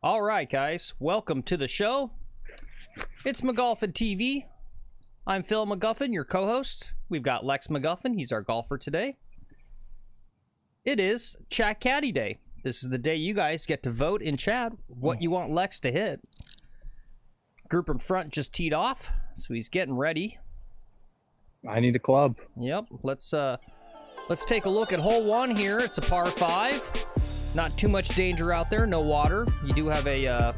All right, guys, welcome to the show. It's McGolfin TV. I'm Phil McGuffin, your co-host. We've got Lex McGuffin. He's our golfer today. It is Chat Caddy Day. This is the day you guys get to vote in chat what you want Lex to hit. Group in front just teed off, so he's getting ready. I need a club. Yep, let's take a look at hole one here. It's a par 5. Not too much danger out there, no water. You do have a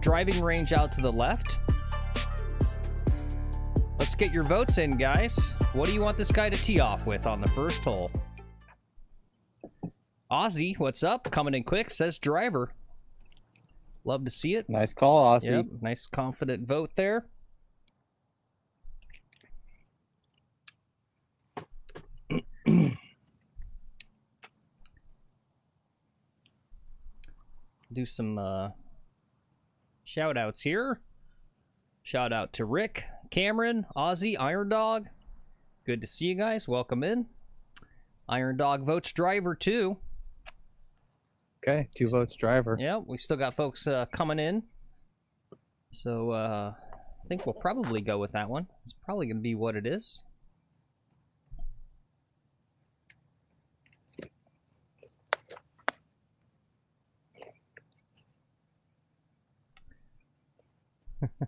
driving range out to the left. Let's get your votes in, guys. What do you want this guy to tee off with on the first hole? Ozzy, what's up? Coming in quick, says driver. Love to see it. Nice call, Ozzy. Yep, nice confident vote there. Do some shout outs here. Shout out to Rick, Cameron, Ozzy, Iron Dog. Good to see you guys. Welcome in. Iron Dog votes driver too. Okay, 2 votes driver. Yeah, we still got folks coming in. So I think we'll probably go with that one. It's probably going to be what it is.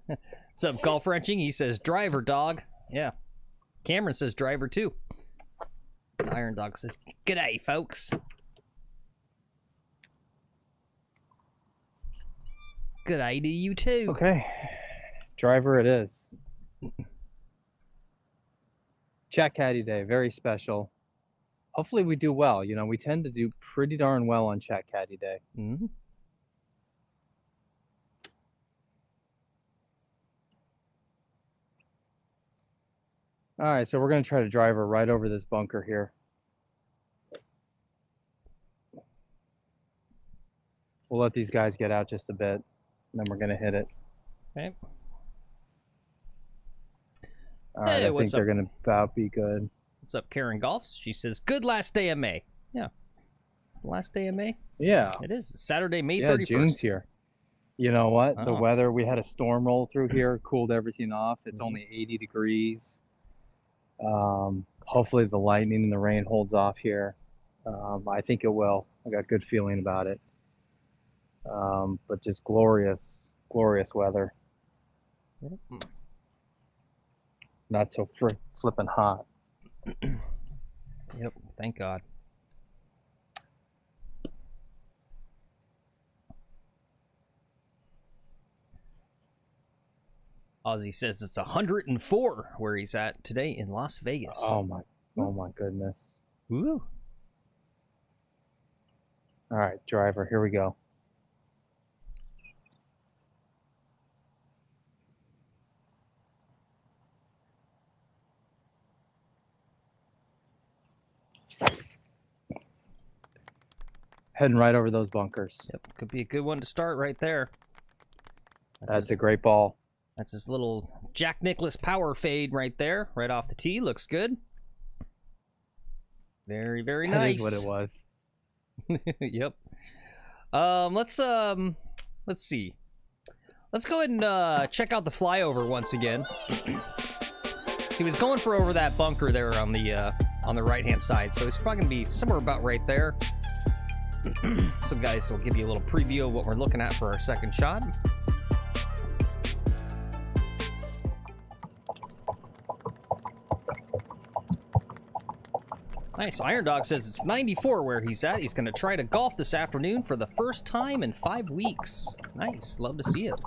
What's up, Golf Wrenching? He says driver, dog. Yeah. Cameron says driver too. Iron Dog says g'day, folks. G'day to you too. Okay. Driver it is. Chat Caddy Day, very special. Hopefully we do well. You know, we tend to do pretty darn well on Chat Caddy Day. Mm-hmm. All right, so we're going to try to drive her right over this bunker here. We'll let these guys get out just a bit, and then we're going to hit it. Okay. All right, Hey, I think they're going to about be good. What's up, Karen Golfs? She says, good last day of May. Yeah. It's the last day of May? Yeah. It is. Saturday, May 31st. Yeah, June's here. You know what? Oh. The weather, we had a storm roll through here, cooled everything off. It's only 80 degrees. Hopefully the lightning and the rain holds off here. I think it will. I got a good feeling about it. But just glorious, glorious weather. Yep. Not so flippin' hot. Yep, thank God. Ozzy says it's 104 where he's at today in Las Vegas. Oh my goodness. Woo. All right, driver, here we go. Heading right over those bunkers. Yep, could be a good one to start right there. That's a great ball. That's his little Jack Nicklaus power fade right there, right off the tee. Looks good. Very, very nice. That is what it was. Yep. Let's see. Let's go ahead and check out the flyover once again. So he was going for over that bunker there on the right-hand side, so he's probably gonna be somewhere about right there. So guys, we'll give you a little preview of what we're looking at for our second shot. Nice. Iron Dog says it's 94 where he's at. He's going to try to golf this afternoon for the first time in 5 weeks. Nice. Love to see it.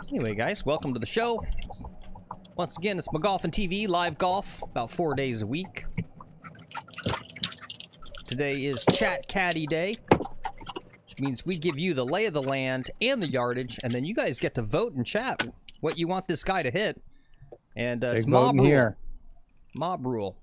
Anyway, guys, welcome to the show. Once again, it's McGolfin TV, live golf, about 4 days a week. Today is Chat Caddy Day, which means we give you the lay of the land and the yardage, and then you guys get to vote and chat what you want this guy to hit. And it's mob rule. Here. Mob rule.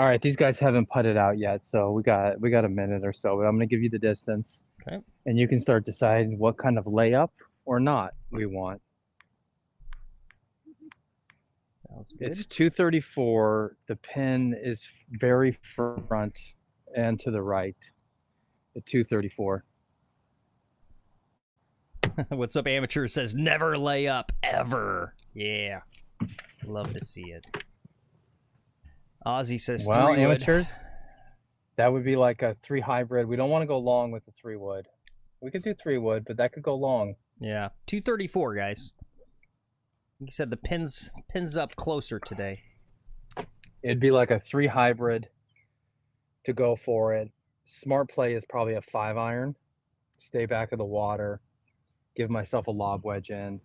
All right, these guys haven't putted out yet, so we got a minute or so. But I'm gonna give you the distance, Okay. and you can start deciding what kind of layup or not we want. Sounds good. It's 234. The pin is very front and to the right at 234. What's up, amateur? Says never lay up ever. Yeah, love to see it. Ozzy says Well, 3 wood. amateurs, that would be like a 3 hybrid. We don't want to go long with the 3 wood. We could do 3 wood, but that could go long. Yeah, 234, guys. Like you said, the pins up closer today. It'd be like a 3 hybrid to go for it. Smart play is probably a 5 iron. Stay back of the water. Give myself a lob wedge in.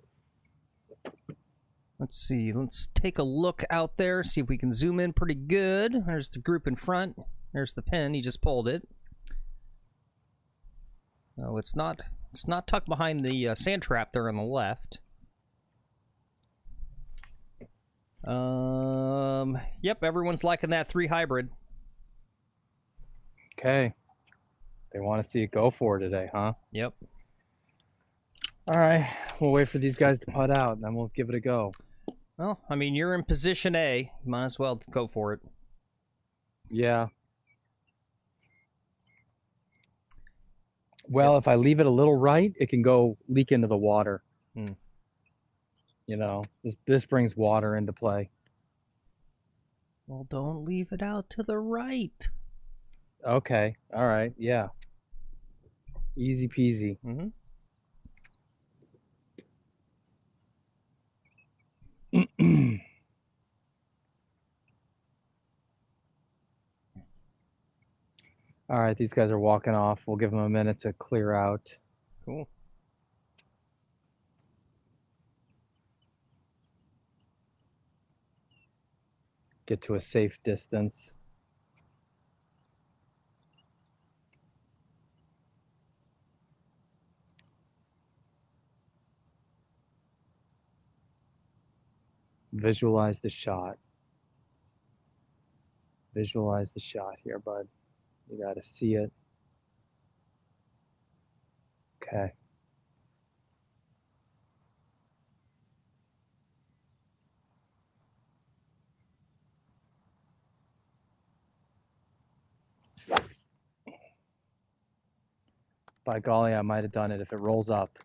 Let's see. Let's take a look out there. See if we can zoom in pretty good. There's the group in front. There's the pin. He just pulled it. No, it's not. It's not tucked behind the sand trap there on the left. Yep. Everyone's liking that 3 hybrid. Okay. They want to see it go for today, huh? Yep. All right. We'll wait for these guys to putt out, and then we'll give it a go. Well, I mean, you're in position A. You might as well go for it. Yeah. Well, if I leave it a little right, it can go leak into the water. You know, this brings water into play. Well, don't leave it out to the right. Okay. All right. Yeah. Easy peasy. Mm-hmm. All right, these guys are walking off. We'll give them a minute to clear out. Cool. Get to a safe distance. Visualize the shot. Visualize the shot here, bud. You got to see it. Okay. By golly, I might have done it if it rolls up.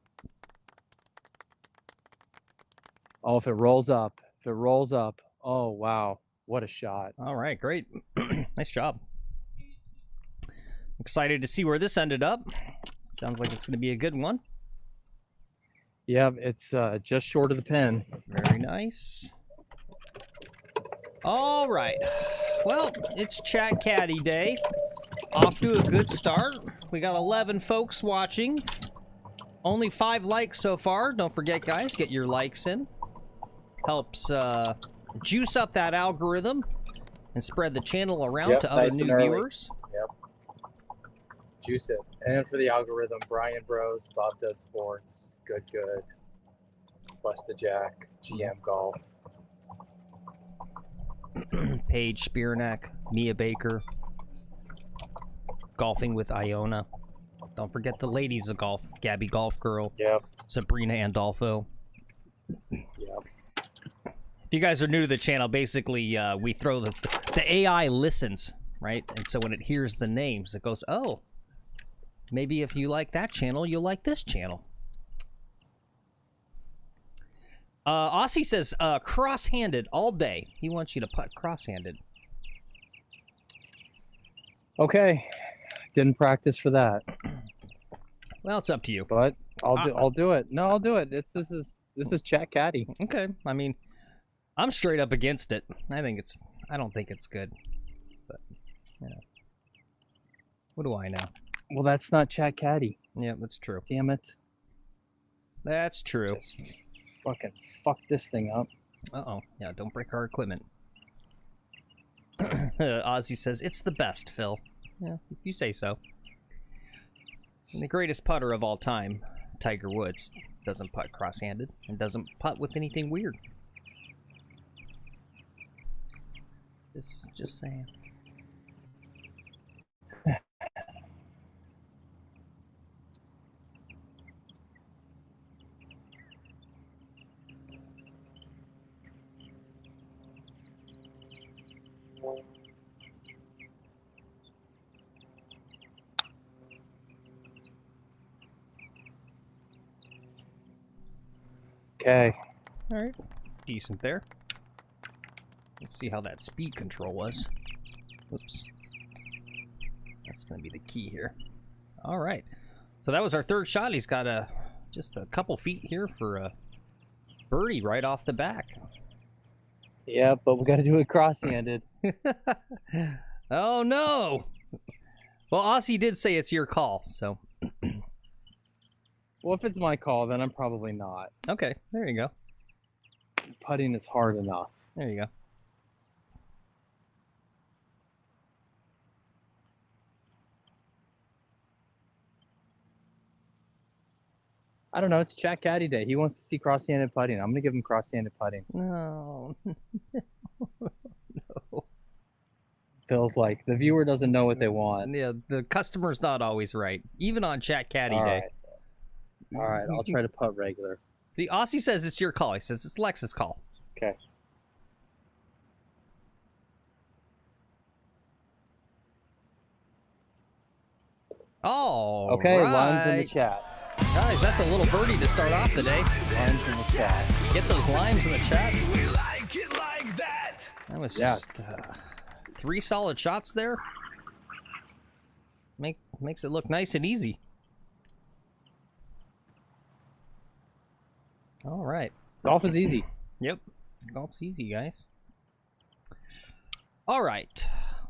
Oh, if it rolls up. If it rolls up. Oh, wow. What a shot. All right, great. Nice job. Excited to see where this ended up. Sounds like it's going to be a good one. Yeah, it's just short of the pin. Very nice. All right. Well, it's Chat Caddy Day. Off to a good start. We got 11 folks watching. Only 5 likes so far. Don't forget, guys, get your likes in. Helps juice up that algorithm and spread the channel around to other nice new and early. viewers. Yep. Juice it. And for the algorithm, Brian Bros, Bob Does Sports, Good. Bust the Jack, GM Golf. Paige Spearneck, Mia Baker, Golfing with Iona. Don't forget the ladies of golf, Gabby Golf Girl, Yep. Sabrina Andolfo. Yep. If you guys are new to the channel, basically we throw the AI listens, right? And so when it hears the names, it goes, oh, maybe if you like that channel, you'll like this channel. Aussie says cross-handed all day. He wants you to putt cross-handed. Okay. Didn't practice for that, Well, it's up to you. but I'll do it. No, I'll do it. This is Chat Caddy. Okay, I mean, I'm straight up against it. I don't think it's good. But you know, what do I know? Well, that's not Chat Caddy. Yeah, that's true. Damn it. That's true. Just fucking fuck this thing up. Uh-oh. Yeah, don't break our equipment. Ozzy says, it's the best, Phil. Yeah, if you say so. And the greatest putter of all time, Tiger Woods, doesn't putt cross-handed and doesn't putt with anything weird. Just saying. Okay. All right. Decent there. Let's see how that speed control was. Oops. That's going to be the key here. All right. So that was our third shot. He's got just a couple feet here for a birdie right off the back. Yeah, but we got to do it cross-handed. Oh, no. Well, Aussie did say it's your call, so. Well, if it's my call, then I'm probably not. Okay, there you go. Putting is hard enough. There you go. I don't know. It's Chat Caddy day. He wants to see cross-handed putting. I'm going to give him cross-handed putting. No. No. Feels like the viewer doesn't know what they want. Yeah, the customer's not always right, even on Chat Caddy day. All right, I'll try to putt regular. See, Aussie says it's your call. He says it's Lex's call. Okay. Oh, okay, right. limes in the chat. Guys, that's a little birdie to start off the day. Limes in the chat. Get those limes in the chat. That was just 3 solid shots there. Makes it look nice and easy. All right. Golf is easy. Yep. Golf's easy, guys. All right.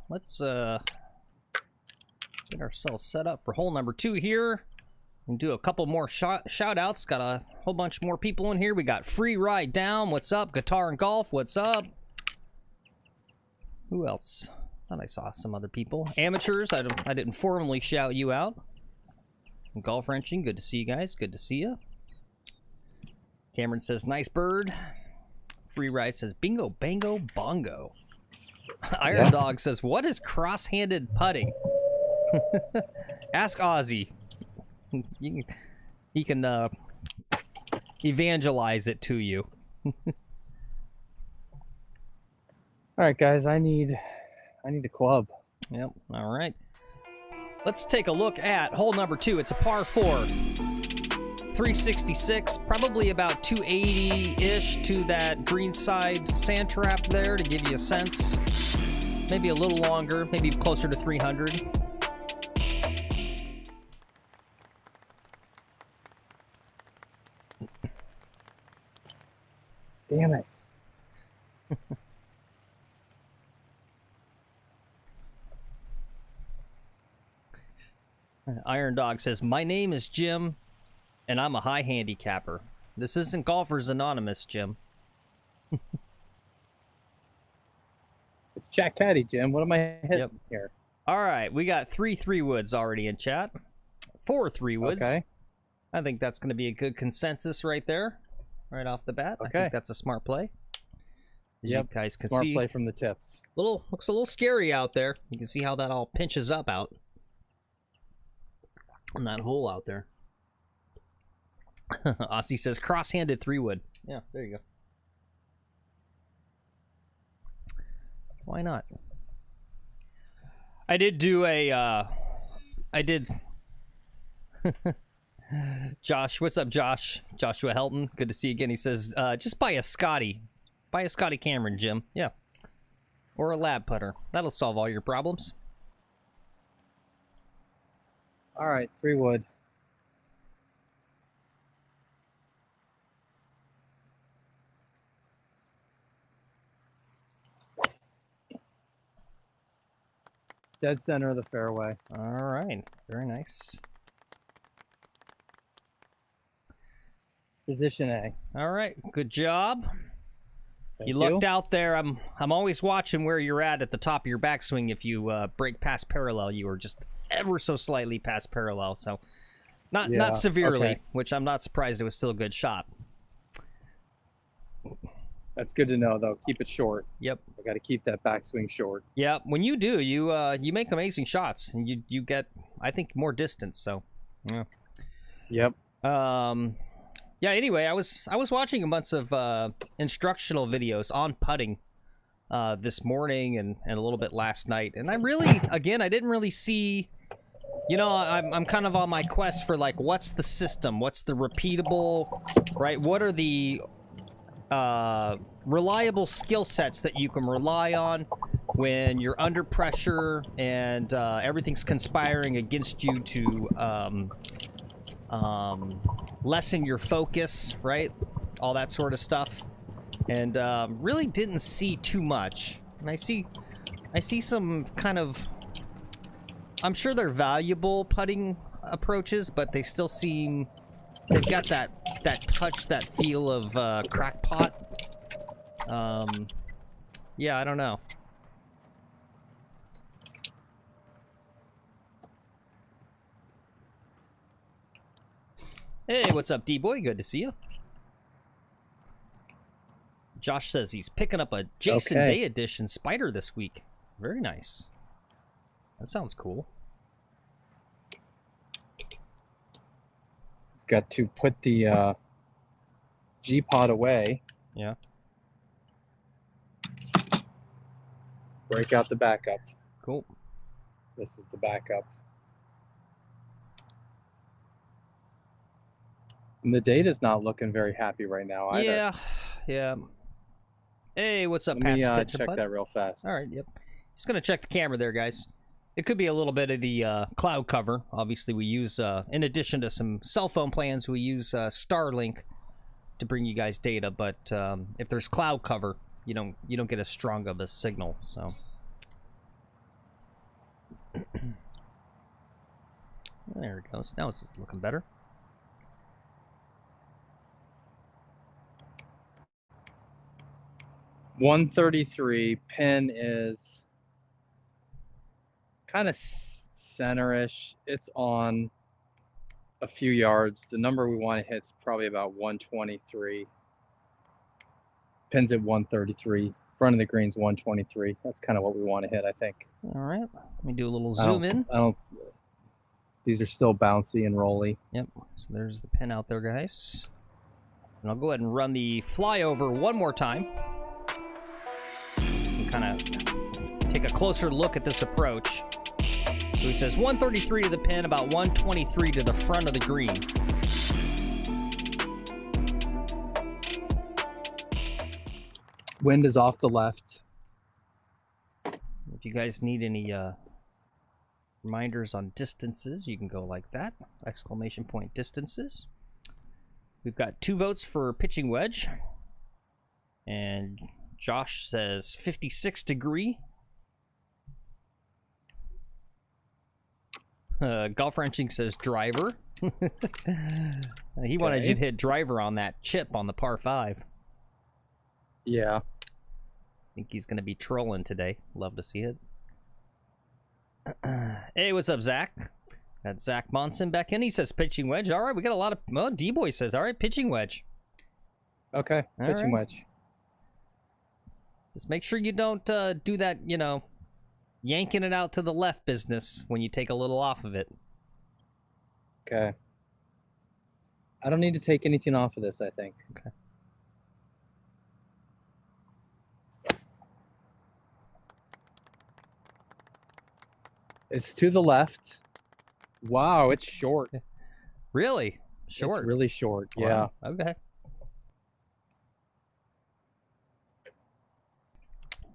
Let's get ourselves set up for hole number 2 here. And do a couple more shout outs. Got a whole bunch more people in here. We got Free Ride Down. What's up? Guitar and Golf. What's up? Who else? Thought I saw some other people. Amateurs. I didn't formally shout you out. Golf Wrenching. Good to see you guys. Good to see you. Cameron says, nice bird. Free Ride says, bingo, bango, bongo. Iron Dog says, what is cross-handed putting? Ask Ozzy. He can evangelize it to you. All right, guys, I need a club. Yep. All right. Let's take a look at hole number 2. It's a par 4. 366, probably about 280-ish to that greenside sand trap there to give you a sense. Maybe a little longer, maybe closer to 300. Damn it. Iron Dog says, my name is Jim, and I'm a high handicapper. This isn't Golfers Anonymous, Jim. It's Chat Caddy, Jim. What am I hitting here? All right, we got 3 3-woods already in chat. 4 3-woods. Okay. I think that's going to be a good consensus right there, right off the bat. Okay. I think that's a smart play. As you guys can smart see, play from the tips. looks a little scary out there. You can see how that all pinches up out on that hole out there. Aussie says cross-handed 3-wood. Yeah, there you go. Why not? I did do a Josh, what's up, Josh? Joshua Helton, good to see you again. He says, just buy a Scotty. Buy a Scotty Cameron, Jim. Yeah. Or a lab putter. That'll solve all your problems. All right, 3-wood. Dead center of the fairway. All right. Very nice. Position A. All right. Good job. Thank You looked out there. I'm always watching where you're at the top of your backswing. If you break past parallel, you were just ever so slightly past parallel. So not severely, which I'm not surprised. It was still a good shot. That's good to know, though. Keep it short. Yep. I got to keep that backswing short. Yeah. When you do, you make amazing shots, and you get, I think, more distance. So, yeah. Yep. Yeah. Anyway, I was watching a bunch of instructional videos on putting this morning and a little bit last night, and I didn't really see, You know, I'm kind of on my quest for, like, what's the system? What's the repeatable, right? What are the reliable skill sets that you can rely on when you're under pressure and everything's conspiring against you to lessen your focus, right? All that sort of stuff. And really didn't see too much. And I see some kind of... I'm sure they're valuable putting approaches, but they still seem... They've got that touch, that feel of crackpot. Yeah, I don't know. Hey, what's up, D-Boy? Good to see you. Josh says he's picking up a Jason Day edition spider this week. Very nice. That sounds cool. Got to put the G-pod away. Yeah. Break out the backup. Cool. This is the backup. And the data's not looking very happy right now either. Yeah, yeah. Hey, what's up, Let me Pat? check that real fast. All right, yep. Just gonna check the camera there, guys. It could be a little bit of the cloud cover. Obviously, we use, in addition to some cell phone plans, we use Starlink to bring you guys data. But if there's cloud cover, you don't get as strong of a signal. So there it goes. Now it's looking better. .133 pin is kind of center-ish. It's on a few yards. The number we want to hit is probably about 123. Pin's at 133. Front of the green's 123. That's kind of what we want to hit, I think. All right. Let me do a little zoom in. These are still bouncy and rolly. Yep. So there's the pin out there, guys. And I'll go ahead and run the flyover one more time. And kind of take a closer look at this approach. So he says 133 to the pin, about 123 to the front of the green. Wind is off the left. If you guys need any reminders on distances, you can go like that. Exclamation point distances. We've got 2 votes for pitching wedge. And Josh says 56 degree. Golf Wrenching says driver. He wanted you to hit driver on that chip on the par 5. Yeah. I think he's going to be trolling today. Love to see it. Hey, what's up, Zach? Got Zach Monson back in. He says pitching wedge. All right, we got a lot of... Well, D-Boy says, all right, pitching wedge. Okay, pitching wedge. Just make sure you don't do that, you know, yanking it out to the left business when you take a little off of it. Okay. I don't need to take anything off of this, I think. Okay. It's to the left. Wow, it's short. Really? Short? It's really short, wow. Yeah. Okay.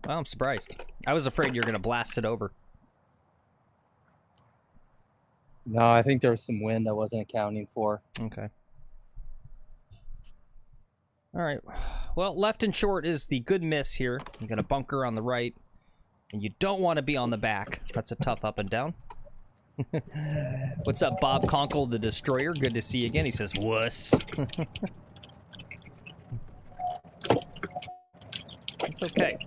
Well, I'm surprised. I was afraid you were going to blast it over. No, I think there was some wind I wasn't accounting for. Okay. All right. Well, left and short is the good miss here. You got a bunker on the right, and you don't want to be on the back. That's a tough up and down. What's up, Bob Conkle, the Destroyer? Good to see you again. He says, wuss. It's okay.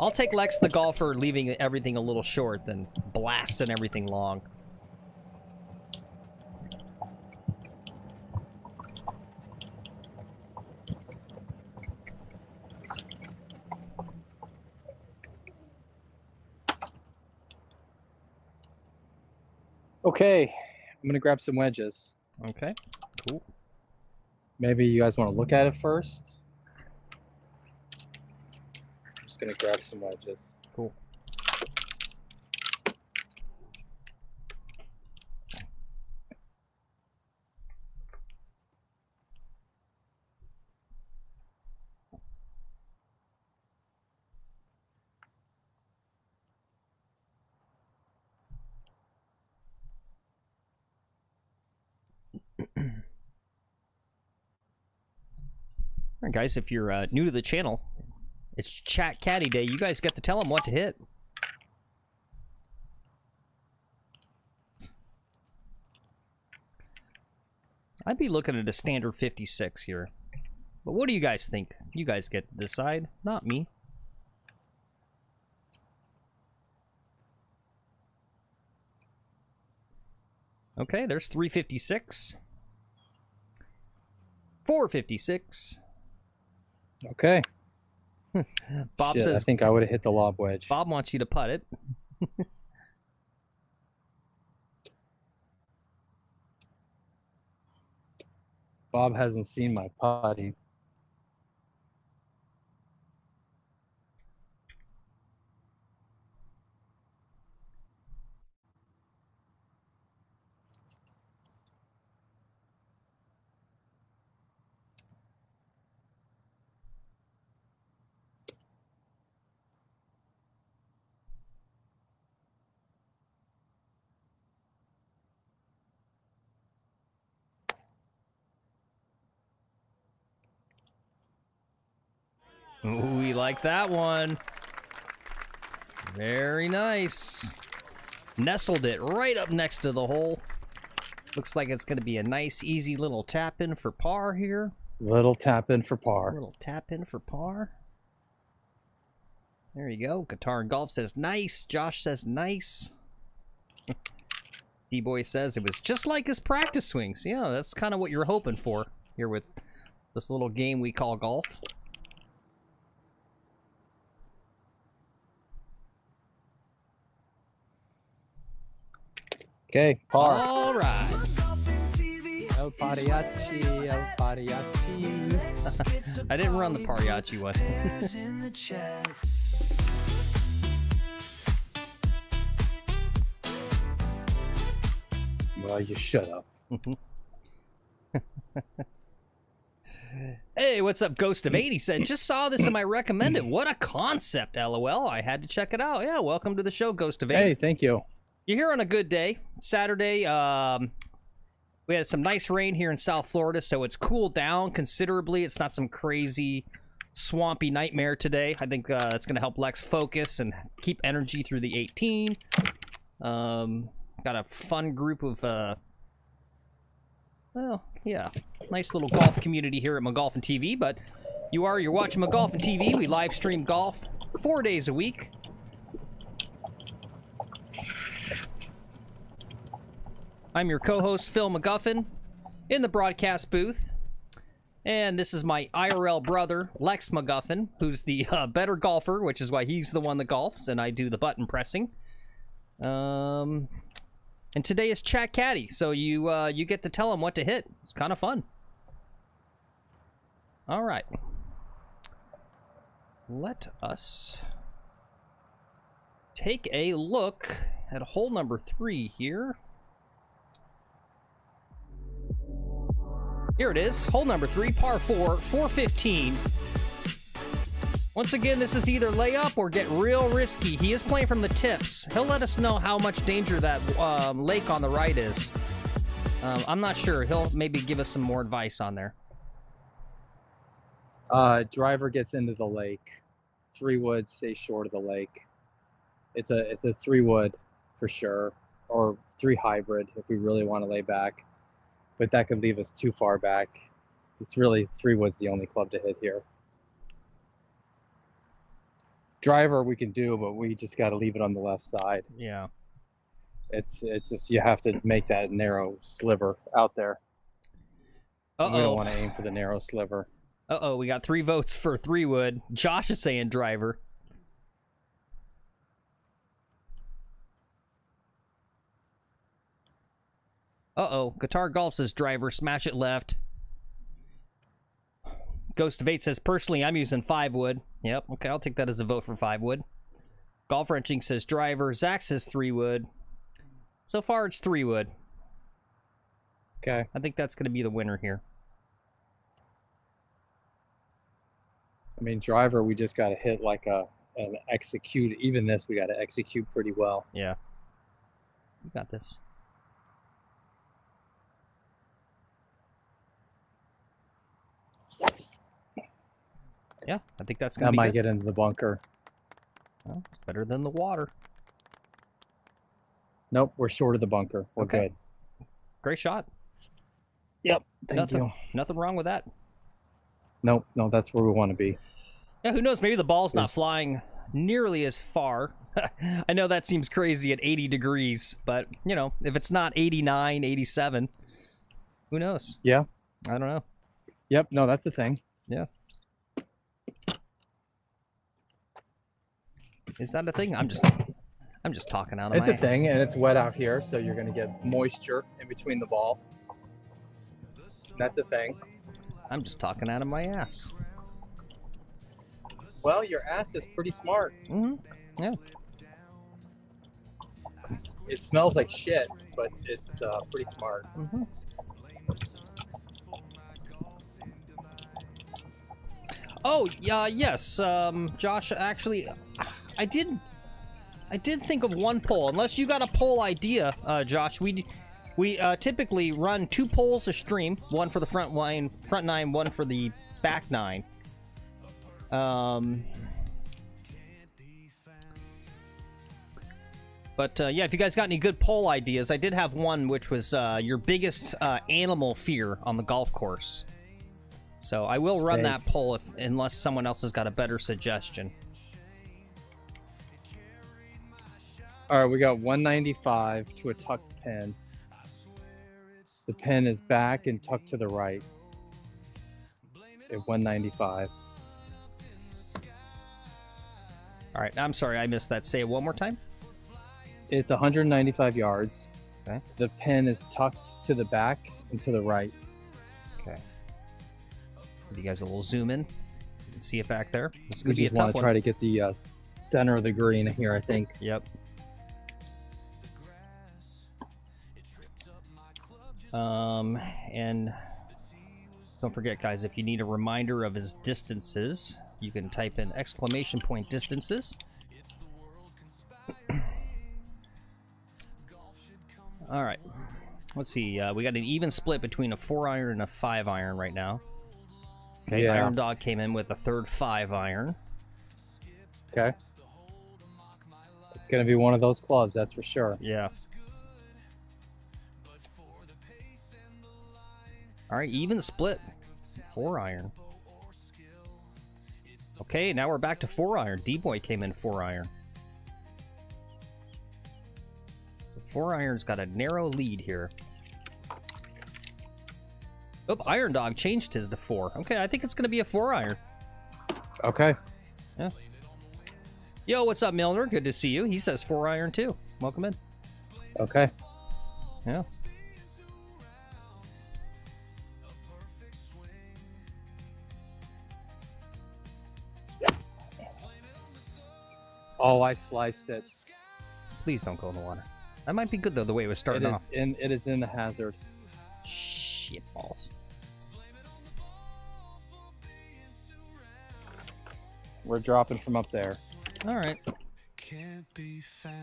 I'll take Lex the golfer leaving everything a little short than blasting everything long. Okay, I'm going to grab some wedges. Okay, cool. Maybe you guys want to look at it first? I'm just going to grab some wedges. Cool. All right, guys, if you're new to the channel, it's Chat Caddy Day. You guys get to tell them what to hit. I'd be looking at a standard 56 here. But what do you guys think? You guys get to decide, not me. Okay, there's 356. 456. Okay. Bob Shit, says, I think I would have hit the lob wedge. Bob wants you to putt it. Bob hasn't seen my putting. Ooh, we like that one. Very nice. Nestled it right up next to the hole. Looks like it's going to be a nice, easy little tap in for par here. Little tap in for par. Little tap in for par. There you go. Guitar and Golf says nice. Josh says nice. D-Boy says it was just like his practice swings. Yeah, that's kind of what you're hoping for here with this little game we call golf. Okay, par. All right. El Pariachi, El Pariachi. I didn't run the Pariachi one. Well, you shut up. Hey, what's up, Ghost of 8? He said, just saw this in my recommended. What a concept, LOL. I had to check it out. Yeah, welcome to the show, Ghost of 8. Hey, thank you. You're here on a good day. Saturday, we had some nice rain here in South Florida, so it's cooled down considerably. It's not some crazy, swampy nightmare today. I think that's going to help Lex focus and keep energy through the 18. Got a fun group of, well, yeah, nice little golf community here at McGolfin TV, but you're watching McGolfin TV. We live stream golf 4 days a week. I'm your co-host, Phil McGuffin, in the broadcast booth. And this is my IRL brother, Lex McGuffin, who's the better golfer, which is why he's the one that golfs, and I do the button pressing. And today is Chat Caddy, so you get to tell him what to hit. It's kind of fun. All right. Let us take a look at hole number 3 here. Here it is, hole number 3, par 4, 415. Once again, this is either layup or get real risky. He is playing from the tips. He'll let us know how much danger that lake on the right is. I'm not sure. He'll maybe give us some more advice on there. Driver gets into the lake. 3-wood stays short of the lake. It's a 3-wood for sure, or 3 hybrid if we really want to lay back. But that could leave us too far back. It's really 3-wood's the only club to hit here. Driver we can do, but we just got to leave it on the left side. Yeah. It's just you have to make that narrow sliver out there. Uh-oh. We don't want to aim for the narrow sliver. Uh-oh, we got 3 votes for 3-wood. Josh is saying driver. Uh-oh, Guitar Golf says driver, smash it left. Ghost of 8 says, personally, I'm using 5-wood. Yep, okay, I'll take that as a vote for 5-wood. Golf Wrenching says driver. Zach says 3-wood. So far, it's 3-wood. Okay. I think that's going to be the winner here. I mean, driver, we just got to hit like an execute. Even this, we got to execute pretty well. Yeah. You got this. Yeah, I think that's That gonna be might good. get into the bunker. Well, it's better than the water. Nope, we're short of the bunker. We're Okay. good. Great shot. Yep. Thank you. Nothing wrong with that. Nope, no, that's where we want to be. Yeah, who knows? Maybe the ball's not Is- flying nearly as far. I know that seems crazy at 80 degrees, but, you know, if it's not 89, 87, who knows? Yeah. I don't know. Yep, no, that's a thing. Yeah. Is that a thing? I'm just talking out of It's my... a thing, and it's wet out here, so you're going to get moisture in between the ball. That's a thing. I'm just talking out of my ass. Well, your ass is pretty smart. Mm-hmm. Yeah. It smells like shit, but it's pretty smart. Mm-hmm. Oh, yes, Josh, actually, I did think of one poll. Unless you got a poll idea, Josh, we typically run 2 polls a stream, one for the front 9, one for the back 9. But yeah, if you guys got any good poll ideas, I did have one which was your biggest animal fear on the golf course. So I will run that Snakes. poll unless someone else has got a better suggestion. All right, we got 195 to a tucked pin. The pin is back and tucked to the right at 195. All right, I'm sorry, I missed that. Say it one more time. It's 195 yards. Okay. The pin is tucked to the back and to the right. Okay. Give you guys a little zoom in. You can see it back there. This We could be a just want tough to one. try to get the center of the green here, I think. Yep. And don't forget, guys, if you need a reminder of his distances, you can type in ! distances. All right. Let's see. We got an even split between a 4-iron and a 5-iron right now. Okay. Yeah. Iron Dog came in with a third 5-iron. Okay. It's going to be one of those clubs, that's for sure. Yeah. All right, even split. 4-iron. Okay, now we're back to 4-iron. D-Boy came in 4-iron. 4-iron's got a narrow lead here. Oh, Iron Dog changed his to 4. Okay, I think it's going to be a 4-iron. Okay. Yeah. Yo, what's up, Milner? Good to see you. He says 4-iron too. Welcome in. Okay. Yeah. Oh, I sliced it. Please don't go in the water. That might be good, though, the way it was starting off. It is in the hazard. Shit balls. We're dropping from up there. All right.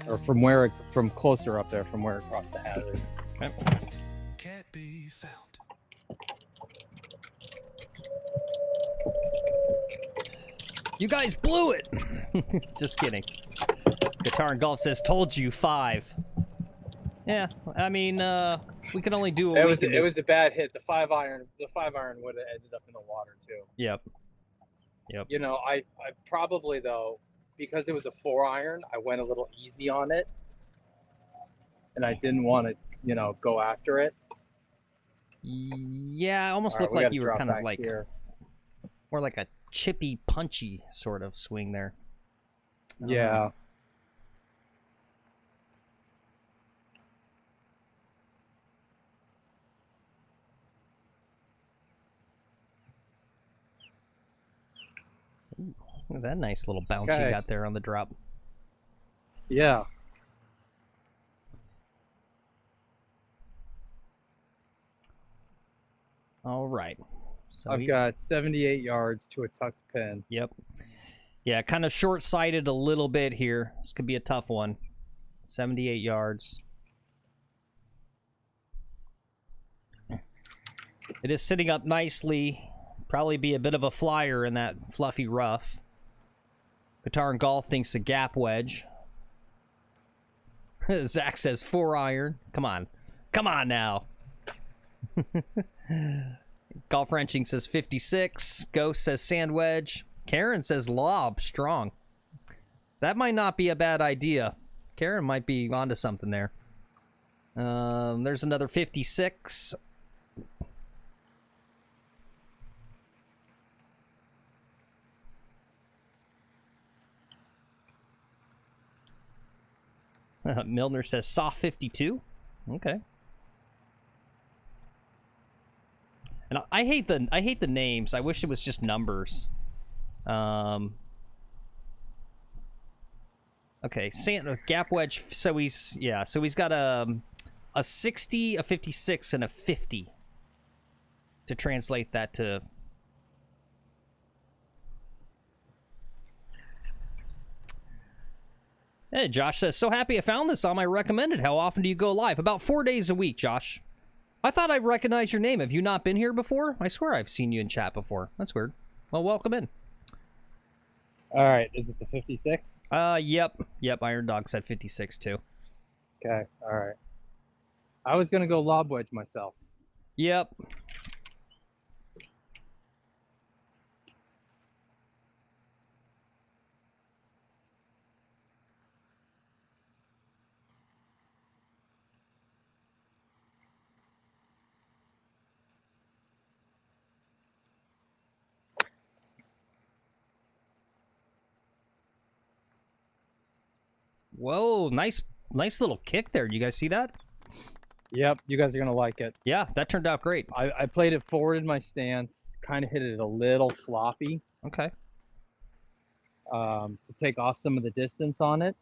Or from closer up there, from where it crossed the hazard. Okay. Can't be found. You guys blew it! Just kidding. Guitar and Golf says, told you, 5. Yeah, I mean, we can only do what It we was can it do. was a bad hit. The 5-iron would have ended up in the water too. Yep. Yep. You know, I probably though, because it was a 4-iron, I went a little easy on it. And I didn't want to, you know, go after it. Yeah, it almost All right, looked we like gotta you were drop kind of back like, here. more like a chippy, punchy sort of swing there. Yeah. Look at that nice little bounce you Okay. got there on the drop. Yeah. All right. So I've got 78 yards to a tucked pin. Yep. Yeah, kind of short-sighted a little bit here. This could be a tough one. 78 yards. It is sitting up nicely Probably be a bit of a flyer in that fluffy rough. Guitar and Golf thinks a gap wedge. Zach says 4-iron. Come on. Come on now. Golf Wrenching says 56. Ghost says sand wedge. Karen says lob. Strong. That might not be a bad idea. Karen might be onto something there. There's another 56. Milner says soft 52. Okay. And I hate the names. I wish it was just numbers. Okay, gap wedge. So he's got a 60, a 56, and a 50. To translate that to. Hey, Josh says, so happy I found this on my recommended. How often do you go live? About 4 days a week, Josh. I thought I recognized your name. Have you not been here before? I swear I've seen you in chat before. That's weird. Well, welcome in. All right, is it the 56? Yep. Iron Dog said 56 too. Okay, all right. I was gonna go lob wedge myself. Yep. Whoa, nice little kick there. You guys see that? Yep, you guys are gonna like it. Yeah, that turned out great. I played it forward in my stance, kind of hit it a little floppy. Okay. To take off some of the distance on it.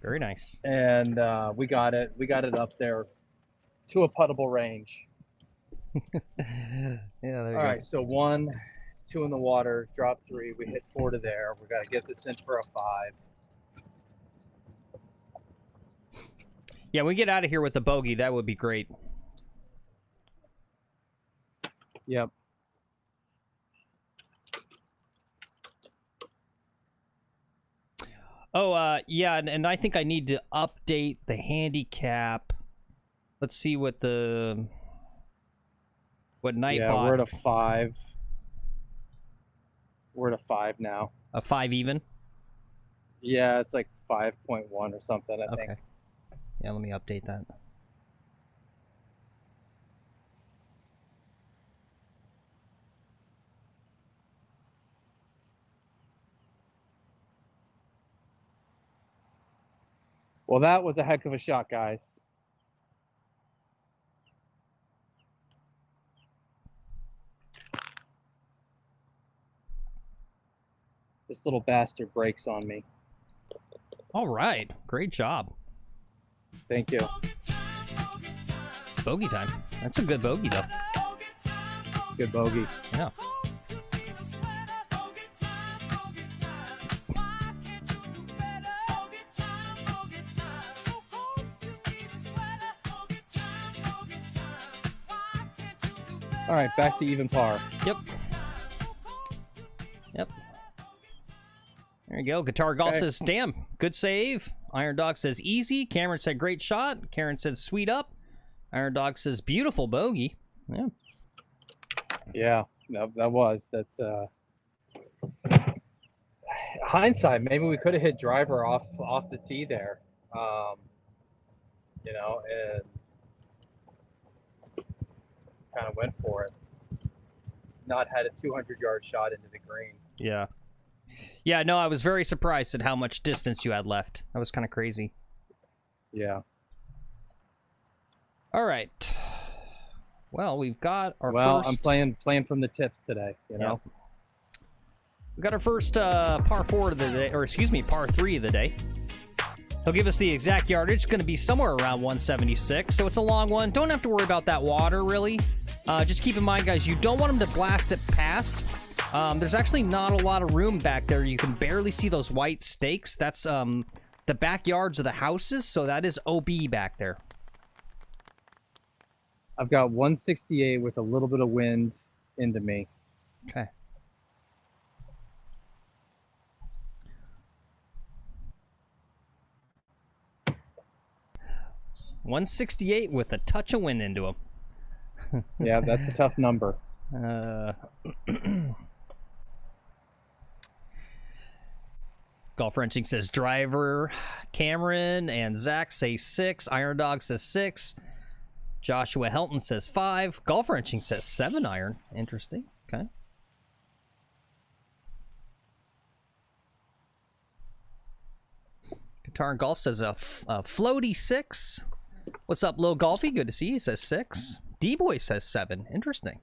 Very nice. And we got it up there to a puttable range. Yeah, there you go. All right, so 1, 2 in the water, drop 3. We hit 4 to there. We got to get this in for a 5. Yeah, we get out of here with a bogey. That would be great. Yep. Oh, yeah, and I think I need to update the handicap. Let's see what Nightbot. Yeah, we're at a 5. We're at a 5 now. A 5 even? Yeah, it's like 5.1 or something, I think. Yeah, let me update that. Well, that was a heck of a shot, guys. This little bastard breaks on me. All right. Great job. Thank you. Bogey time. That's a good bogey, though. It's a good bogey. Yeah. All right, back to even par. Yep. There you go. Guitar Golf says, damn, good save. Iron Dog says, easy. Cameron said, great shot. Karen said, sweet up. Iron Dog says, beautiful bogey. Yeah. Yeah, that's hindsight. Maybe we could have hit driver off the tee there, and kind of went for it. Not had a 200-yard shot into the green. Yeah. Yeah, no, I was very surprised at how much distance you had left. That was kind of crazy. Yeah. All right. Well, we've got our first... Well, I'm playing from the tips today, you know. Yeah. We got our first par 4 of the day, or excuse me, par 3 of the day. He'll give us the exact yardage. It's going to be somewhere around 176, so it's a long one. Don't have to worry about that water, really. Just keep in mind, guys, you don't want him to blast it past. There's actually not a lot of room back there. You can barely see those white stakes. That's the backyards of the houses, so that is OB back there. I've got 168 with a little bit of wind into me. Okay. $168 with a touch of wind into him. Yeah, that's a tough number. Golf Wrenching says driver. Cameron and Zach say 6. Iron Dog says 6. Joshua Helton says 5. Golf Wrenching says 7 iron. Interesting. Okay. Guitar and Golf says a floaty 6. What's up, Lil Golfy? Good to see you. He says 6. D-Boy says 7. Interesting.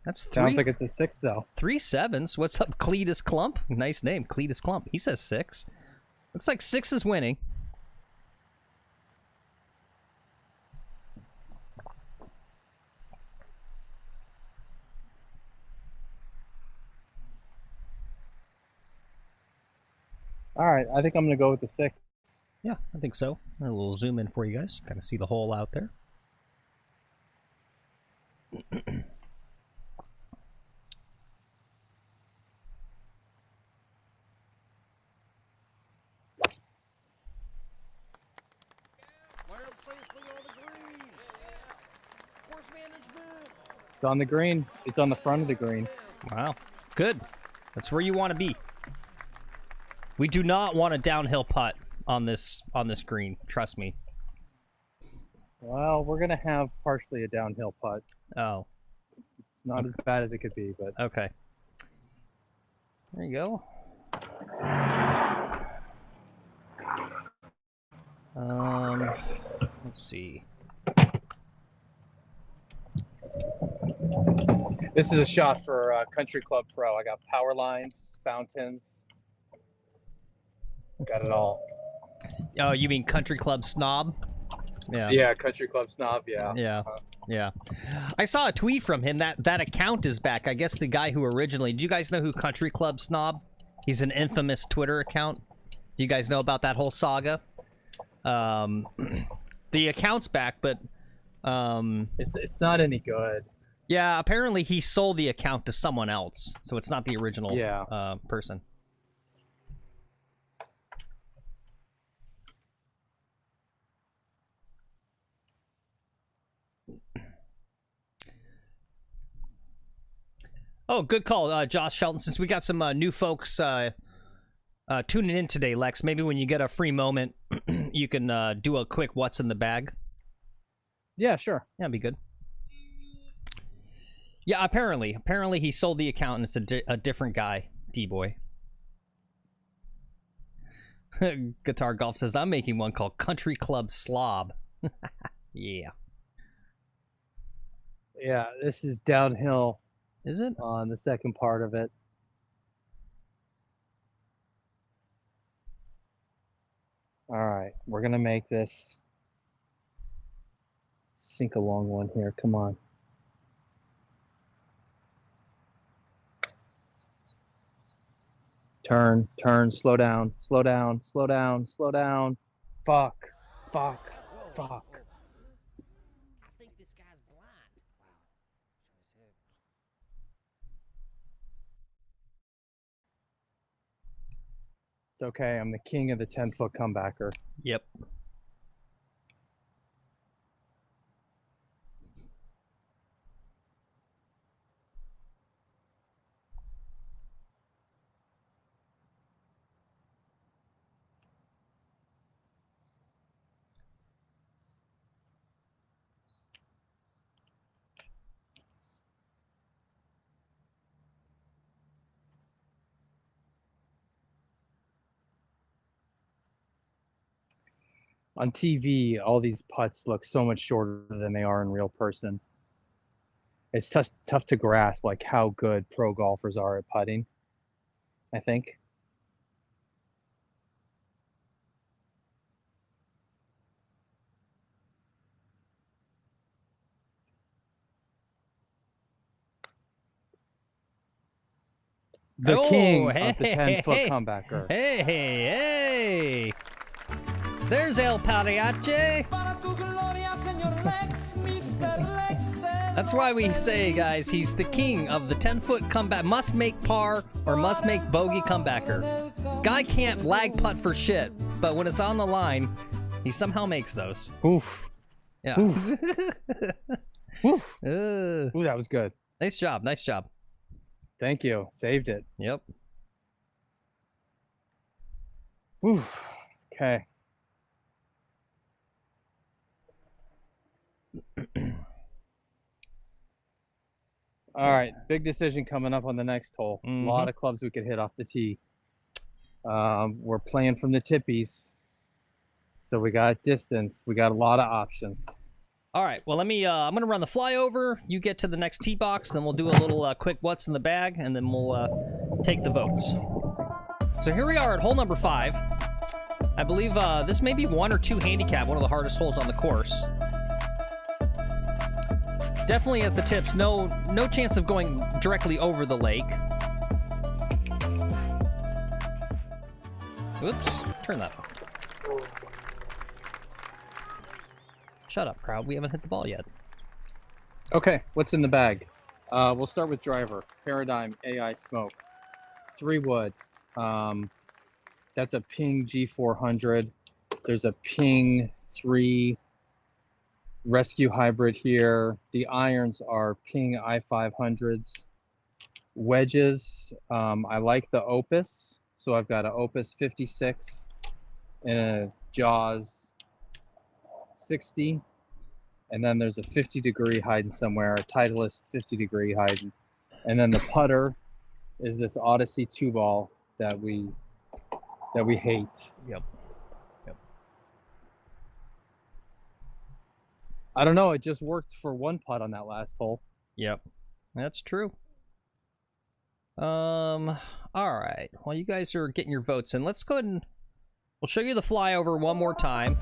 That's 3. Sounds like it's a 6, though. 3 7s. What's up, Cletus Clump? Nice name, Cletus Clump. He says 6. Looks like 6 is winning. All right, I think I'm going to go with the 6. Yeah, I think so. A little zoom in for you guys. Kind of see the hole out there. It's on the green. It's on the front of the green. Wow, good. That's where you want to be. We do not want a downhill putt on this green. Trust me. Well, we're going to have partially a downhill putt. Oh. It's not as bad as it could be, but... Okay. There you go. Let's see. This is a shot for Country Club Pro. I got power lines, fountains. Got it all. Oh, you mean Country Club Snob? Yeah. Yeah, Country Club Snob, yeah. Yeah. Yeah. I saw a tweet from him that account is back. I guess the guy who originally... Do you guys know who Country Club Snob? He's an infamous Twitter account. Do you guys know about that whole saga? The account's back, but... It's not any good. Yeah, apparently he sold the account to someone else, so it's not the original person. Oh, good call, Josh Shelton. Since we got some new folks tuning in today, Lex, maybe when you get a free moment, you can do a quick what's in the bag. Yeah, sure. Yeah, that'd be good. Yeah, apparently he sold the account and it's a different guy, D-Boy. Guitar Golf says, I'm making one called Country Club Slob. Yeah. Yeah, this is downhill. Is it? On the second part of it. All right, we're going to make this sink along one here. Come on. Turn, slow down. Fuck. I think this guy's blind. It's okay. I'm the king of the 10-foot comebacker. Yep. On TV, all these putts look so much shorter than they are in real person. It's tough to grasp like how good pro golfers are at putting, I think. The king of the 10-foot comebacker. Hey. There's El Pariache. That's why we say, guys, he's the king of the 10-foot comeback. Must make par or must make bogey comebacker. Guy can't lag putt for shit, but when it's on the line, he somehow makes those. Oof. Yeah. Oof. Oof. Ooh, Ooh, that was good. nice job. Nice job. Thank you. Saved it. Yep. Oof. Okay. All right, big decision coming up on the next hole. A lot of clubs we could hit off the tee. We're playing from the tippies, so we got distance. We got a lot of options. All right. Well, let me. I'm gonna run the flyover. You get to the next tee box, then we'll do a little quick what's in the bag, and then we'll take the votes. So here we are at hole number 5. I believe this may be 1 or 2 handicap, one of the hardest holes on the course. Definitely at the tips. No chance of going directly over the lake. Oops. Turn that off. Shut up, crowd. We haven't hit the ball yet. Okay, what's in the bag? We'll start with driver. Paradigm AI Smoke. 3 wood. That's a Ping G400. There's a Ping 3 Rescue Hybrid here. The irons are Ping i500s. Wedges, I like the Opus. So I've got an Opus 56 and a Jaws 60. And then there's a 50-degree hiding somewhere, a Titleist 50-degree hiding. And then the putter is this Odyssey 2-ball that we hate. Yep. I don't know, it just worked for 1 putt on that last hole. Yep. That's true. All right. While you guys are getting your votes in, let's go ahead and we'll show you the flyover one more time.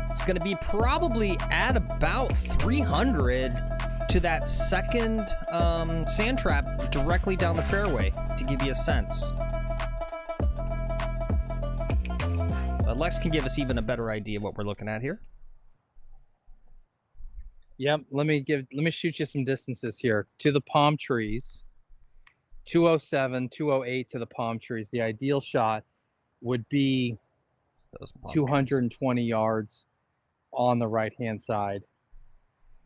It's going to be probably at about 300 to that second sand trap directly down the fairway to give you a sense. Lex can give us even a better idea of what we're looking at here. Yep, let me shoot you some distances here. To the palm trees, 207, 208 to the palm trees. The ideal shot would be 220 yards on the right-hand side.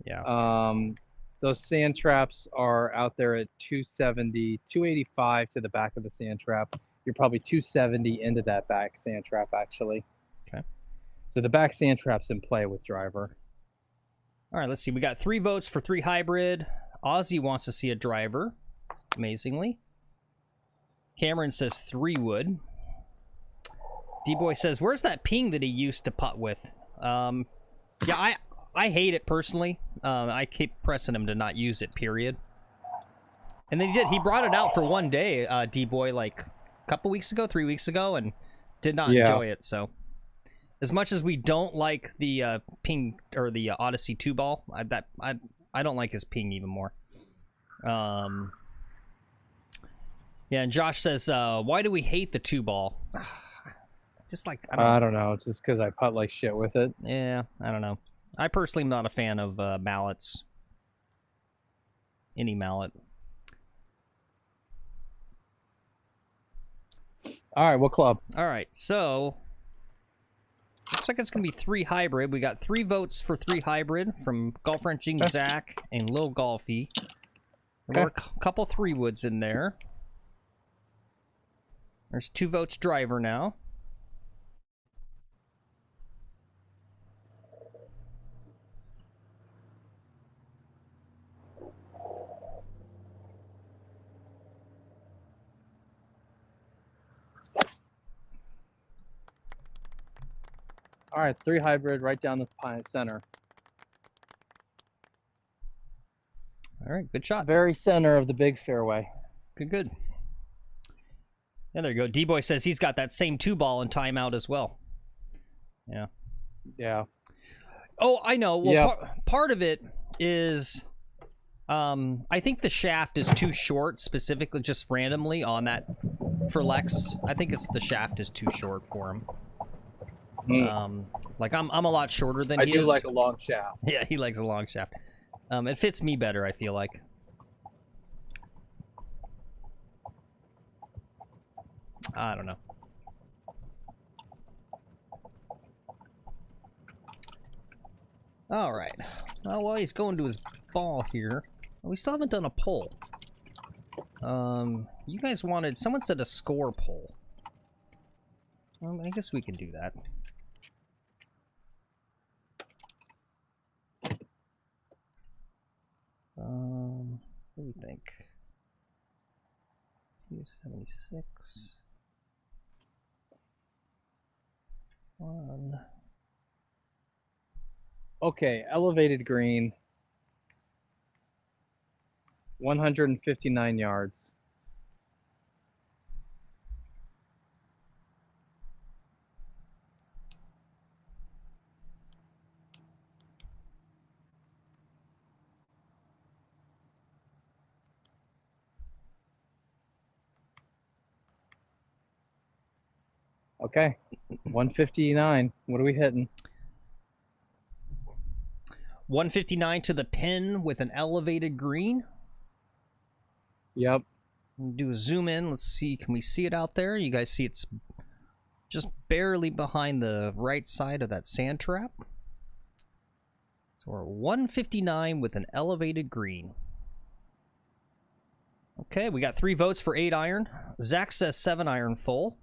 Yeah. Those sand traps are out there at 270, 285 to the back of the sand trap. You're probably 270 into that back sand trap, actually. Okay. So the back sand trap's in play with driver. All right, let's see. We got 3 votes for 3 hybrid. Ozzy wants to see a driver, amazingly. Cameron says 3 wood. D-Boy says, where's that ping that he used to putt with? Yeah, I hate it personally. I keep pressing him to not use it, period. And then he did. He brought it out for one day, D-Boy, like a couple weeks ago, 3 weeks ago, and did not enjoy it. So, as much as we don't like the ping or the Odyssey 2-ball, I don't like his ping even more. Yeah, and Josh says, why do we hate the 2-ball? Just like I don't know, just because I putt like shit with it. Yeah, I don't know. I personally am not a fan of mallets. Any mallet. All right, what club? All right, so looks like it's gonna be 3 hybrid. We got 3 votes for 3 hybrid from Golf Wrenching, Zach, and Lil Golfy. There were a couple 3 woods in there. There's 2 votes driver now. All right, 3 hybrid right down the center. All right, good shot. Very center of the big fairway. Good. Yeah, there you go. D-Boy says he's got that same 2-ball in timeout as well. Yeah. Yeah. Oh, I know. Well, part of it is I think the shaft is too short, specifically just randomly on that for Lex. I think it's the shaft is too short for him. Like I'm a lot shorter than I he do is. like a long shaft. Yeah, he likes a long shaft. It fits me better, I feel like. I don't know. All right. Well, while he's going to his ball here, we still haven't done a poll. You guys wanted... Someone said a score poll. I guess we can do that. What do you think? 276. 1. Okay, elevated green. 159 yards. Okay, 159. What are we hitting? 159 to the pin with an elevated green. Yep. Do a zoom in. Let's see. Can we see it out there? You guys see it's just barely behind the right side of that sand trap. So we're 159 with an elevated green. Okay, we got 3 votes for 8 iron. Zach says 7 iron full.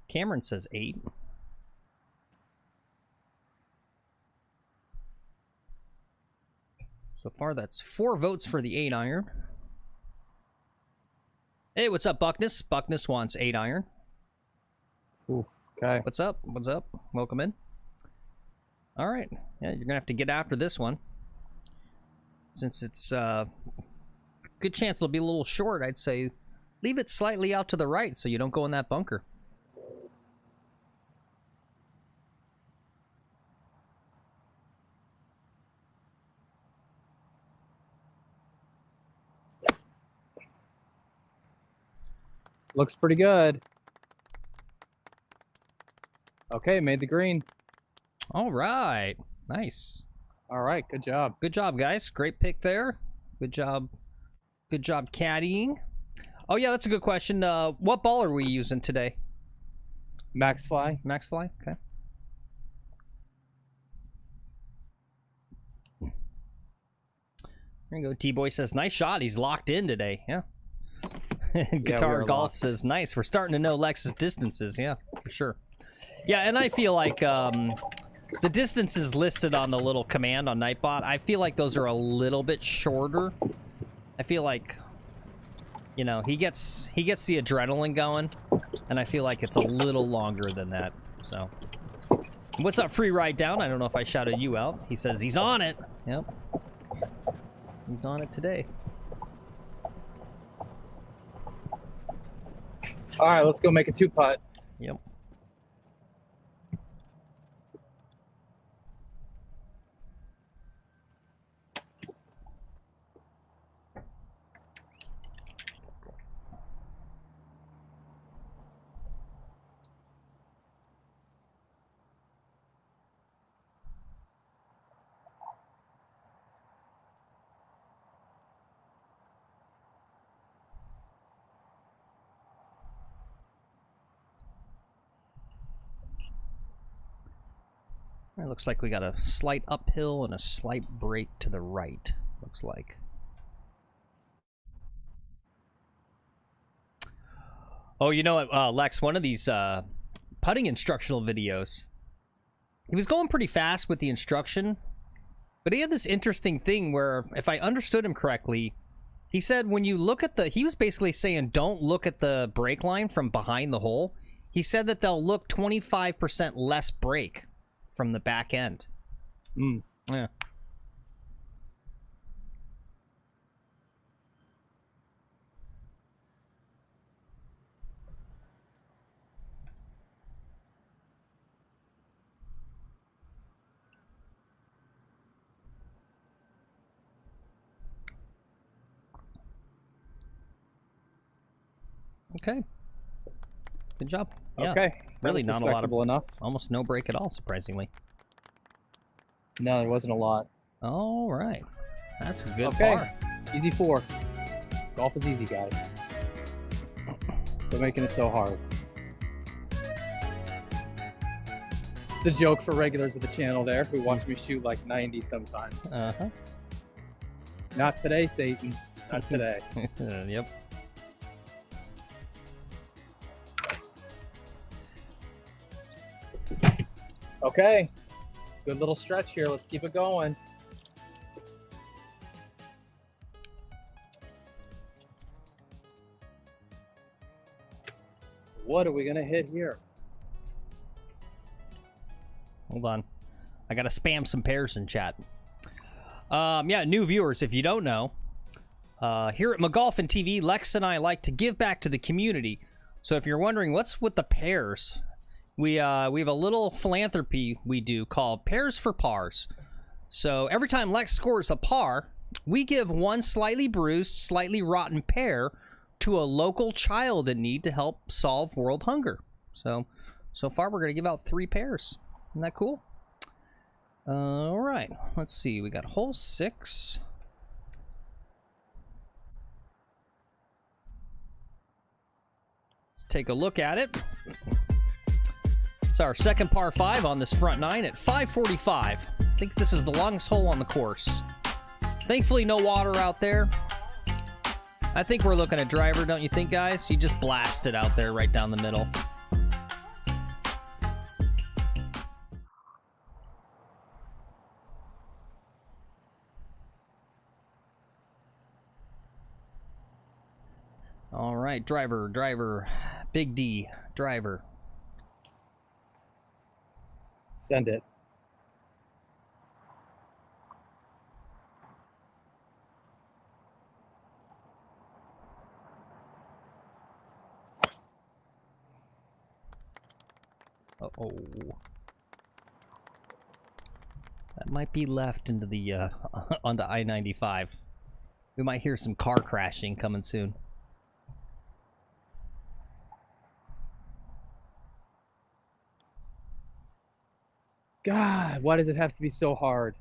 Cameron says 8. So far, that's 4 votes for the 8 iron. Hey, what's up, Buckness? Buckness wants 8 iron. Ooh, okay. What's up? What's up? Welcome in. All right. Yeah, you're going to have to get after this one. Since it's good chance it'll be a little short, I'd say leave it slightly out to the right so you don't go in that bunker. Looks pretty good. Okay, made the green. All right. Nice. All right, good job. Good job, guys. Great pick there. Good job. Good job caddying. Oh, yeah, that's a good question. What ball are we using today? Max fly. Max Fly? Okay. There you go. T-Boy says, nice shot. He's locked in today. Yeah. Guitar are Golf locked. says, nice. We're starting to know Lex's distances. Yeah, for sure. Yeah, and I feel like the distances listed on the little command on Nightbot, I feel like those are a little bit shorter. I feel like, you know, he gets the adrenaline going, and I feel like it's a little longer than that. So, what's up, Free Ride Down? I don't know if I shouted you out. He says he's on it. Yep, he's on it today. All right, let's go make a 2-putt. Yep. It looks like we got a slight uphill and a slight break to the right, looks like. Oh, you know what, Lex, one of these putting instructional videos, he was going pretty fast with the instruction, but he had this interesting thing where, if I understood him correctly, he said when you look at the, he was basically saying don't look at the brake line from behind the hole. He said that they'll look 25% less brake from the back end. Yeah. Okay. Good job. Yeah. Okay. Really not a lot of, respectable enough. almost no break at all, surprisingly. No, there wasn't a lot. All right. That's a good Okay. par. Easy 4. Golf is easy, guys. They're making it so hard. It's a joke for regulars of the channel there who watch me shoot like 90 sometimes. Uh-huh. Not today, Satan. Not today. Yep. Okay. Good little stretch here. Let's keep it going. What are we going to hit here? Hold on. I gotta spam some pairs in chat. Yeah, new viewers, if you don't know, here at McGolfin TV, Lex and I like to give back to the community. So if you're wondering what's with the pairs, we have a little philanthropy we do called Pairs for Pars. So every time Lex scores a par, we give one slightly bruised, slightly rotten pair to a local child in need to help solve world hunger. So far we're gonna give out 3 pairs. Isn't that cool? All right, let's see. We got hole 6. Let's take a look at it. It's our second par 5 on this front 9 at 545. I think this is the longest hole on the course. Thankfully, no water out there. I think we're looking at driver, don't you think, guys? You just blast it out there right down the middle. All right, driver, Big D, driver. Send it. Uh-oh. That might be left into the, onto I-95. We might hear some car crashing coming soon. God, why does it have to be so hard?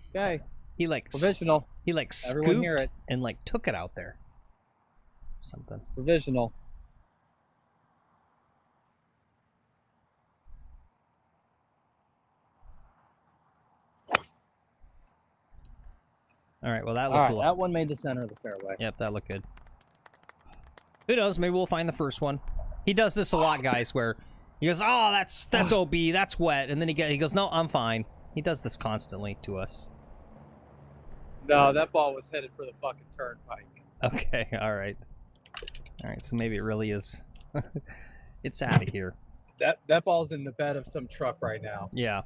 Okay, He like provisional. he like Everyone hear scooped it. and like took it out there. Something. Provisional. All right, well that All looked right, a lot. that one made the center of the fairway. Yep, that looked good. Who knows? Maybe we'll find the first one. He does this a lot, guys, where he goes, "Oh, that's OB, that's wet," and then he goes, "No, I'm fine." He does this constantly to us. No, that ball was headed for the fucking turnpike. Okay, all right, so maybe it really is. It's out of here. That ball's in the bed of some truck right now. Yeah.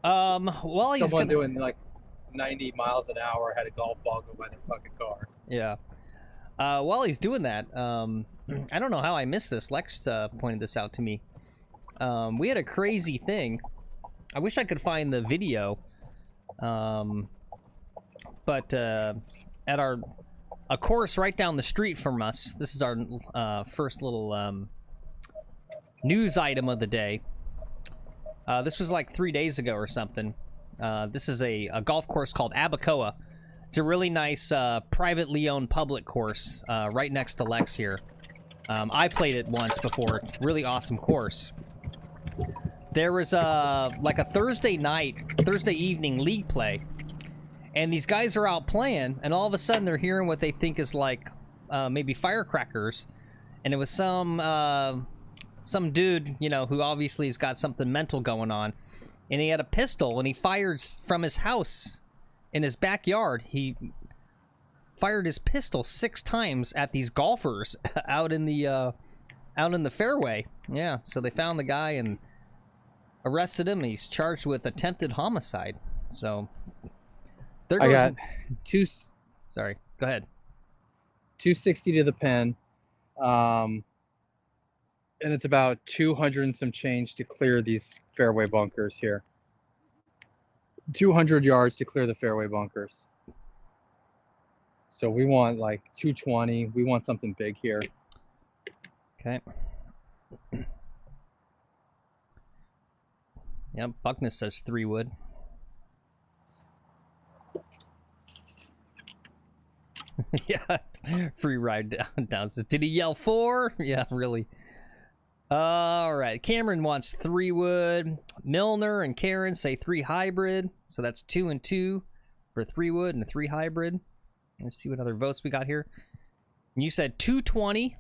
Well, he's Someone gonna... doing like 90 miles an hour had a golf ball go by their fucking car. Yeah. While he's doing that, I don't know how I missed this. Lex pointed this out to me. We had a crazy thing. I wish I could find the video. But at a course right down the street from us, this is our first little news item of the day. This was like 3 days ago or something. This is a golf course called Abacoa. It's a really nice privately owned public course right next to Lex here. I played it once before. Really awesome course. There was like a Thursday evening league play, and these guys are out playing, and all of a sudden they're hearing what they think is like maybe firecrackers, and it was some dude, you know, who obviously has got something mental going on, and he had a pistol, and he fired from his house in his backyard. He fired his pistol 6 times at these golfers out in the fairway. Yeah, so they found the guy and arrested him. He's charged with attempted homicide. So there goes. I got two. Sorry, go ahead. 260 to the pin, and it's about 200 and some change to clear these fairway bunkers here. 200 yards to clear the fairway bunkers. So we want like 220. We want something big here. Okay. Yep, Buckness says 3 wood. Yeah, free ride down. Says, did he yell 4? Yeah, really. All right, Cameron wants 3 wood. Milner and Karen say 3 hybrid. So that's 2 and 2 for 3 wood and a 3 hybrid. Let's see what other votes we got here. And you said 220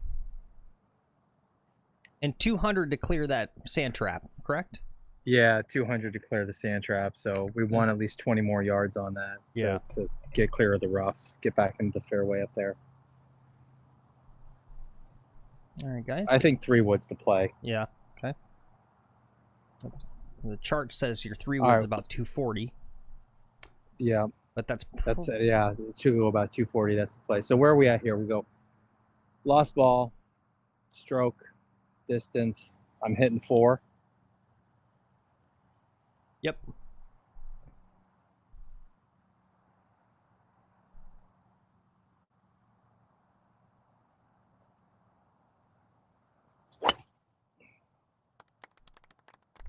and 200 to clear that sand trap, correct? Yeah, 200 to clear the sand trap. So we want at least 20 more yards on that. Yeah. To get clear of the rough, get back into the fairway up there. All right, guys. I think 3 wood's the play. Yeah. Okay. The chart says your 3 All wood's right. about 240, Yeah, but that's yeah. It should go about 240. That's the play. So where are we at here? We go lost ball, stroke, distance. I'm hitting 4. Yep.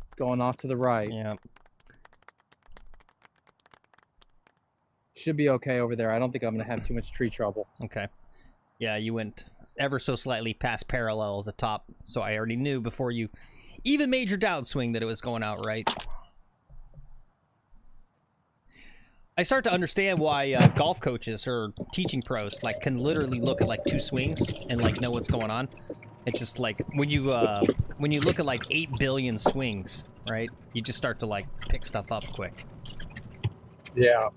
It's going off to the right. Yeah. Should be okay over there. I don't think I'm going to have too much tree trouble. Okay. Yeah, you went ever so slightly past parallel at the top, so I already knew before you even made your downswing that it was going out right. I start to understand why golf coaches or teaching pros like can literally look at like 2 swings and like know what's going on. It's just like when you look at like 8 billion swings, right? You just start to like pick stuff up quick. Yeah.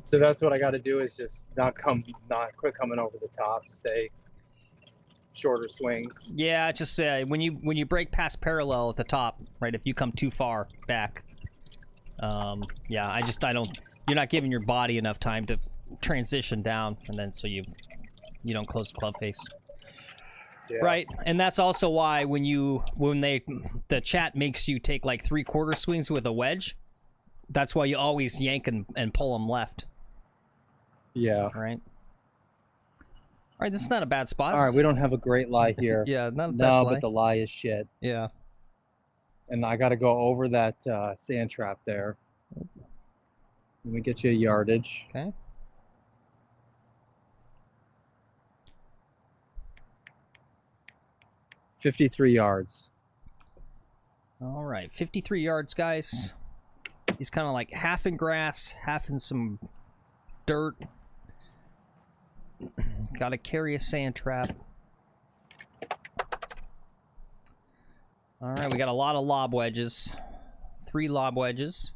So that's what I got to do is just not quit coming over the top. Stay shorter swings. Yeah, just when you break past parallel at the top, right? If you come too far back, yeah, I don't. You're not giving your body enough time to transition down, and then so you don't close the club face. Yeah. Right, and that's also why when the chat makes you take like 3/4 swings with a wedge, that's why you always yank and pull them left. Yeah. Right. All right, this is not a bad spot. All right, we don't have a great lie here. Yeah, not the best No, lie. but the lie is shit. Yeah. And I got to go over that sand trap there. Let me get you a yardage. Okay. $53 yards. All right, 53 yards, guys. He's kind of like half in grass, half in some dirt. Got to carry a sand trap. All right, we got a lot of lob wedges. 3 lob wedges.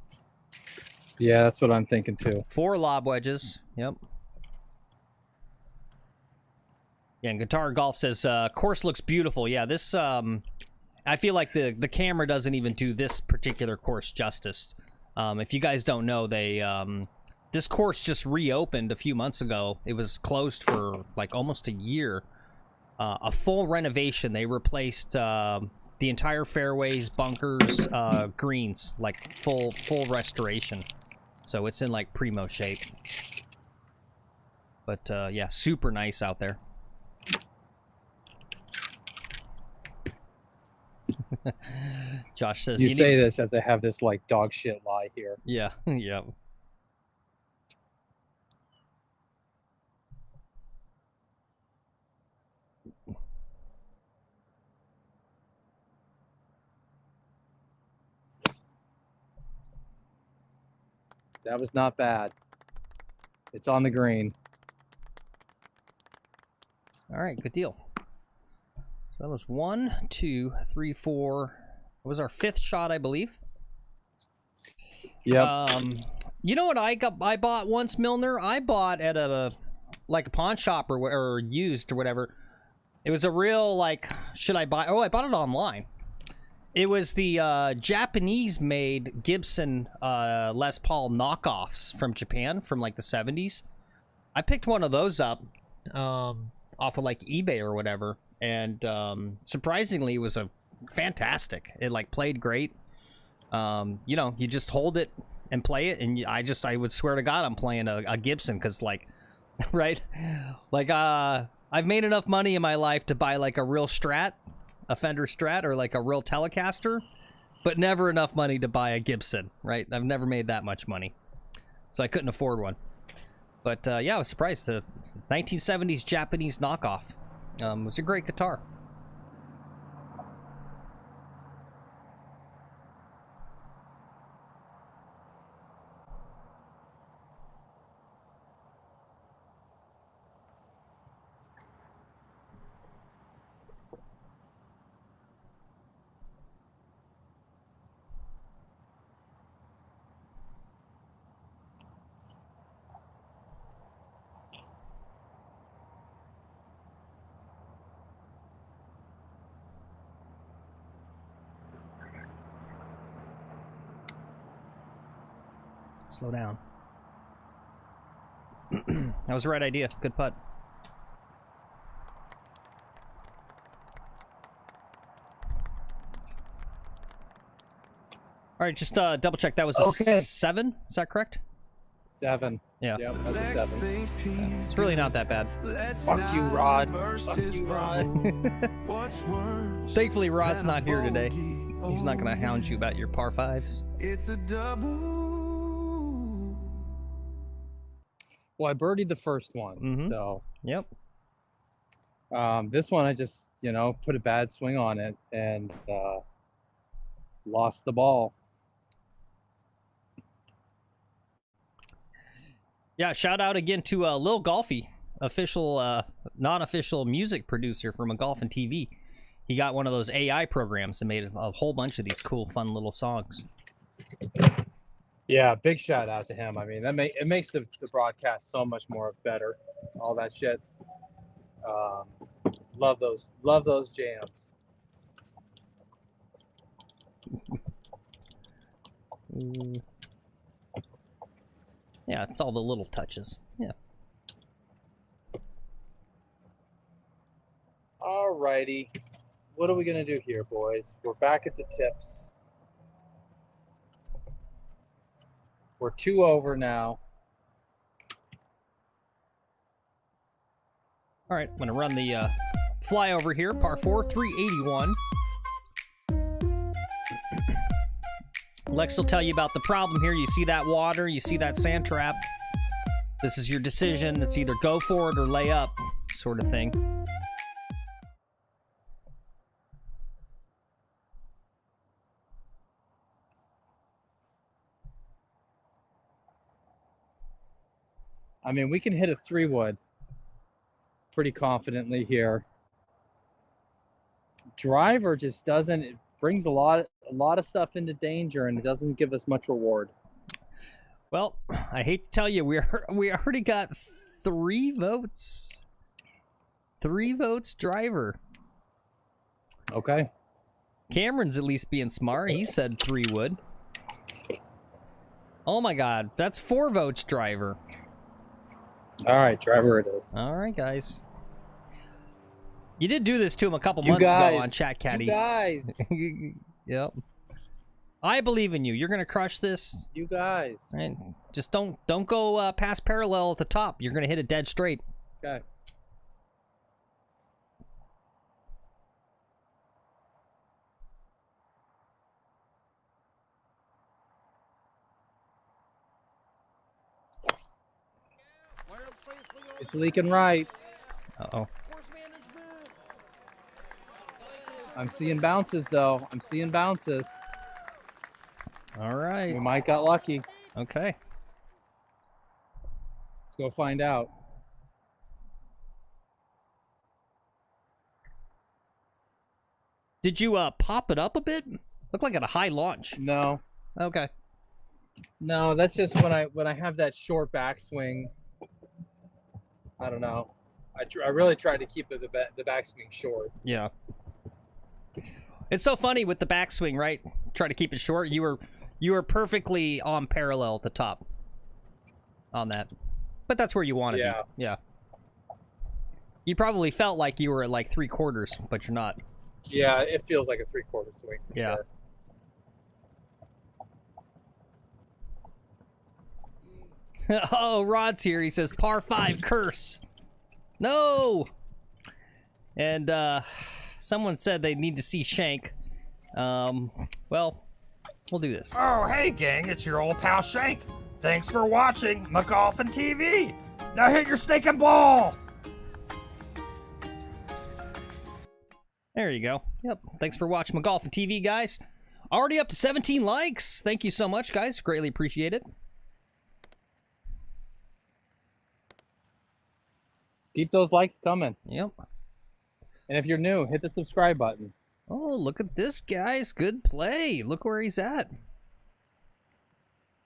Yeah, that's what I'm thinking too. 4 lob wedges. Yep. Yeah, and Guitar Golf says, course looks beautiful. Yeah, this, I feel like the camera doesn't even do this particular course justice. If you guys don't know, this course just reopened a few months ago. It was closed for like almost a year. A full renovation. They replaced the entire fairways, bunkers, greens, like full restoration. So it's in like primo shape. But yeah, super nice out there. Josh says You say this as I have this like dog shit lie here. Yeah, yeah. That was not bad. It's on the green. All right, good deal. So that was 1, 2, 3, 4. It was our 5th shot, I believe. Yep. You know what I bought once, Milner? I bought at a pawn shop or used or whatever. It was a real like, should I buy? Oh, I bought it online. It was the Japanese-made Gibson Les Paul knockoffs from Japan from like the 70s. I picked one of those up off of like eBay or whatever, and surprisingly, it was a fantastic. It like played great. You know, you just hold it and play it, and I would swear to God I'm playing a Gibson, because like right? Like, I've made enough money in my life to buy like a real Strat, a Fender Strat, or like a real Telecaster, but never enough money to buy a Gibson, right? I've never made that much money, so I couldn't afford one. But yeah, I was surprised. The 1970s Japanese knockoff. It was a great guitar. Slow down. That was the right idea. Good putt. All right, just double check. That was a 7. Is that correct? 7. Yeah. Yep, that's a 7. It's really not that bad. Fuck you, Rod. Fuck you, Rod. Thankfully, Rod's not here today. He's not going to hound you about your par 5s. It's a double. Well, I birdied the first one, so Yep. this one I just, put a bad swing on it and lost the ball. Yeah, shout out again to Lil Golfy, official, non-official music producer for McGolfin TV. He got one of those AI programs and made a whole bunch of these cool, fun little songs. Yeah, big shout out to him. I mean, it makes the broadcast so much more better. All that shit. Love those jams. Yeah, it's all the little touches. Yeah. Alrighty. What are we gonna do here, boys? We're back at the tips. We're 2 over now. All right, I'm going to run the flyover here, par 4, 381. Lex will tell you about the problem here. You see that water, you see that sand trap. This is your decision. It's either go for it or lay up, sort of thing. I mean, we can hit a 3-wood pretty confidently here. Driver just doesn't. It brings a lot of stuff into danger, and it doesn't give us much reward. Well, I hate to tell you, we already got 3 votes. 3 votes driver. Okay. Cameron's at least being smart. He said 3 wood. Oh my God, that's 4 votes driver. All right, driver it is. All right, guys. You did do this to him a couple months ago on Chat Caddy. You guys. Yep. I believe in you. You're gonna crush this. You guys. Right? Just don't go past parallel at the top. You're gonna hit it dead straight. Okay. It's leaking right. Uh-oh. I'm seeing bounces, though. I'm seeing bounces. All right. We might got lucky. Okay. Let's go find out. Did you pop it up a bit? Looked like at a high launch. No. Okay. No, that's just when I have that short backswing. I don't know. I really tried to keep the backswing short. Yeah. It's so funny with the backswing, right? Try to keep it short. You were perfectly on parallel at the top on that. But that's where you want to be. Yeah. You probably felt like you were at like 3/4, but you're not. Yeah, it feels like a 3/4 swing. For Oh, Rod's here. He says par 5 curse. No. And someone said they need to see Shank. Well, we'll do this. Oh, hey gang, it's your old pal Shank. Thanks for watching McGolfin TV. Now hit your stinking ball. There you go. Yep. Thanks for watching McGolfin TV, guys. Already up to 17 likes. Thank you so much, guys. Greatly appreciate it. Keep those likes coming. Yep. And if you're new, hit the subscribe button. Oh, look at this, guys. Good play. Look where he's at.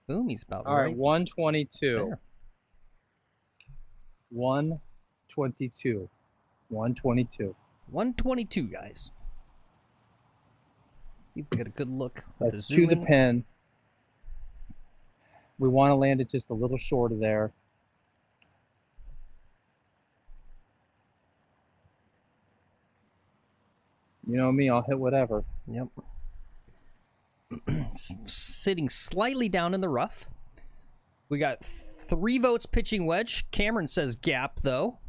Boom, he's about All right, 122. There. 122. 122. 122, guys. See if we get a good look. with That's the to zoom the in. pin. We want to land it just a little short of there. You know me, I'll hit whatever. Yep. Sitting slightly down in the rough. We got 3 votes pitching wedge. Cameron says gap, though.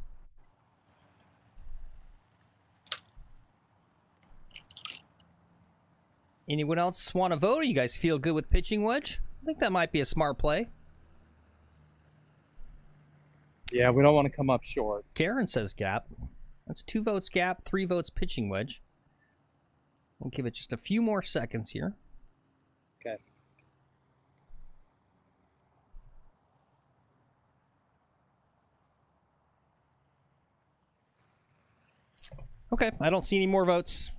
Anyone else want to vote? You guys feel good with pitching wedge? I think that might be a smart play. Yeah, we don't want to come up short. Karen says gap. That's 2 votes gap, 3 votes pitching wedge. We'll give it just a few more seconds here. Okay. Okay, I don't see any more votes.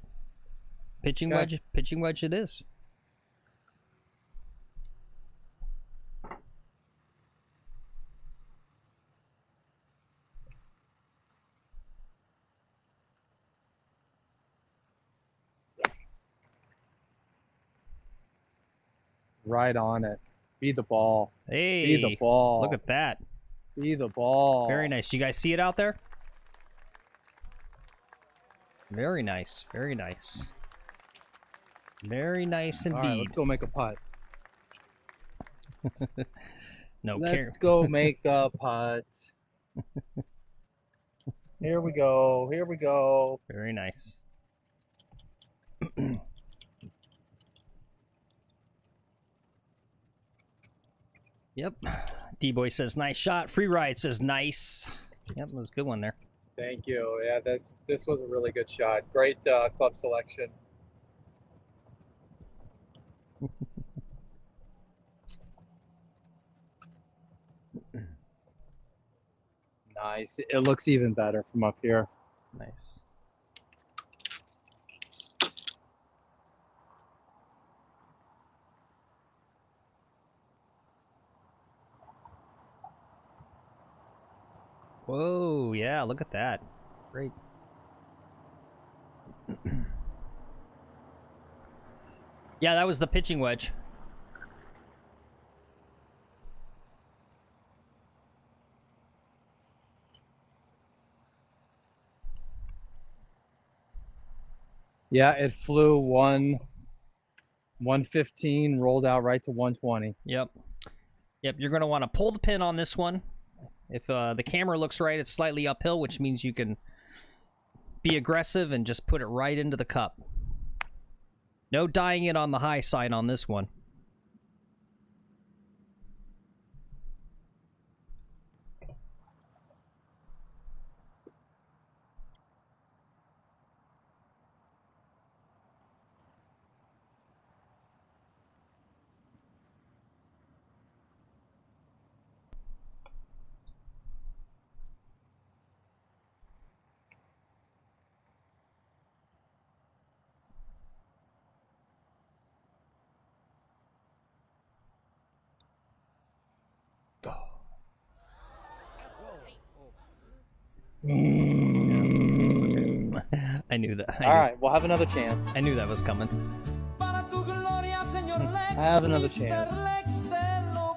Pitching Okay. wedge it is. Right on it. Be the ball. Hey, Be the ball. look at that. Be the ball. Very nice. You guys see it out there? Very nice. Very nice. Very nice All indeed. right, let's go make a putt. No, Let's go make a putt. Here we go. Here we go. Very nice. Yep. D-Boy says nice shot. Free Ride says nice. Yep, that was a good one there. Thank you. Yeah, this was a really good shot. Great club selection. Nice. It looks even better from up here. Nice. Whoa, yeah, look at that. Great. Yeah, that was the pitching wedge. Yeah, it flew 115, rolled out right to 120. Yep. Yep, you're going to want to pull the pin on this one. If the camera looks right, it's slightly uphill, which means you can be aggressive and just put it right into the cup. No dying it on the high side on this one. I knew that. All right, we'll have another chance. I knew that was coming. I have another chance.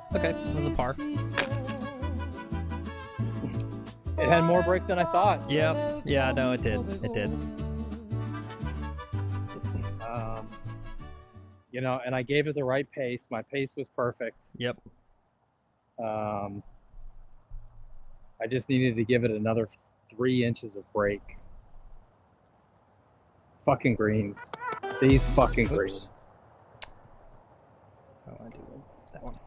It's okay. It was a par. It had more break than I thought. Yep. Yeah, no, it did. It did. You know, and I gave it the right pace. My pace was perfect. Yep. I just needed to give it another 3 inches of break. Fucking greens. These fucking greens. Oh, I do. What's that one?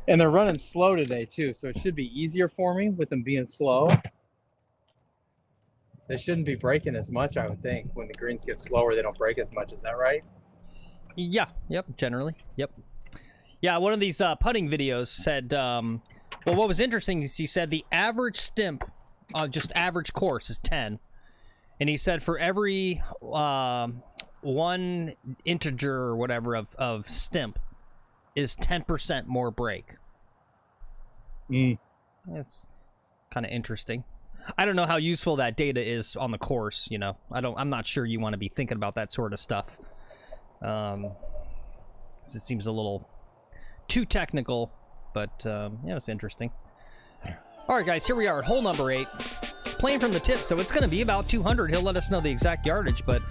And they're running slow today too, so it should be easier for me with them being slow. They shouldn't be breaking as much, I would think. When the greens get slower, they don't break as much. Is that right? Yeah. Yep. Generally. Yep. Yeah. One of these putting videos said, well, what was interesting is he said the average stimp, just average course, is 10. And he said for every one integer or whatever of stimp is 10% more break. It's kind of interesting. I don't know how useful that data is on the course, you know. I'm not sure you want to be thinking about that sort of stuff. It seems a little too technical, but yeah, it's interesting. All right, guys, here we are at hole number 8. Playing from the tip, so it's going to be about 200. He'll let us know the exact yardage, but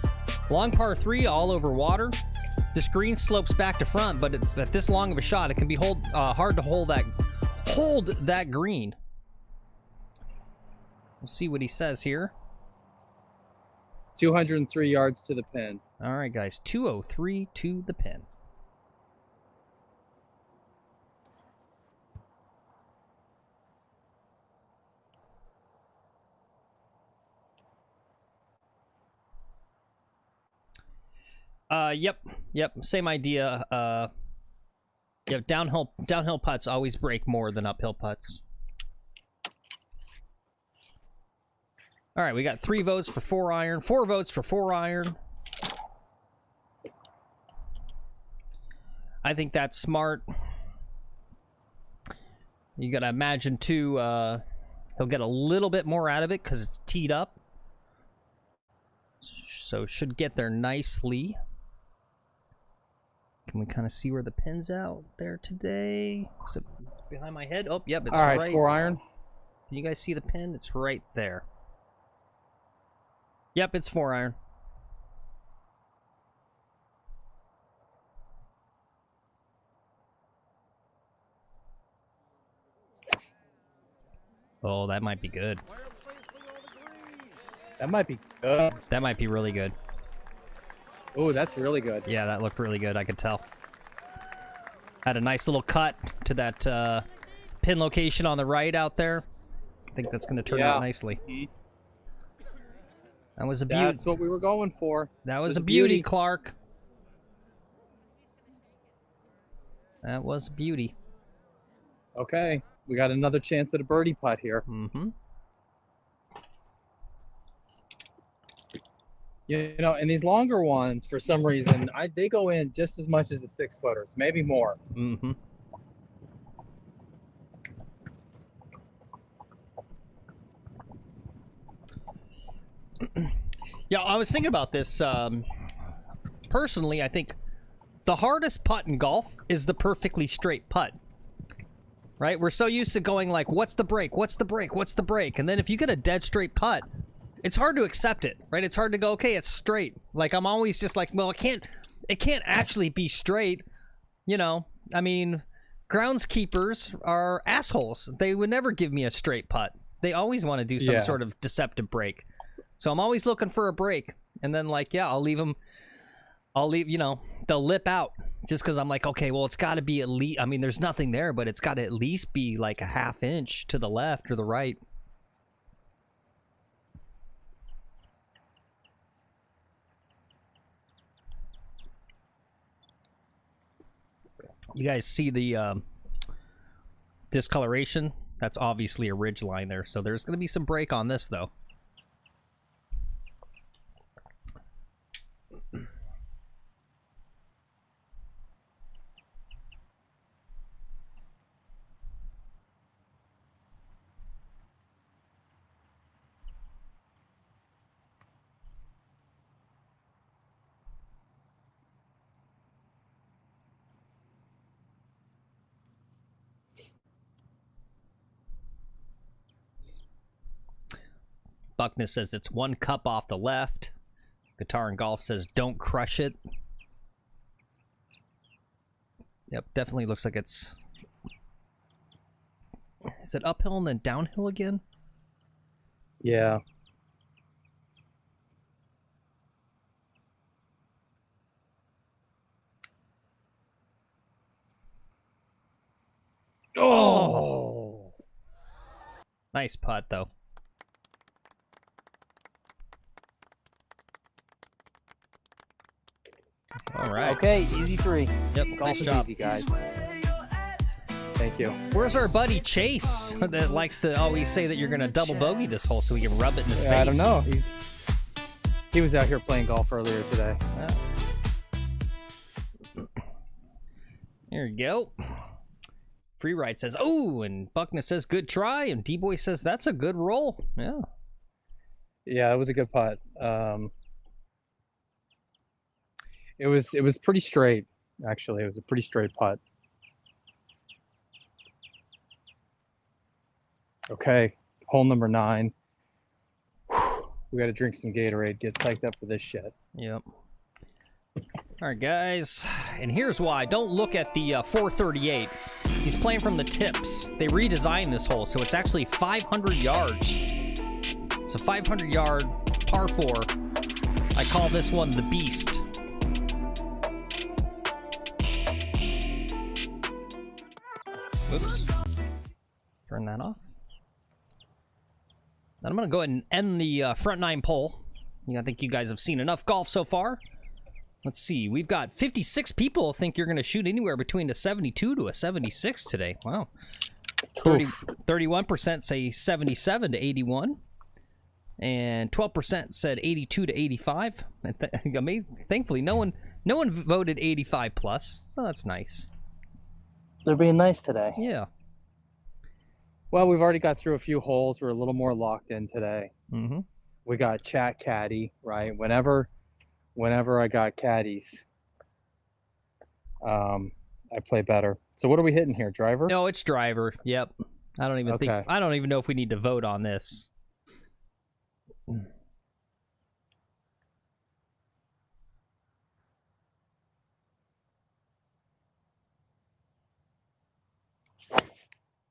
long par 3, all over water. This green slopes back to front, but at this long of a shot, it can be hard to hold that green. We'll see what he says here. 203 yards to the pin. All right, guys, 203 to the pin. Yep, same idea. Yeah, downhill putts always break more than uphill putts. All right, we got 3 votes for 4 iron, 4 votes for 4 iron. I think that's smart. You gotta imagine too, he'll get a little bit more out of it because it's teed up. So should get there nicely. Can we kind of see where the pin's out there today? Is it behind my head? Oh, yep, it's all right. Right. 4 iron. Can you guys see the pin? It's right there. Yep, it's 4 iron. Oh, that might be good. That might be good. That might be really good. Oh, that's really good. Yeah, that looked really good. I could tell. Had a nice little cut to that pin location on the right out there. I think that's going to turn out nicely. That was a beauty. That's what we were going for. That was a beauty, Clark. That was a beauty. Okay, we got another chance at a birdie putt here. Mm-hmm. You know, and these longer ones, for some reason, they go in just as much as the 6-footers, maybe more. Mm-hmm. Yeah, I was thinking about this. Personally, I think the hardest putt in golf is the perfectly straight putt. Right? We're so used to going like, what's the break? What's the break? What's the break? And then if you get a dead straight putt, it's hard to accept it, right? It's hard to go, okay, it's straight. Like, I'm always just like, well, it can't actually be straight. You know, I mean, groundskeepers are assholes. They would never give me a straight putt. They always want to do some sort of deceptive break. So I'm always looking for a break. And then, like, yeah, I'll leave, you know, they'll lip out just because I'm like, okay, well, it's got to be at least, I mean, there's nothing there, but it's got to at least be like a half inch to the left or the right. You guys see the discoloration? That's obviously a ridge line there. So there's going to be some break on this, though. Buckness says it's 1 cup off the left. Guitar and Golf says don't crush it. Yep, definitely looks like it's... Is it uphill and then downhill again? Yeah. Oh. Nice putt, though. All right. Okay, easy 3. Yep, Golf nice is job. easy, guys. Thank you. Where's our buddy Chase that likes to always say that you're going to double bogey this hole so we can rub it in his face? I don't know. He was out here playing golf earlier today. Yeah. There you go. Freeride says, oh, and Buckness says, good try, and D-Boy says, that's a good roll. Yeah. Yeah, it was a good putt. It was pretty straight, actually. It was a pretty straight putt. Okay, hole number 9. We got to drink some Gatorade, get psyched up for this shit. Yep. All right, guys, and here's why. Don't look at the 438. He's playing from the tips. They redesigned this hole, so it's actually 500 yards. It's a 500-yard par 4. I call this one the Beast. Whoops. Turn that off. Then I'm going to go ahead and end the front 9 poll. I think you guys have seen enough golf so far. Let's see. We've got 56 people think you're going to shoot anywhere between a 72 to a 76 today. Wow. 31% say 77 to 81. And 12% said 82 to 85. And thankfully, no one voted 85 plus. So that's nice. They're being nice today. Yeah. Well, we've already got through a few holes. We're a little more locked in today. Mm-hmm. We got Chat Caddy, right? Whenever I got caddies, I play better. So what are we hitting here? Driver? No, it's driver. Yep. I don't even know if we need to vote on this.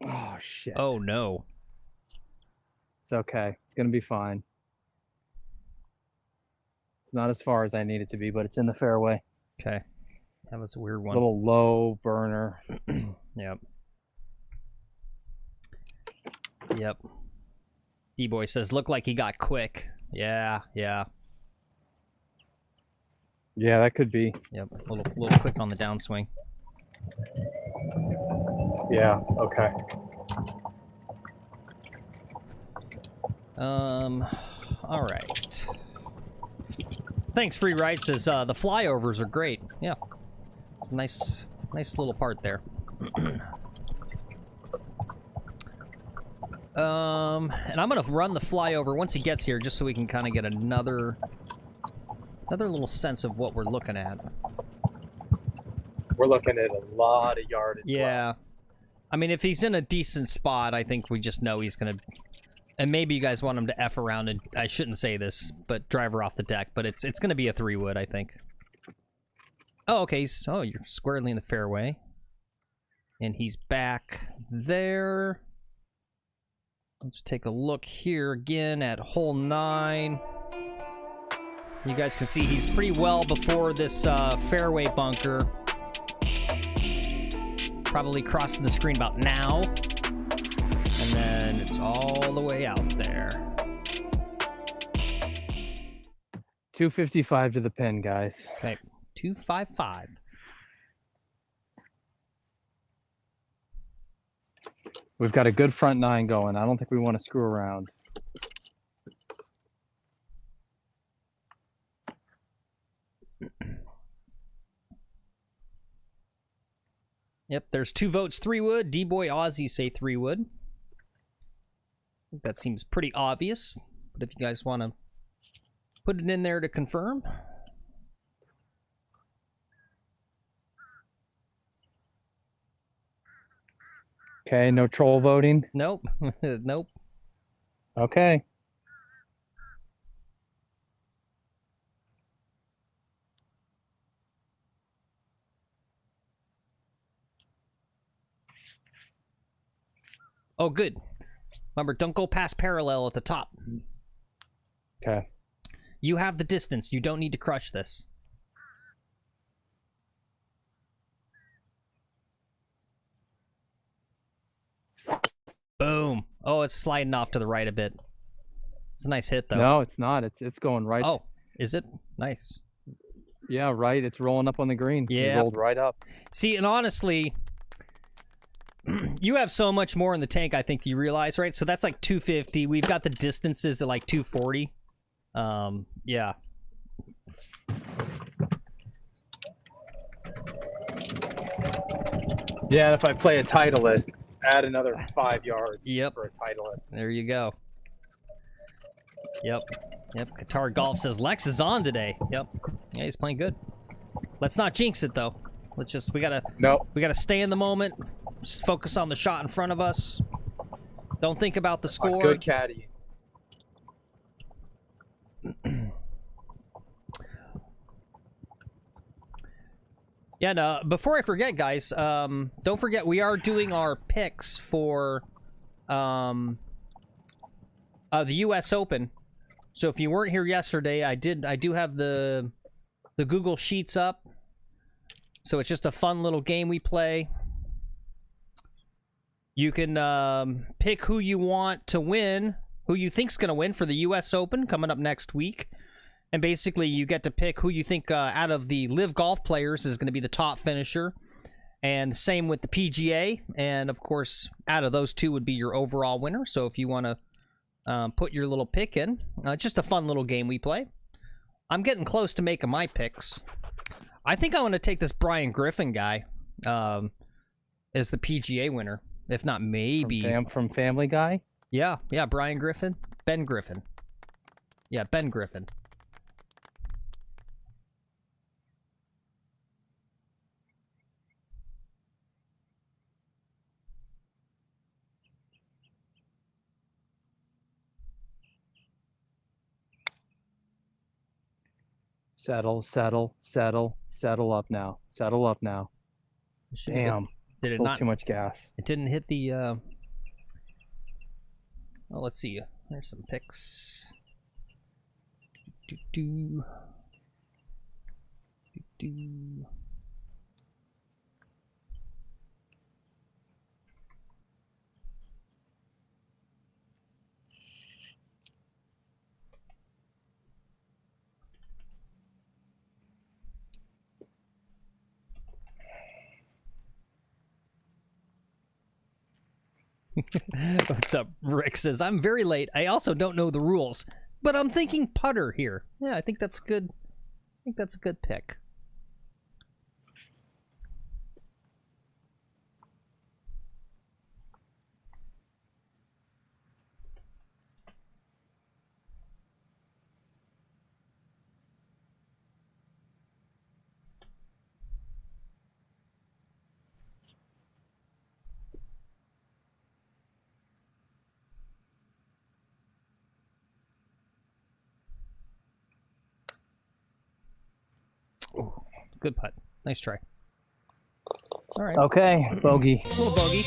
Oh shit. Oh no. It's okay. It's gonna be fine. It's not as far as I need it to be, but it's in the fairway. Okay. That was a weird one. Little low burner. Yep. Yep. D-Boy says, look like he got quick. Yeah. Yeah, that could be. Yep. A little quick on the downswing. Yeah, okay. All right. Thanks, Free Ride says, the flyovers are great. Yeah. It's a nice little part there. And I'm gonna run the flyover once he gets here, just so we can kind of get another little sense of what we're looking at. We're looking at a lot of yardage. Yeah. left. I mean, if he's in a decent spot, I think we just know he's gonna. And maybe you guys want him to F around, and I shouldn't say this, but driver off the deck. But it's gonna be a 3-wood, I think. Oh, okay. You're squarely in the fairway, and he's back there. Let's take a look here again at hole 9. You guys can see he's pretty well before this fairway bunker. Probably crossing the screen about now. And then it's all the way out there. 255 to the pin, guys. Okay, 255. We've got a good front 9 going. I don't think we want to screw around. Yep, there's 2 votes, 3-wood. D-Boy Aussie say 3-wood. I think that seems pretty obvious. But if you guys want to put it in there to confirm. Okay, no troll voting? Nope. Nope. Okay. Oh, good. Remember, don't go past parallel at the top. Okay. You have the distance. You don't need to crush this. Boom. Oh, it's sliding off to the right a bit. It's a nice hit, though. No, it's not. It's going right. Oh, is it? Nice. Yeah, right. It's rolling up on the green. Yeah. It rolled right up. See, and honestly, you have so much more in the tank, I think you realize, right? So that's like 250. We've got the distances at like 240. Yeah. Yeah, and if I play a Titleist, add another 5 yards for a Titleist. There you go. Yep. Qatar Golf says Lex is on today. Yep. Yeah, he's playing good. Let's not jinx it though. We gotta stay in the moment. Just focus on the shot in front of us. Don't think about the score. Good caddy. Yeah, no, before I forget, guys, don't forget we are doing our picks for the U.S. Open. So if you weren't here yesterday, I do have the Google Sheets up. So it's just a fun little game we play. You can pick who you want to win, who you think's going to win for the U.S. Open coming up next week. And basically, you get to pick who you think out of the Live Golf players is going to be the top finisher. And same with the PGA. And, of course, out of those two would be your overall winner. So if you want to put your little pick in, just a fun little game we play. I'm getting close to making my picks. I think I want to take this Brian Griffin guy as the PGA winner. If not, maybe. From Family Guy? Yeah, Brian Griffin. Ben Griffin. Yeah, Ben Griffin. Settle up now. Settle up now. Damn. Did it not too much gas? It didn't hit the well, let's see. There's some picks. Do. What's up? Rick says, I'm very late. I also don't know the rules, but I'm thinking putter here. Yeah, I think that's good. I think that's a good pick. Ooh, good putt. Nice try. All right. Okay, bogey. Little bogey.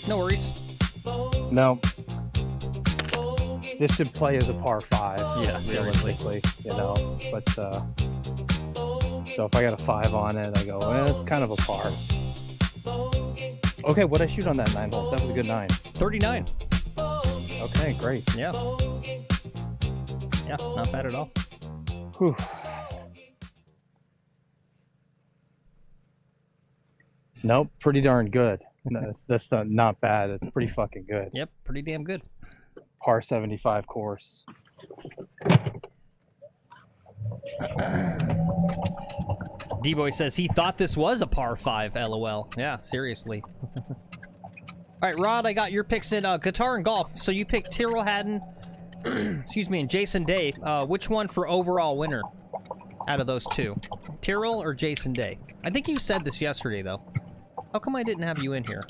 No worries. No. This should play as a par 5. Yeah, realistically, you know. But so if I got a 5 on it, I go, it's kind of a par. Okay, what'd I shoot on that 9 hole? That was a good 9. 39. Okay, great. Yeah. Yeah, not bad at all. Whew. Nope, pretty darn good. That's not bad. It's pretty fucking good. Yep, pretty damn good. Par 75 course. D-Boy says he thought this was a par 5, LOL. Yeah, seriously. All right, Rod, I got your picks in guitar and golf. So you picked Tyrrell Hatton, excuse me, and Jason Day. Which one for overall winner out of those two? Tyrrell or Jason Day? I think you said this yesterday, though. How come I didn't have you in here?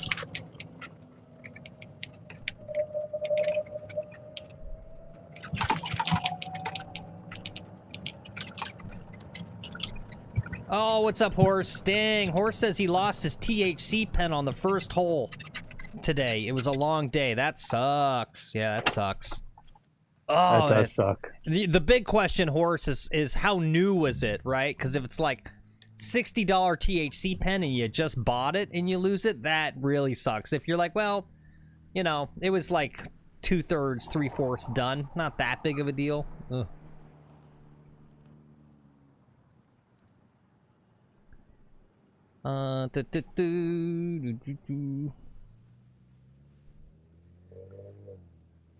Oh, what's up, Horse? Dang, Horse says he lost his THC pen on the first hole. today. It was a long day. That sucks. Yeah, that sucks. Oh, That does suck. The big question, Horse, is how new was it, right? Because if it's like $60 THC pen and you just bought it and you lose it, that really sucks. If you're like, well, you know, it was like 2/3, 3/4 done. Not that big of a deal. Ugh.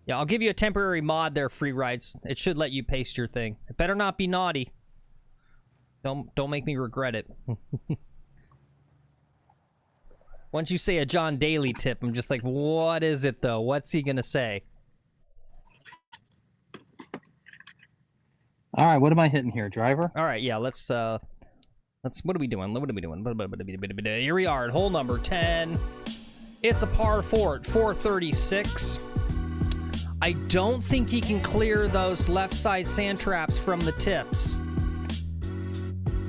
Yeah, I'll give you a temporary mod there, Free Rides. It should let you paste your thing. It better not be naughty. Don't make me regret it. Once you say a John Daly tip, I'm just like, what is it though? What's he gonna say? All right, what am I hitting here, driver? All right, yeah, let's what are we doing? What are we doing? Here we are at hole number 10. It's a par 4 at 436. I don't think he can clear those left side sand traps from the tips.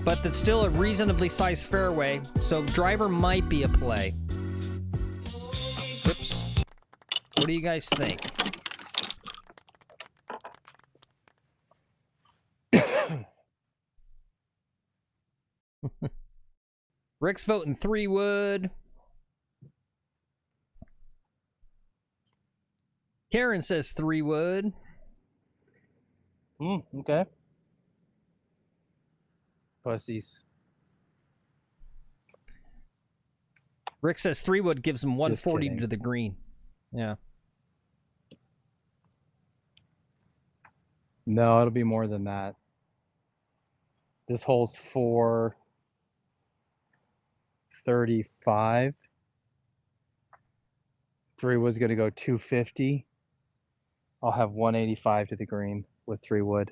But that's still a reasonably sized fairway, so driver might be a play. Whoops. What do you guys think? Rick's voting 3 wood. Karen says 3 wood. Okay. Pussies. Rick says 3 wood gives him 140 kidding. to the green. Yeah. No, it'll be more than that. This hole's 435. 3 was going to go 250. I'll have 185 to the green with 3 wood.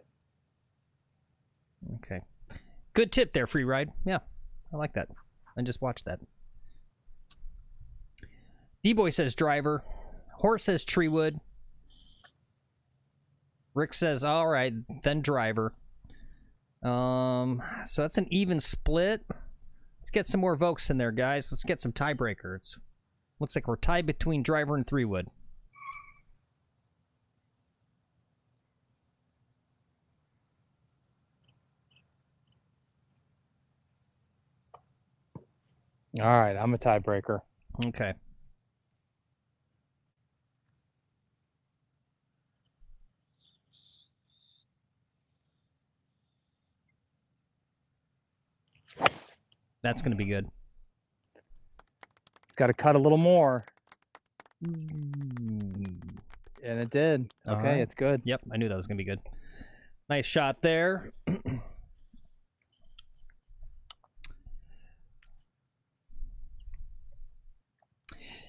Okay. Good tip there, Free Ride. Yeah, I like that. I just watched that. D-Boy says driver. Horse says tree wood. Rick says, all right, then driver. So that's an even split. Let's get some more Vokes in there, guys. Let's get some tiebreakers. Looks like we're tied between driver and 3 wood. All right, I'm a tiebreaker. Okay. That's going to be good. It's got to cut a little more. Mm. And it did. All Okay, right. it's good. Yep, I knew that was going to be good. Nice shot there.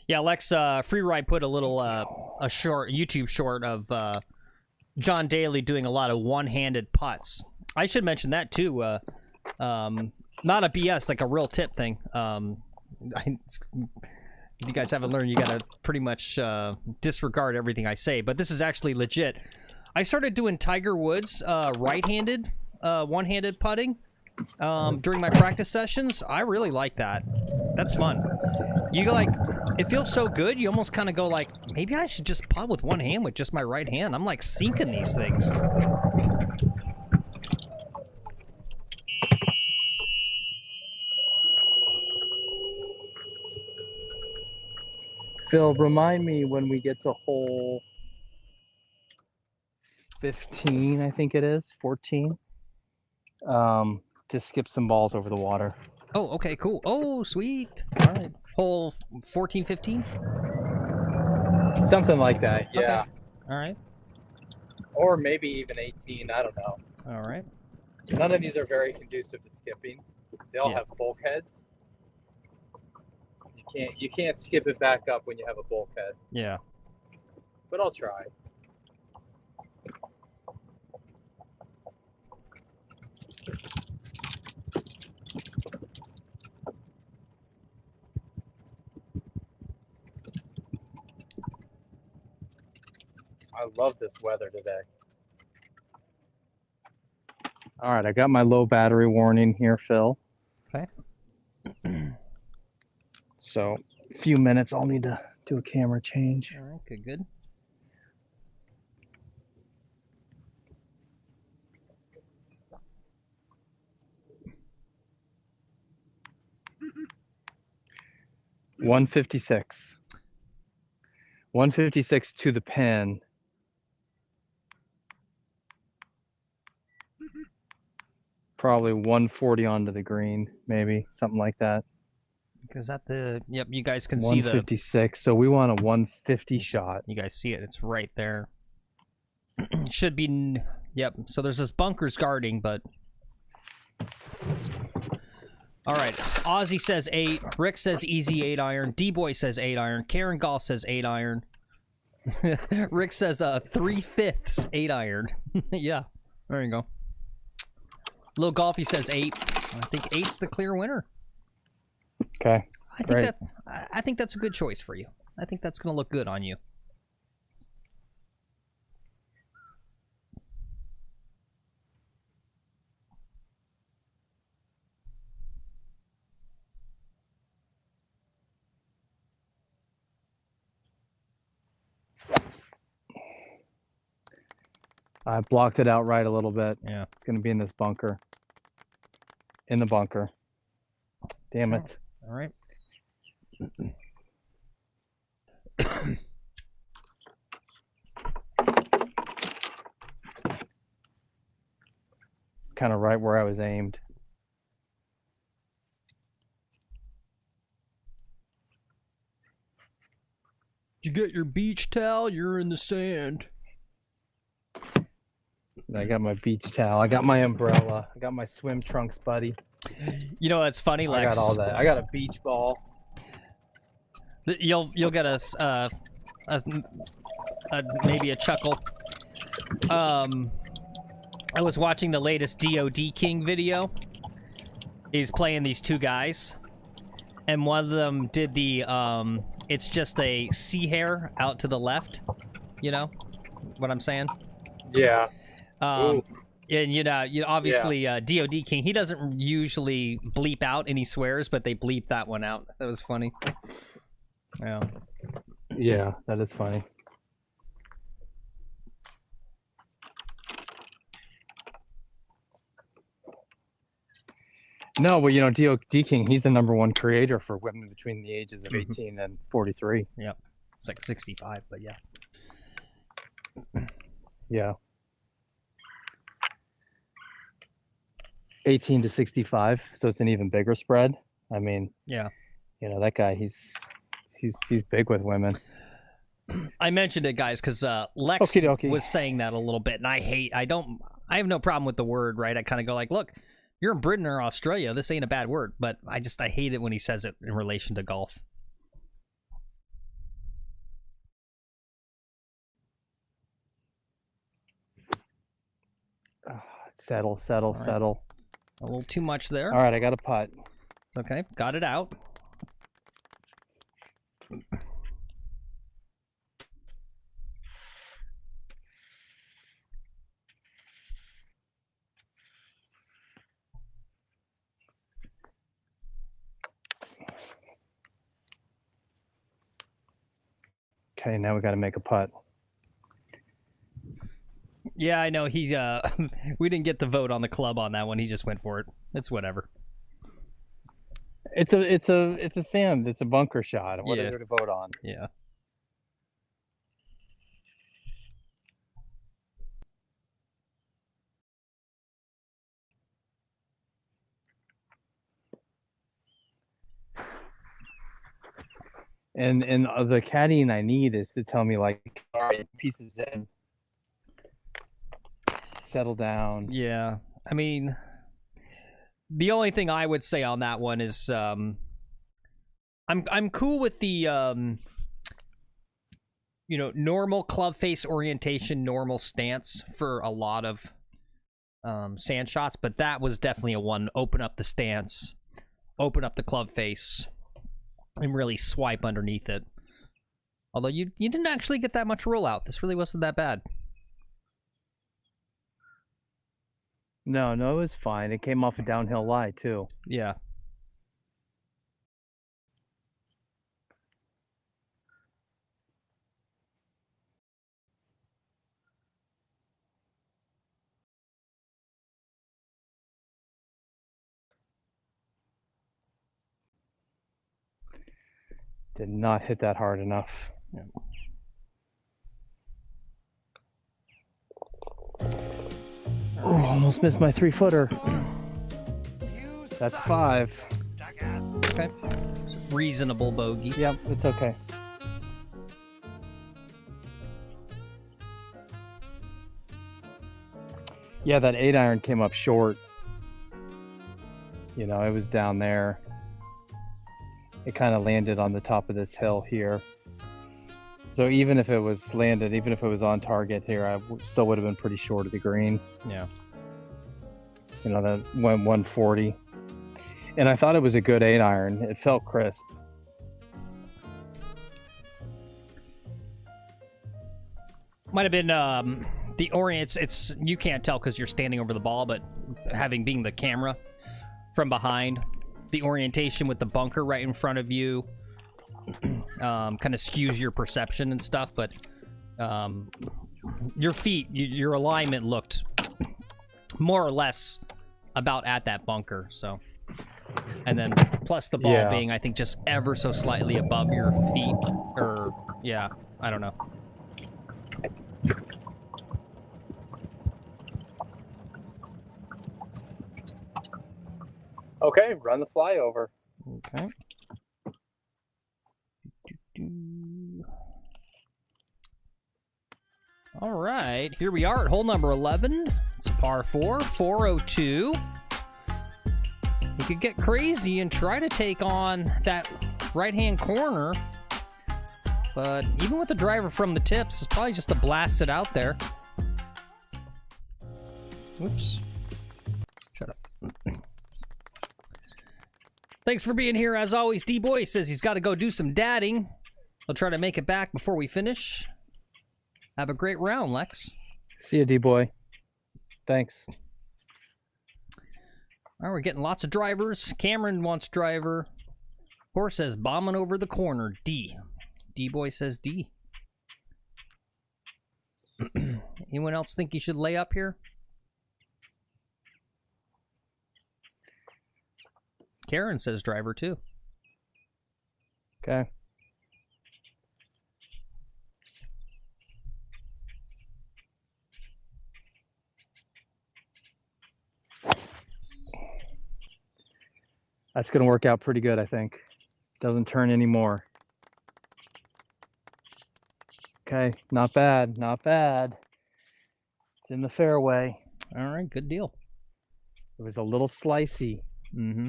Yeah, Lex, Free Ride put a little, a short, YouTube short of John Daly doing a lot of one-handed putts. I should mention that too. Not a BS, like a real tip thing. If you guys haven't learned, you gotta pretty much disregard everything I say. But this is actually legit. I started doing Tiger Woods right-handed, one-handed putting during my practice sessions. I really like that. That's fun. You like, it feels so good. You almost kind of go like, maybe I should just putt with one hand with just my right hand. I'm like sinking these things. Phil, remind me when we get to hole 15, I think it is, 14. Just skip some balls over the water. Oh, okay, cool. Oh, sweet. All right. Hole 14, 15? Something like that, yeah. Okay. All right. Or maybe even 18, I don't know. All right. None of these are very conducive to skipping. They all Yeah. have bulkheads. You can't skip it back up when you have a bulkhead. Yeah. But I'll try. I love this weather today. All right, I got my low battery warning here, Phil. Okay. So, a few minutes, I'll need to Do a camera change. All right, good, good. $156. $156 to the pin. Probably 140 onto the green, maybe something like that. Because at the yep, you guys can see the 156. So we want a 150 shot. You guys see it? It's right there. Should be yep. So there's this bunkers guarding, but all right. Ozzy says 8. Rick says easy 8-iron. D-Boy says 8-iron. Karen Golf says 8-iron. Rick says 3/5 8-iron. Yeah, there you go. Lil Golfy says 8. I think 8's the clear winner. Okay. I think that's a good choice for you. I think that's gonna look good on you. I blocked it out right a little bit. Yeah. It's going to be in this bunker. In the bunker. Damn it. All right. It's kind of right where I was aimed. You get your beach towel, you're in the sand. I got my beach towel. I got my umbrella. I got my swim trunks, buddy. You know that's funny, Lex. I got all that. I got a beach ball. You'll get us maybe a chuckle. I was watching the latest DOD King video. He's playing these two guys, and one of them did the it's just a sea hare out to the left. You know what I'm saying? Yeah. And you know, obviously DOD King, he doesn't usually bleep out any swears, but they bleeped that one out. That was funny. Yeah. Yeah, that is funny. No, but you know, DOD King, he's the #1 creator for women between the ages of 18 and 43. Yep. It's like 65, but yeah. Yeah. 18 to 65, so it's an even bigger spread. I mean, yeah, you know, that guy, he's big with women. I mentioned it, guys, because Lex Okey-dokey. was saying that a little bit, and I have no problem with the word, right? I kind of go like, look, you're in Britain or Australia, this ain't a bad word, but I hate it when he says it in relation to golf. Settle. A little too much there. All right, I got a putt. Okay, got it out. Okay, now we got to make a putt. Yeah, I know. He we didn't get the vote on the club on that one. He just went for it. It's whatever. It's a sand. It's a bunker shot. What is there to vote on? Yeah. And the caddying I need is to tell me, like, all right, pieces in, settle down. Yeah, I mean, the only thing I would say on that one is I'm cool with the you know, normal club face orientation, normal stance for a lot of sand shots, but that was definitely a one. Open up the stance, open up the club face, and really swipe underneath it. Although you didn't actually get that much rollout. This really wasn't that bad. No, it was fine. It came off a downhill lie too. Yeah. Did not hit that hard enough. Yeah. Oh, almost missed my 3-footer. That's 5. Okay. Reasonable bogey. Yep, it's okay. Yeah, that 8-iron came up short. You know, it was down there. It kind of landed on the top of this hill here. So even if it was landed, even if it was on target here, I still would have been pretty short of the green. Yeah. You know, that went 140. And I thought it was a good 8-iron. It felt crisp. Might have been the orient. It's you can't tell because you're standing over the ball, but being the camera from behind, the orientation with the bunker right in front of you kind of skews your perception and stuff. But your feet, your alignment looked more or less about at that bunker. So, and then plus the ball being, I think, just ever so slightly above your feet, or yeah, I don't know. Okay, run the flyover. Okay. All right, here we are at hole number 11. It's a par 4, 402. You could get crazy and try to take on that right-hand corner, but even with the driver from the tips, it's probably just to blast it out there. Oops. Shut up. Thanks for being here. As always, D-Boy says he's got to go do some dadding. He'll try to make it back before we finish. Have a great round, Lex. See you, D-Boy. Thanks. All right, we're getting lots of drivers. Cameron wants driver. Horse says bombing over the corner. D. D-Boy says D. Anyone else think you should lay up here? Karen says driver too. Okay. That's going to work out pretty good, I think. Doesn't turn anymore. Okay, not bad, not bad. It's in the fairway. All right, good deal. It was a little slicey. Mm-hmm.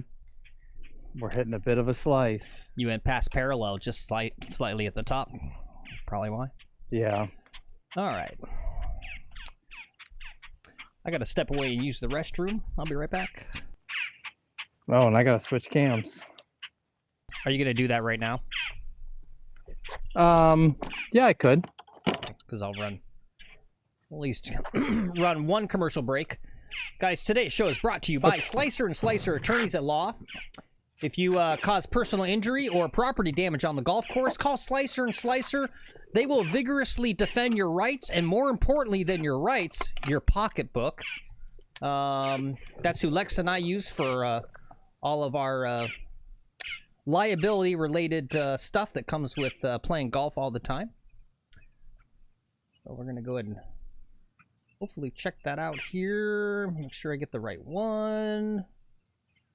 We're hitting a bit of a slice. You went past parallel, just slightly at the top. Probably why. Yeah. All right. I got to step away and use the restroom. I'll be right back. Oh, and I got to switch cams. Are you going to do that right now? Yeah, I could. Because I'll run at least run one commercial break. Guys, today's show is brought to you by Slicer and Slicer Attorneys at Law. If you cause personal injury or property damage on the golf course, call Slicer and Slicer. They will vigorously defend your rights, and more importantly than your rights, your pocketbook. That's who Lex and I use for all of our liability-related stuff that comes with playing golf all the time. So we're going to go ahead and hopefully check that out here. Make sure I get the right one.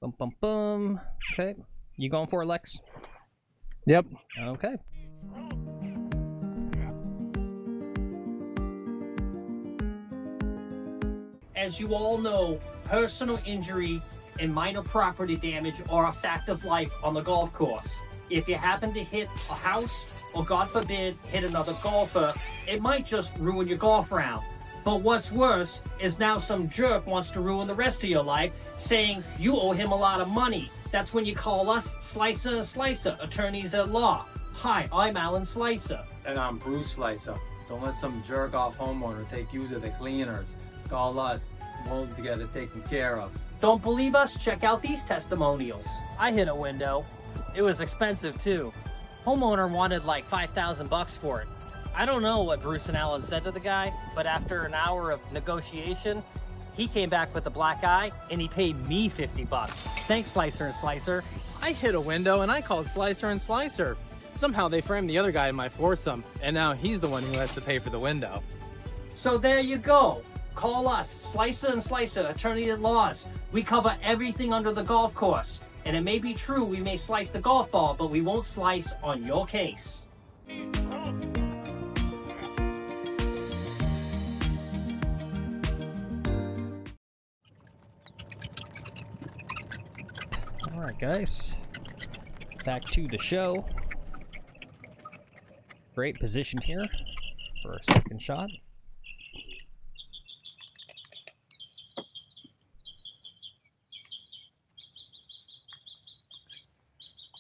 Bum, bum, bum. Okay. You going for it, Lex? Yep. Okay. As you all know, personal injury and minor property damage are a fact of life on the golf course. If you happen to hit a house, or God forbid, hit another golfer, it might just ruin your golf round. But what's worse is now some jerk wants to ruin the rest of your life, saying you owe him a lot of money. That's when you call us Slicer and Slicer, Attorneys at Law. Hi, I'm Alan Slicer. And I'm Bruce Slicer. Don't let some jerk-off homeowner take you to the cleaners. Call us. We'll get it taken care of. Don't believe us? Check out these testimonials. I hit a window. It was expensive too. Homeowner wanted like $5,000 for it. I don't know what Bruce and Alan said to the guy, but after an hour of negotiation, he came back with a black eye and he paid me $50. Thanks, Slicer and Slicer. I hit a window and I called Slicer and Slicer. Somehow they framed the other guy in my foursome, and now he's the one who has to pay for the window. So there you go. Call us, Slicer and Slicer, attorney at laws. We cover everything under the golf course. And it may be true we may slice the golf ball, but we won't slice on your case. All right, guys. Back to the show. Great position here for a second shot.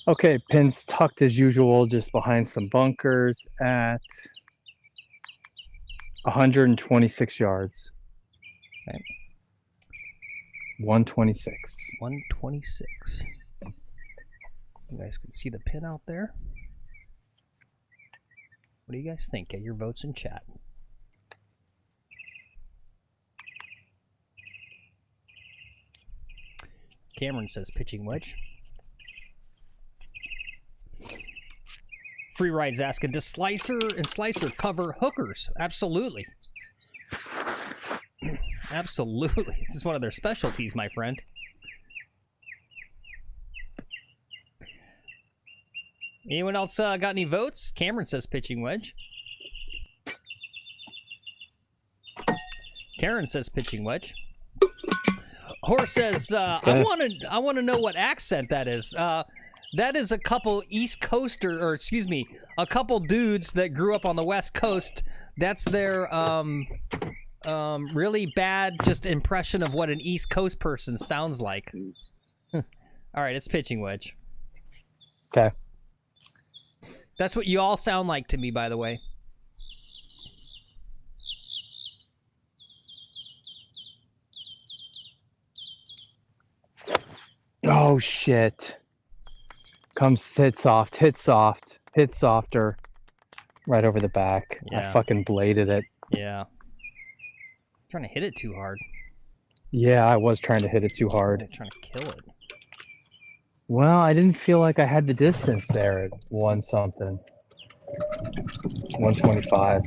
Okay, pins tucked as usual, just behind some bunkers at 126 yards. Okay. 126. 126. You guys can see the pin out there. What do you guys think? Get your votes in chat. Cameron says pitching wedge. Free Ride's asking, does Slicer and Slicer cover hookers? Absolutely. Absolutely. This is one of their specialties, my friend. Anyone else got any votes? Cameron says pitching wedge. Karen says pitching wedge. Horse says, I want to know what accent that is. That is a couple East Coaster, or excuse me, a couple dudes that grew up on the West Coast. That's their really bad just impression of what an East Coast person sounds like. All right, it's pitching wedge. Okay. That's what you all sound like to me, by the way. Oh, shit. Comes, hit soft, hit soft, hit softer. Right over the back. Yeah. I fucking bladed it. Yeah. Trying to hit it too hard. Yeah, I was trying to hit it too hard. Trying to kill it. Well, I didn't feel like I had the distance there at 1 something. 125.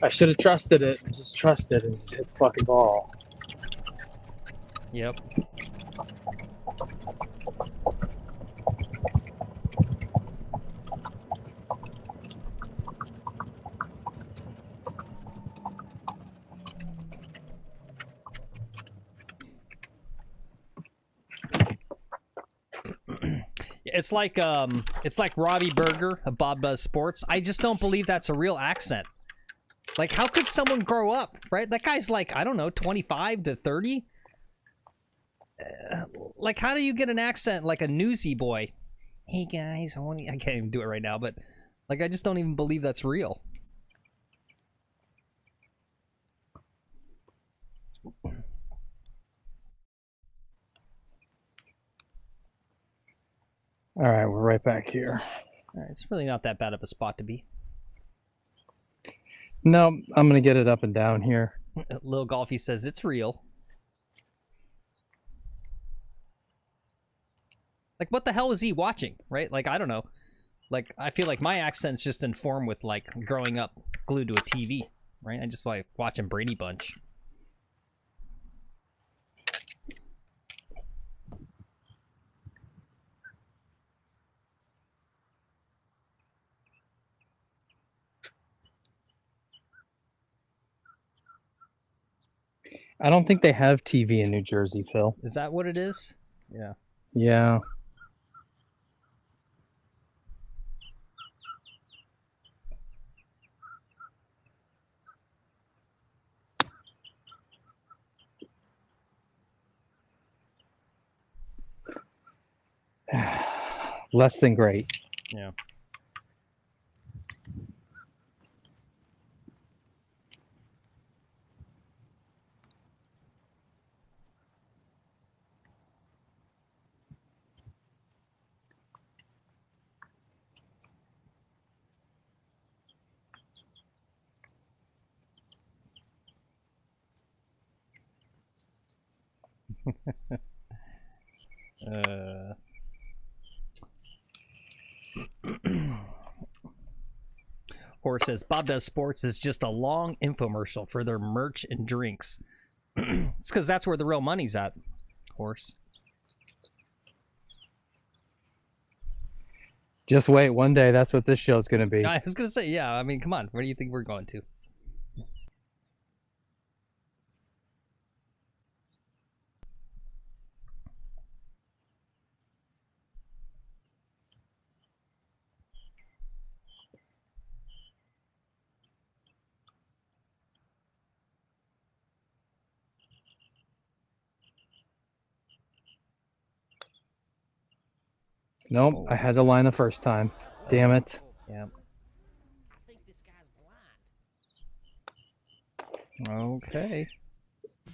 I should have trusted it. Just trusted and hit the fucking ball. Yep. It's like Robbie Berger of Bob Does Sports. I just don't believe that's a real accent. Like, how could someone grow up, right? That guy's like, I don't know, 25 to 30? Like, how do you get an accent like a newsy boy? Hey guys, I can't even do it right now, but like, I just don't even believe that's real. All right, we're right back here. All right, it's really not that bad of a spot to be. No, I'm gonna get it up and down here. Lil Golfy says it's real. Like, what the hell is he watching, right? Like, I don't know. Like, I feel like my accent's just informed with, like, growing up glued to a TV, right? I just like watching Brady Bunch. I don't think they have TV in New Jersey, Phil. Is that what it is? Yeah. Yeah. Less than great. Yeah. Horse says Bob Does Sports is just a long infomercial for their merch and drinks. It's because that's where the real money's at, Horse. Just wait. One day, that's what this show's going to be. I was going to say, yeah. I mean, come on. Where do you think we're going to? Nope, I had the line the first time. Damn it. Yeah. Okay.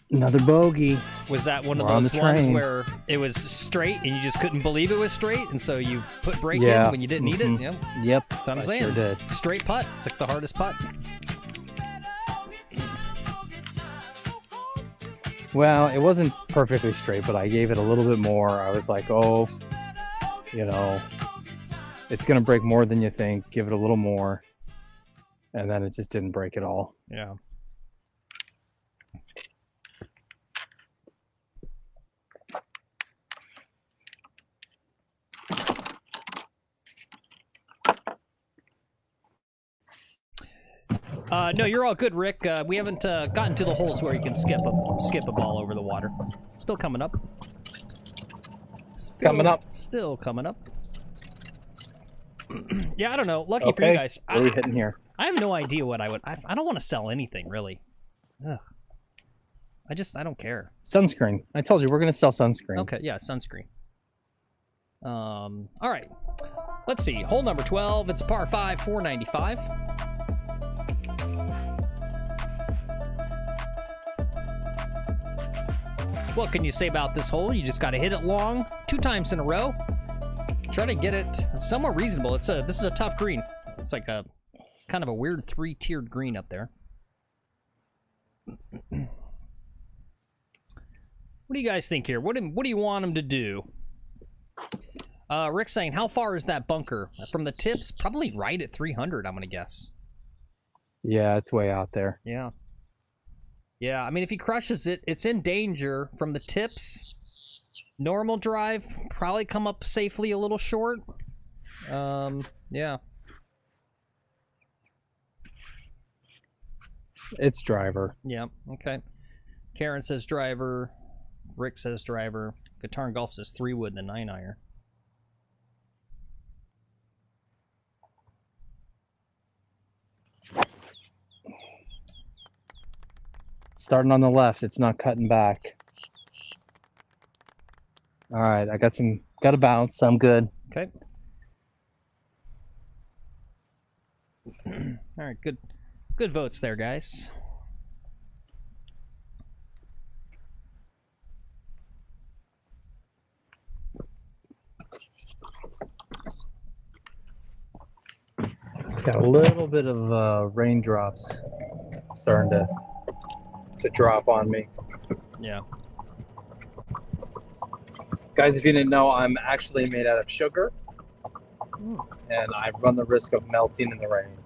Another bogey. Was that one of We're on those the ones train. where it was straight and you just couldn't believe it was straight, and so you put brake Yeah. in when you didn't need it? Yep. Yep. That's what I'm I saying. sure did. Straight putt. It's like the hardest putt. Well, it wasn't perfectly straight, but I gave it a little bit more. I was like, oh, you know, it's going to break more than you think. Give it a little more. And then it just didn't break at all. Yeah. No, you're all good, Rick. We haven't gotten to the holes where you can skip a ball over the water. Still coming up. Still coming up. Yeah, I don't know. Lucky for you guys. What are we hitting here? I have no idea what I would. I don't want to sell anything really. Ugh. I don't care. Sunscreen. I told you we're going to sell sunscreen. Okay, yeah, sunscreen. All right. Let's see. Hole number 12. It's a par 5, 495. What can you say about this hole? You just got to hit it long 2 times in a row. Try to get it somewhat reasonable. This is a tough green. It's like a kind of a weird 3-tiered green up there. What do you guys think here? What do you want him to do? Rick's saying, how far is that bunker from the tips? Probably right at 300. I'm gonna guess. Yeah, it's way out there. Yeah. Yeah, I mean, if he crushes it, it's in danger from the tips. Normal drive, probably come up safely a little short. Yeah. It's driver. Yeah, okay. Karen says driver. Rick says driver. Guitar and Golf says 3-wood and the 9-iron. Starting on the left, it's not cutting back. All right, I got a bounce. I'm good. Okay. All right, good votes there, guys. Got a little bit of raindrops starting to drop on me. Yeah. Guys, if you didn't know, I'm actually made out of sugar, and I run the risk of melting in the rain.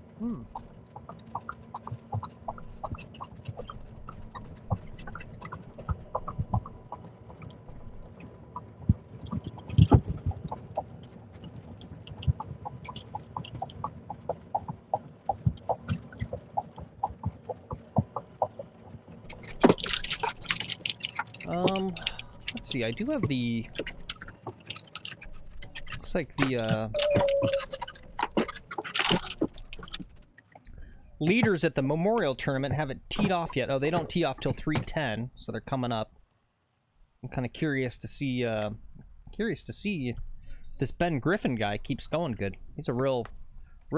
Let's see, I do have the... Looks like the, leaders at the Memorial Tournament haven't teed off yet. Oh, they don't tee off till 3:10, so they're coming up. I'm kind of curious to see if this Ben Griffin guy keeps going good. He's a real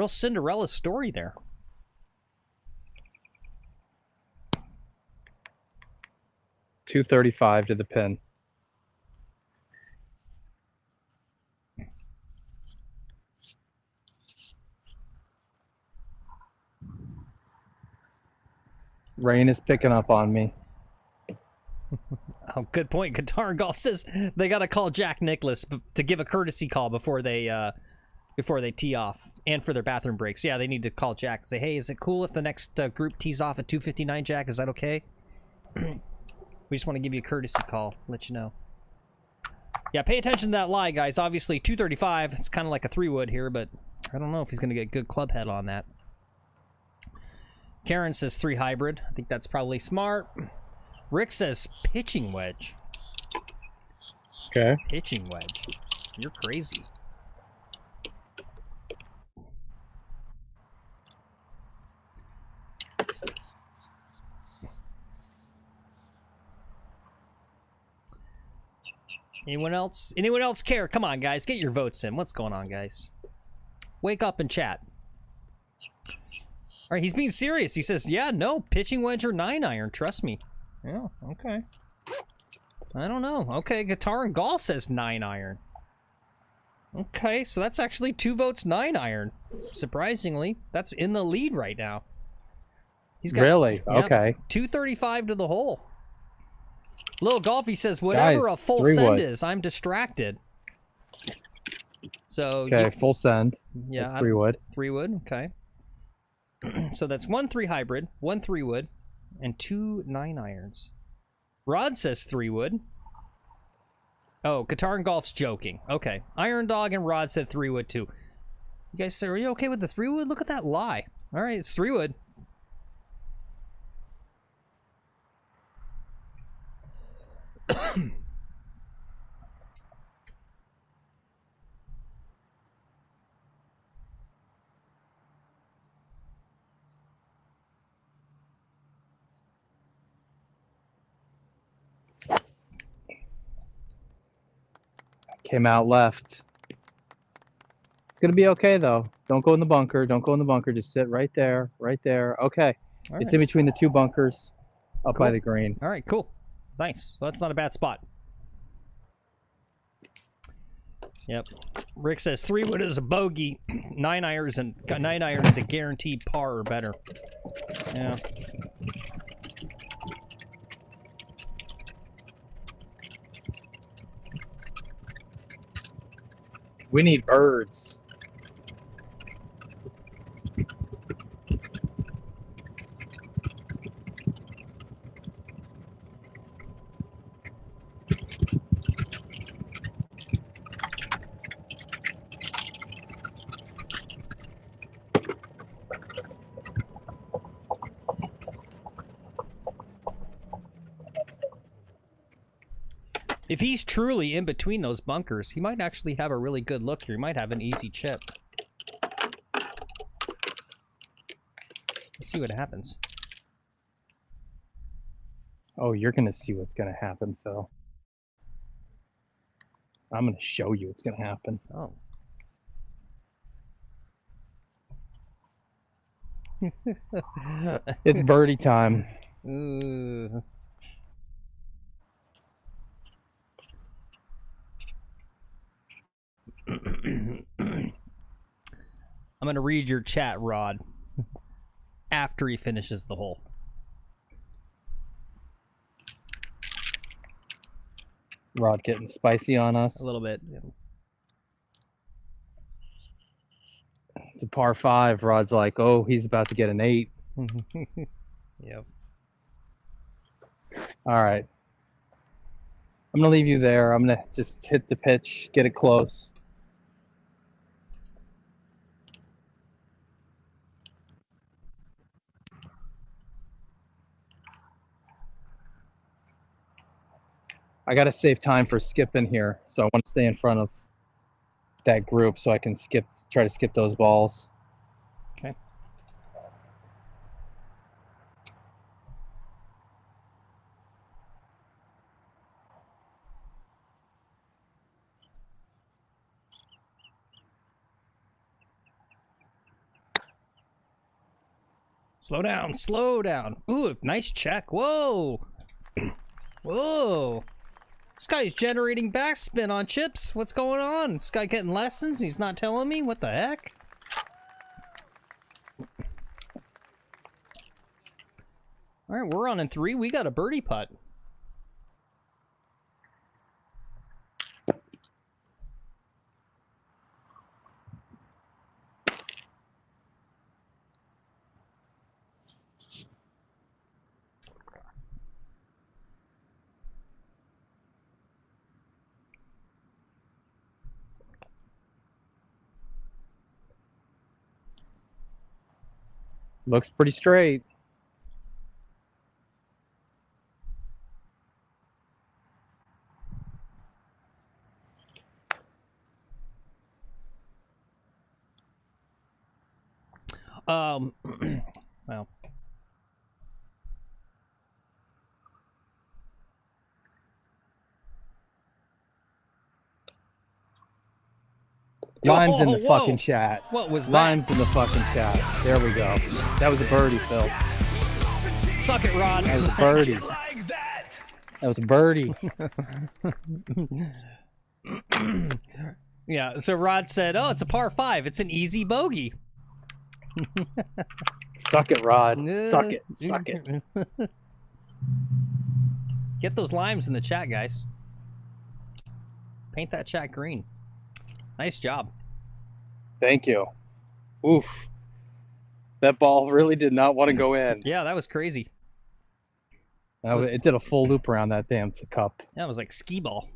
Cinderella story there. .235 to the pin. Rain is picking up on me. Oh, good point. Guitar and Golf says they got to call Jack Nicklaus to give a courtesy call before they before they tee off, and for their bathroom breaks. Yeah, they need to call Jack and say, hey, is it cool if the next group tees off at 2:59, Jack? Is that okay? We just want to give you a courtesy call, let you know. Yeah, pay attention to that lie, guys. Obviously, 235, it's kind of like a 3-wood here, but I don't know if he's going to get good club head on that. Karen says 3 hybrid. I think that's probably smart. Rick says pitching wedge. Okay. Pitching wedge. You're crazy. Anyone else? Anyone else care? Come on, guys. Get your votes in. What's going on, guys? Wake up and chat. All right, he's being serious. He says, yeah, no, pitching wedge or 9-iron. Trust me. Yeah, okay. I don't know. Okay, Guitar and Golf says 9-iron. Okay, so that's actually 2 votes 9-iron. Surprisingly, that's in the lead right now. He's got, really? Yeah, okay. 235 to the hole. Little Golfy says, whatever Guys, a full 3 send wood. is, I'm distracted. So, Okay, full send. yeah, That's 3 wood. 3 wood, okay. So that's 1 3 hybrid, 1 3 wood, and 2 9-irons. Rod says 3 wood. Oh, Guitar and Golf's joking. Okay. Iron Dog and Rod said 3 wood too. You guys say, are you okay with the 3 wood? Look at that lie. All right, it's 3 wood. Came out left. It's gonna be okay though. Don't go in the bunker. Don't go in the bunker. Just sit right there. Right there. Okay. All It's right. in between the 2 bunkers up by Cool. the green. All right, cool. Nice. Well, that's not a bad spot. Yep. Rick says 3 wood is a bogey. 9-iron is a guaranteed par or better. Yeah. We need birds. If he's truly in between those bunkers, he might actually have a really good look here. He might have an easy chip. Let's see what happens. Oh, you're gonna see what's gonna happen, Phil. I'm gonna show you what's gonna happen. Oh. It's birdie time. Ooh. I'm gonna read your chat, Rod, after he finishes the hole. Rod getting spicy on us. A little bit. It's a par 5. Rod's like, oh, he's about to get an 8. Yep. All right. I'm gonna leave you there. I'm gonna just hit the pitch, get it close. I gotta save time for skipping here, so I want to stay in front of that group so I can try to skip those balls. Okay. Slow down, slow down. Ooh, nice check. Whoa. Whoa. This guy's generating backspin on chips. What's going on? This guy getting lessons? He's not telling me? What the heck? All right, we're on in 3. We got a birdie putt. Looks pretty straight. Well. Lime's in the Whoa. fucking chat. What was that? Lime's in the fucking chat. There we go. That was a birdie, Phil. Suck it, Rod. That was a birdie. That was a birdie. Yeah, so Rod said, oh, it's a par 5. It's an easy bogey. Suck it, Rod. Suck it. Suck it. Get those limes in the chat, guys. Paint that chat green. Nice job. Thank you. Oof. That ball really did not want to go in. Yeah, that was crazy. It did a full loop around that damn cup. That was like skee ball.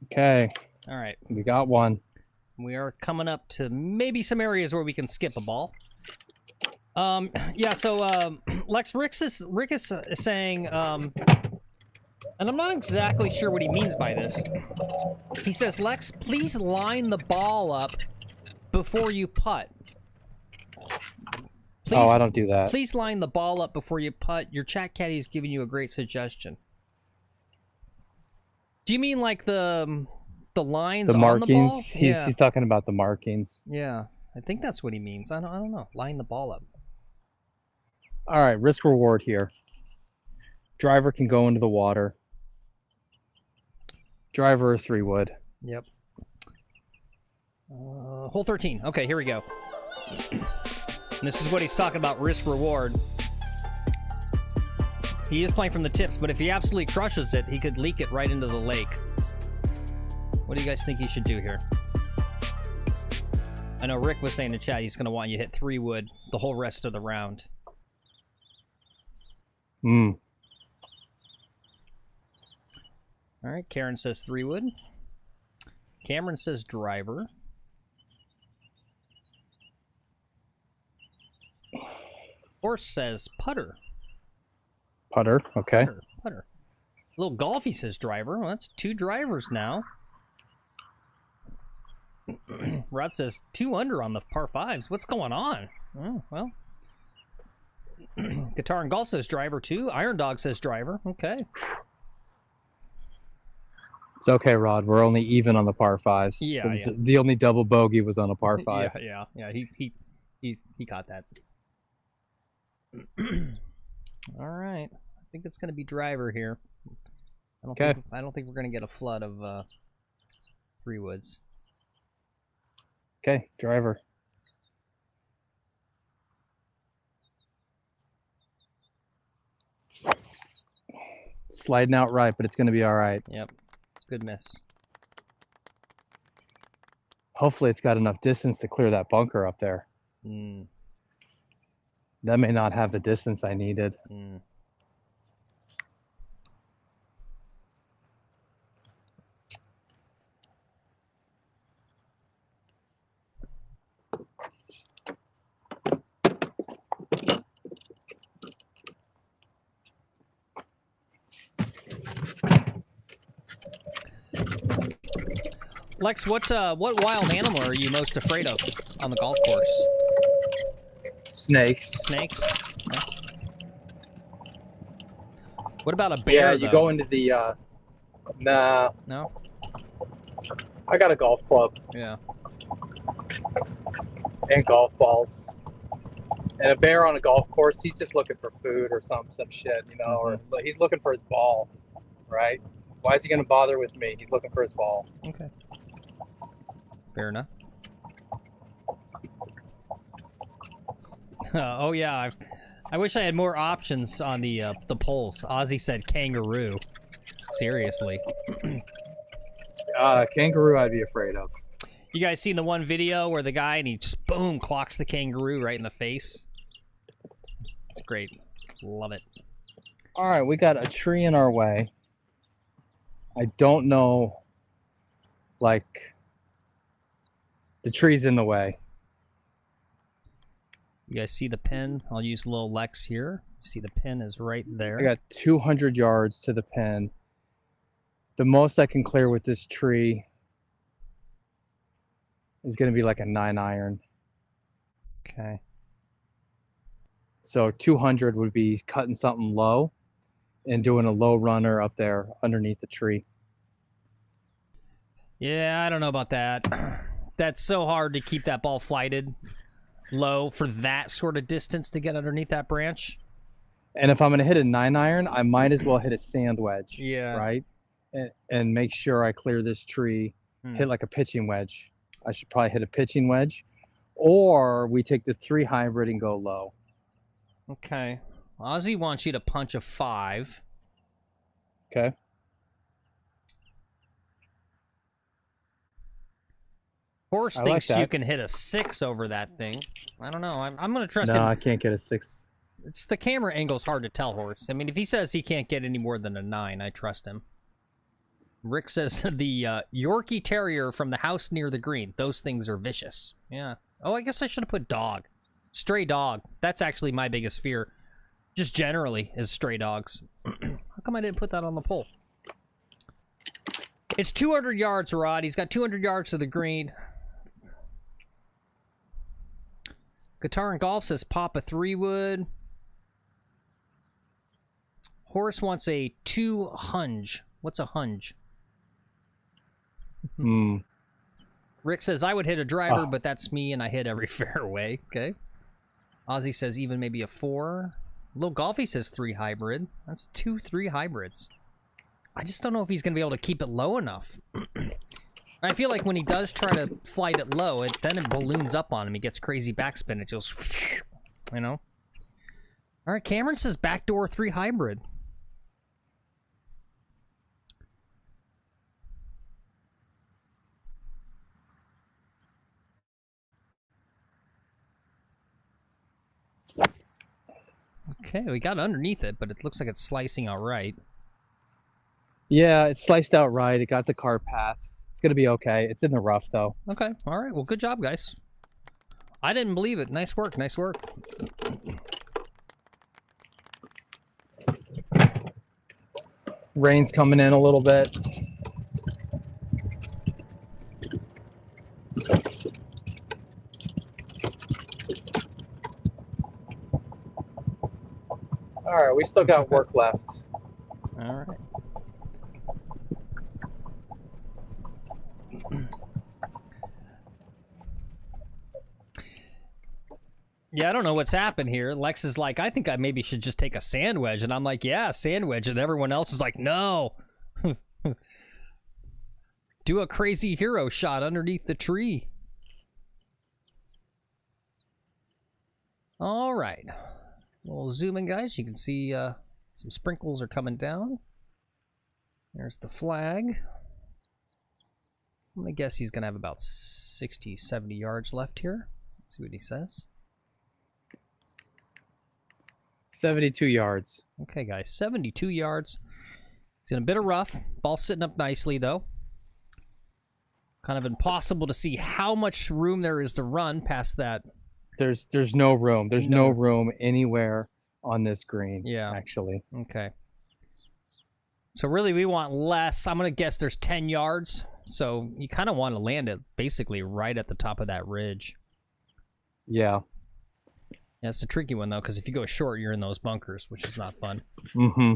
Okay. All right. We got one. We are coming up to maybe some areas where we can skip a ball. Yeah, so Rick is saying, and I'm not exactly sure what he means by this. He says, Lex, please line the ball up before you putt. Please, I don't do that. Please line the ball up before you putt. Your chat caddy is giving you a great suggestion. Do you mean like the lines The markings? on the ball? He's talking about the markings. Yeah, I think that's what he means. I don't know. Line the ball up. All right, risk reward here. Driver can go into the water. Driver or 3-wood. Yep. Hole 13. Okay, here we go. And this is what he's talking about, risk reward. He is playing from the tips, but if he absolutely crushes it, he could leak it right into the lake. What do you guys think he should do here? I know Rick was saying in the chat he's going to want you to hit 3-wood the whole rest of the round. All right, Karen says 3-wood. Cameron says driver. Horse says putter. Putter, okay. Putter. Little Golfy says driver. Well, that's 2 drivers now. Rod says 2 under on the par 5s. What's going on? Oh, well. Guitar and Golf says driver too. Iron Dog says driver. Okay. It's okay, Rod. We're only even on the par 5s. Yeah, yeah. The only double bogey was on a par 5. Yeah. He caught that. All right. I think it's going to be driver here. I don't think we're going to get a flood of 3-woods. Okay, driver. Sliding out right, but it's going to be all right. Yep. Good miss. Hopefully it's got enough distance to clear that bunker up there. That may not have the distance I needed. Lex, what wild animal are you most afraid of on the golf course? Snakes. Snakes? Yeah. What about a bear? Yeah, you go into the nah. No? I got a golf club. Yeah. And golf balls. And a bear on a golf course, he's just looking for food or some shit, you know, or he's looking for his ball, right? Why is he going to bother with me? He's looking for his ball. Okay. Fair enough. Oh yeah, I wish I had more options on the polls. Ozzy said kangaroo. Seriously. Kangaroo I'd be afraid of. You guys seen the one video where the guy and he just boom clocks the kangaroo right in the face? It's great. Love it. All right, we got a tree in our way. I don't know, like, The tree's in the way. You guys see the pin? I'll use little Lex here. See the pin is right there. I got 200 yards to the pin. The most I can clear with this tree is going to be like a 9-iron. Okay. So 200 would be cutting something low and doing a low runner up there underneath the tree. Yeah, I don't know about that. That's so hard to keep that ball flighted low for that sort of distance to get underneath that branch. And if I'm going to hit a 9-iron, I might as well hit a sand wedge. Yeah. Right? And make sure I clear this tree, hit like a pitching wedge. I should probably hit a pitching wedge. Or we take the 3 hybrid and go low. Okay. Ozzy wants you to punch a 5. Okay. Horse I thinks like you that. can hit a 6 over that thing. I don't know. I'm going to trust No, him. I can't get a 6. It's the camera angle's hard to tell, Horse. I mean, if he says he can't get any more than a 9, I trust him. Rick says the Yorkie Terrier from the house near the green. Those things are vicious. Yeah. Oh, I guess I should have put dog. Stray dog. That's actually my biggest fear. Just generally, is stray dogs. How come I didn't put that on the poll? It's 200 yards, Rod. He's got 200 yards to the green. Guitar and Golf says pop a 3-wood. Horse wants a 2 hunge. What's a hunge? Rick says I would hit a driver, but that's me, and I hit every fairway. Okay. Ozzy says even maybe a 4. Lil Golfy says 3 hybrid. That's 2 3 hybrids. I just don't know if he's going to be able to keep it low enough. I feel like when he does try to flight it low, then it balloons up on him. He gets crazy backspin. It just, you know. All right, Cameron says backdoor 3 hybrid. Okay, we got underneath it, but it looks like it's slicing all right. Yeah, it's sliced out right. It got the car paths. It's going to be okay. It's in the rough, though. Okay, all right. Well, good job, guys. I didn't believe it. Nice work, nice work. Rain's coming in a little bit. All right, we still got work left. All right. Yeah, I don't know what's happened here. Lex is like, I think I maybe should just take a sand wedge. And I'm like, yeah, sand wedge. And everyone else is like, no. Do a crazy hero shot underneath the tree. All right. We'll zoom in, guys. You can see some sprinkles are coming down. There's the flag. I'm going to guess he's going to have about 60, 70 yards left here. Let's see what he says. 72 yards. Okay, guys, 72 yards. He's in a bit of rough. Ball sitting up nicely, though. Kind of impossible to see how much room there is to run past that. There's no room. There's no room anywhere on this green. Yeah. Actually. Okay. So really, we want less. I'm going to guess there's 10 yards. So you kind of want to land it basically right at the top of that ridge. Yeah. Yeah, it's a tricky one, though, because if you go short, you're in those bunkers, which is not fun. Mm-hmm.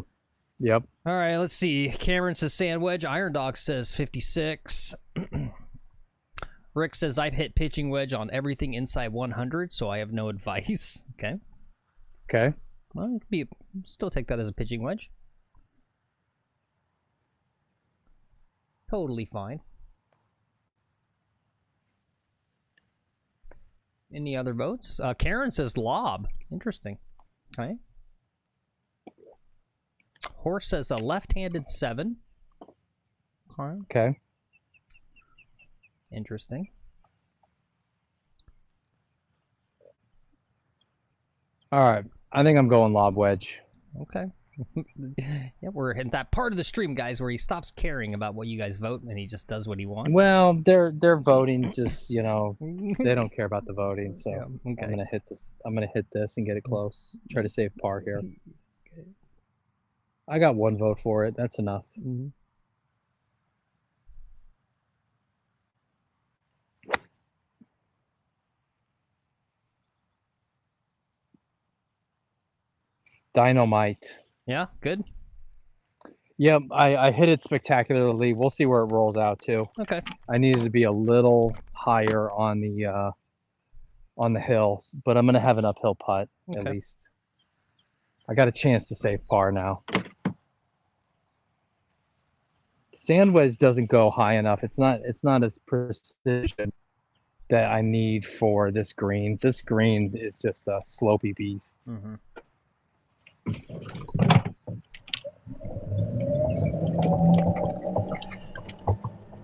Yep. All right, let's see. Cameron says sand wedge. Iron Dog says 56. Rick says I've hit pitching wedge on everything inside 100, so I have no advice. Okay. Okay. Well, it could be, still take that as a pitching wedge. Totally fine. Any other votes? Karen says lob. Interesting. Okay. Horse says a left-handed 7. Okay. Interesting. All right. I think I'm going lob wedge. Okay. Yeah, we're in that part of the stream, guys, where he stops caring about what you guys vote and he just does what he wants. Well, they're voting. Just they don't care about the voting. So Yeah, okay. I'm gonna hit this. I'm gonna hit this and get it close. Try to save par here. I got 1 vote for it. That's enough. Mm-hmm. Dynamite. Yeah, good. Yep, I hit it spectacularly. We'll see where it rolls out to. Okay. I needed to be a little higher on the hill, but I'm gonna have an uphill putt at Okay. least. I got a chance to save par now. Sand wedge doesn't go high enough. It's not as precision that I need for this green. This green is just a slopey beast. Mm-hmm.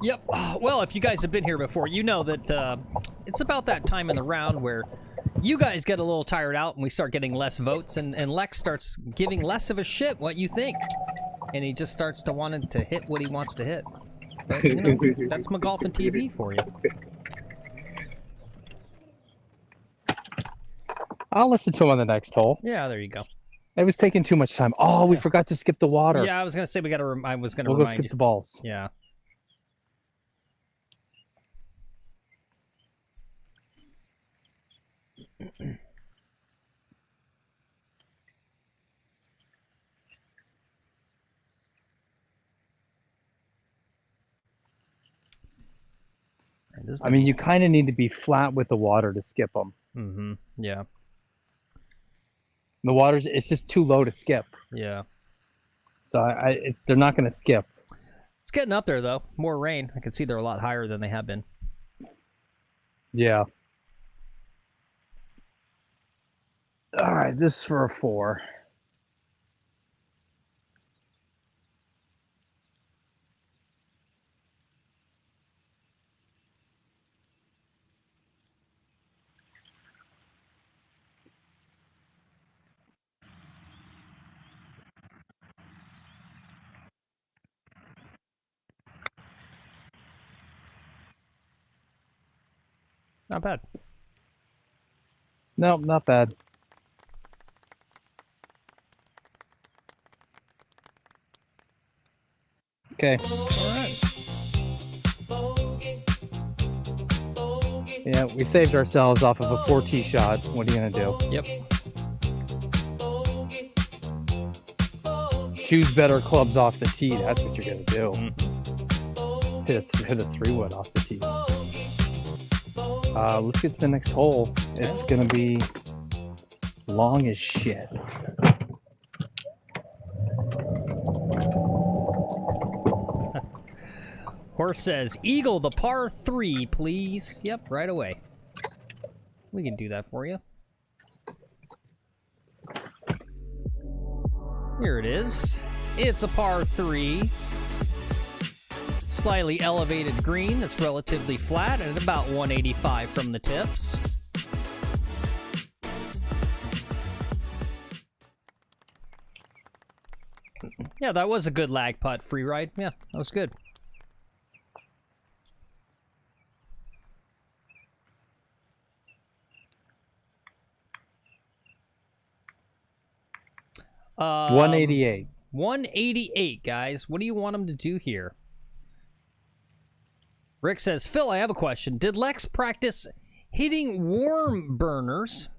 Yep. Well, if you guys have been here before, you know that it's about that time in the round where you guys get a little tired out and we start getting less votes, and Lex starts giving less of a shit what you think. And he just starts to want to hit what he wants to hit. But, that's McGolfin TV for you. I'll listen to him on the next hole. Yeah, there you go. It was taking too much time. Oh, we forgot to skip the water. Yeah, I was gonna say we got to. I was gonna We'll go remind skip you. the balls. Yeah. I mean, you kind of need to be flat with the water to skip them. Mm-hmm. Yeah. The it's just too low to skip. Yeah. So they're not going to skip. It's getting up there though. More rain. I can see they're a lot higher than they have been. Yeah. All right, this is for a 4. Not bad. Nope, not bad. Okay. Yeah, we saved ourselves off of a 4-tee shot. What are you going to do? Yep. Choose better clubs off the tee. That's what you're going to do. Mm-hmm. Hit a 3-wood off the tee. Let's get to the next hole. It's going to be long as shit. Horse says, Eagle the par 3, please. Yep, right away. We can do that for you. Here it is. It's a par 3. Slightly elevated green that's relatively flat and at about 185 from the tips. Yeah, that was a good lag putt free ride. Yeah, that was good. Um, 188. 188, guys. What do you want him to do here? Rick says, Phil, I have a question. Did Lex practice hitting warm burners?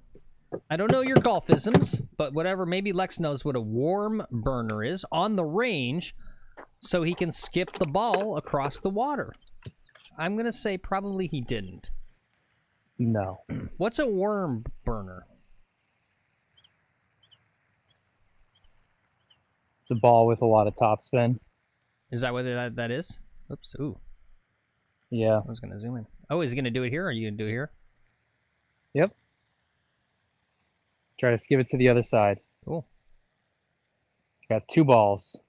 I don't know your golfisms, but whatever. Maybe Lex knows what a warm burner is on the range so he can skip the ball across the water. I'm going to say probably he didn't. No. What's a worm burner? It's a ball with a lot of topspin. Is that what that is? Oops. Ooh. Yeah. I was going to zoom in. Oh, is he going to do it here? Or are you going to do it here? Yep. Try to skip it to the other side. Cool. Got 2 balls.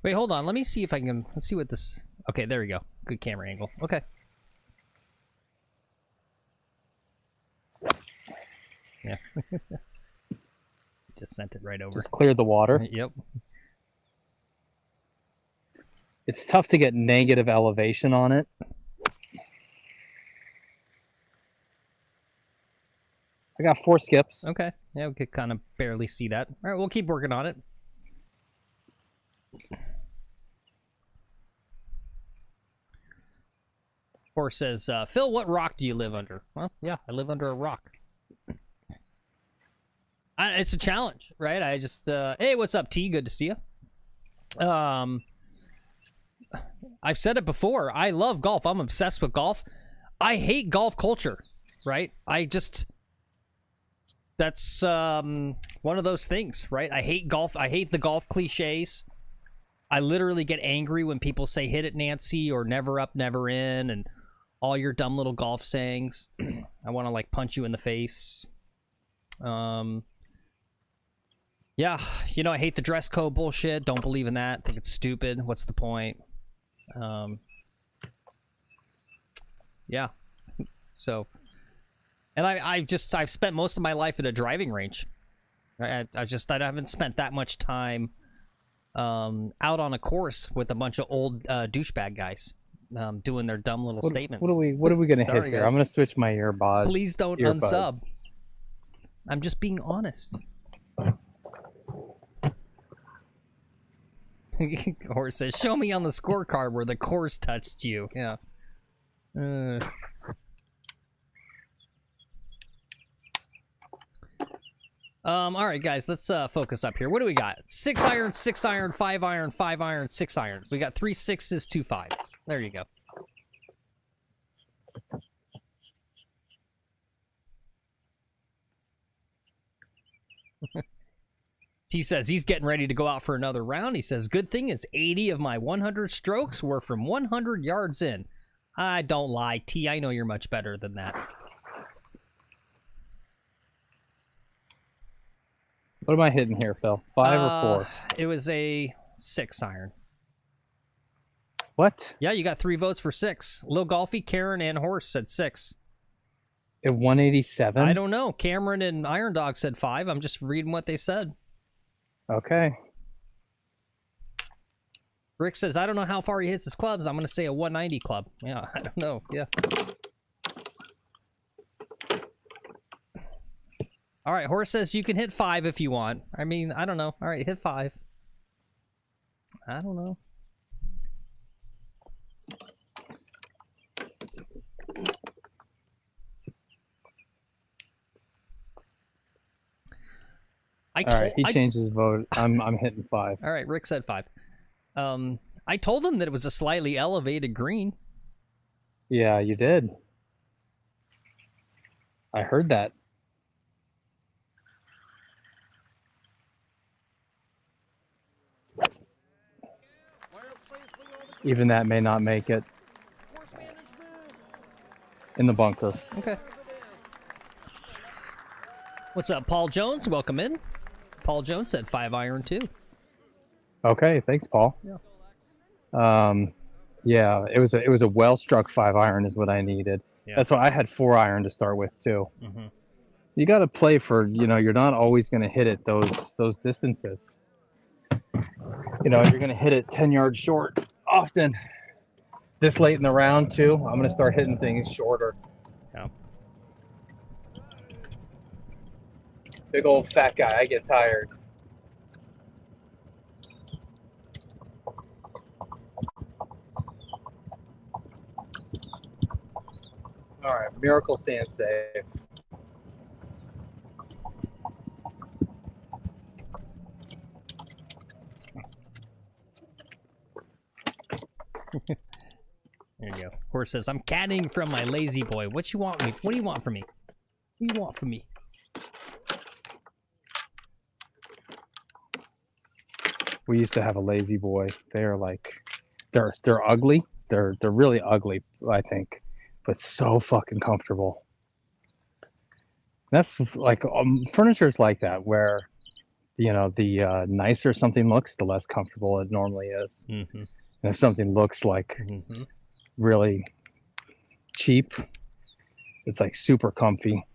Wait, hold on. Let me see if I can... Let's see what this... Okay, there we go. Good camera angle. Okay. Yeah. Just sent it right over. Just cleared the water. Yep. It's tough to get negative elevation on it. I got 4 skips. Okay. Yeah, we could kind of barely see that. All right, we'll keep working on it. Horse says, Phil, what rock do you live under? Well, yeah, I live under a rock. It's a challenge, right? I just, hey, what's up, T? Good to see you. I've said it before. I love golf. I'm obsessed with golf. I hate golf culture, right? That's one of those things, right? I hate golf. I hate the golf cliches. I literally get angry when people say hit it, Nancy, or never up, never in, and all your dumb little golf sayings. I want to, like, punch you in the face. Yeah, you know, I hate the dress code bullshit. Don't believe in that. Think it's stupid. What's the point? Yeah. So, and I've spent most of my life at a driving range. I haven't spent that much time out on a course with a bunch of old douchebag guys doing their dumb little statements. What are we gonna hit here? Guys. I'm gonna switch my earbuds. Please don't unsub. I'm just being honest. Horse says, show me on the scorecard where the course touched you. Yeah. All right, guys, let's focus up here. What do we got? 6 iron, 6 iron, 5 iron, 5 iron, 6 iron. We got 3 6s, 2 5s. There you go. He says he's getting ready to go out for another round. He says, good thing is 80 of my 100 strokes were from 100 yards in. I don't lie, T. I know you're much better than that. What am I hitting here, Phil? 5 or 4? It was a 6 iron. What? Yeah, you got 3 votes for 6. Lil Golfy, Karen, and Horse said 6. At 187? I don't know. Cameron and Iron Dog said 5. I'm just reading what they said. Okay. Rick says, I don't know how far he hits his clubs. I'm going to say a 190 club. Yeah, I don't know. Yeah. All right, Horse says you can hit 5 if you want. I mean, I don't know. All right, hit 5. I don't know. All right, he changed his vote. I'm hitting 5. All right, Rick said 5. I told him that it was a slightly elevated green. Yeah, you did. I heard that. Even that may not make it. In the bunker. Okay. What's up, Paul Jones? Welcome in. Paul Jones said 5 iron too. Okay, thanks, Paul. Yeah. Yeah, it was a well struck 5 iron is what I needed. Yeah. That's why I had 4 iron to start with too. Mm-hmm. You got to play for, you're not always going to hit it those distances. You're going to hit it 10 yards short often. This late in the round too, I'm going to start hitting things shorter. Yeah. Big old fat guy, I get tired. All right, miracle sand save. There you go. Horse says, I'm caddying from my lazy boy. What you want me? What do you want from me? What do you want from me? We used to have a lazy boy. They're like, they're ugly. They're really ugly, I think, but so fucking comfortable. That's like furniture's like that, where the nicer something looks, the less comfortable it normally is. Mm-hmm. And if something looks like Mm-hmm. really cheap, it's like super comfy.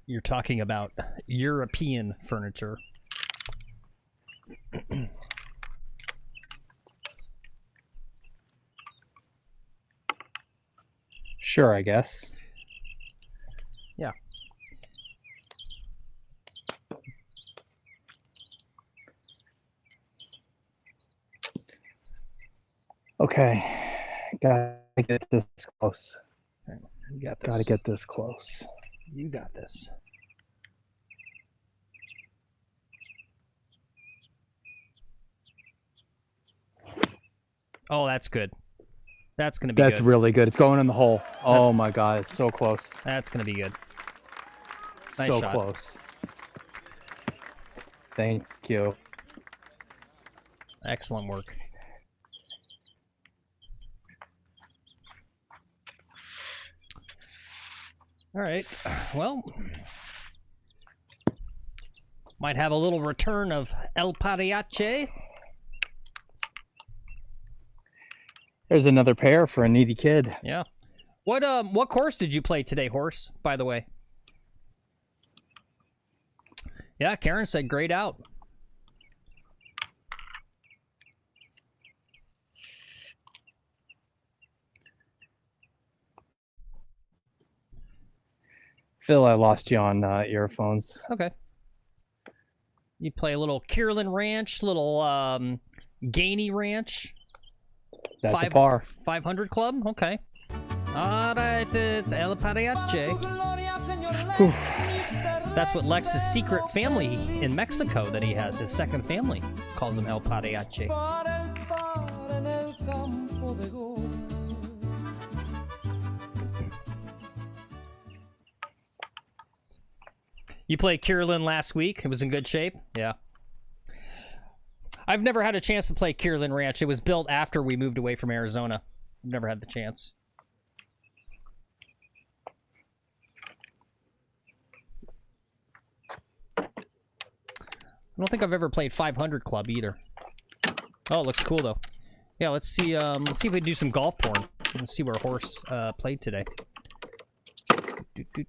You're talking about European furniture. Sure, I guess. Yeah. Okay. Gotta get this close. You got this. Gotta get this close. You got this. Oh, that's good. That's going to be good. That's really good. It's going in the hole. Oh my God, it's so close. That's going to be good. Nice So shot. close. Thank you. Excellent work. All right. Well, might have a little return of El Pariache. There's another pair for a needy kid. Yeah. What course did you play today, Horse, by the way? Yeah, Karen said grayed out. Phil, I lost you on earphones. Okay. You play a little Kierland Ranch, little Gainey Ranch. That's a par. 500 club? Okay. All right, it's El Pariache. That's what Lex's secret family in Mexico that he has, his second family, calls him El Pariache. You played Kierland last week. It was in good shape. Yeah. I've never had a chance to play Kierland Ranch. It was built after we moved away from Arizona. I've never had the chance. I don't think I've ever played 500 club either. Oh, it looks cool though. Yeah, let's see if we can do some golf porn. Let's see where Horse played today. Make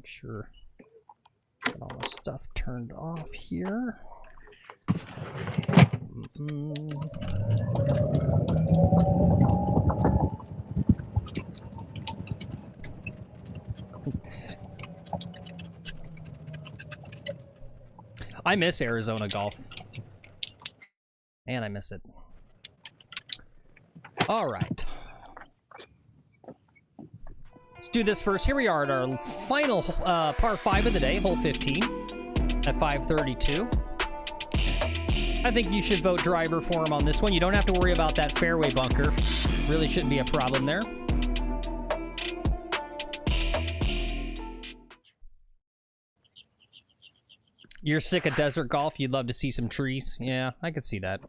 sure get all the stuff turned off here. I miss Arizona golf. Man, I miss it. All right. Let's do this first. Here we are at our final par 5 of the day, hole 15 at 532. I think you should vote driver for him on this one. You don't have to worry about that fairway bunker. Really shouldn't be a problem there. You're sick of desert golf. You'd love to see some trees. Yeah, I could see that.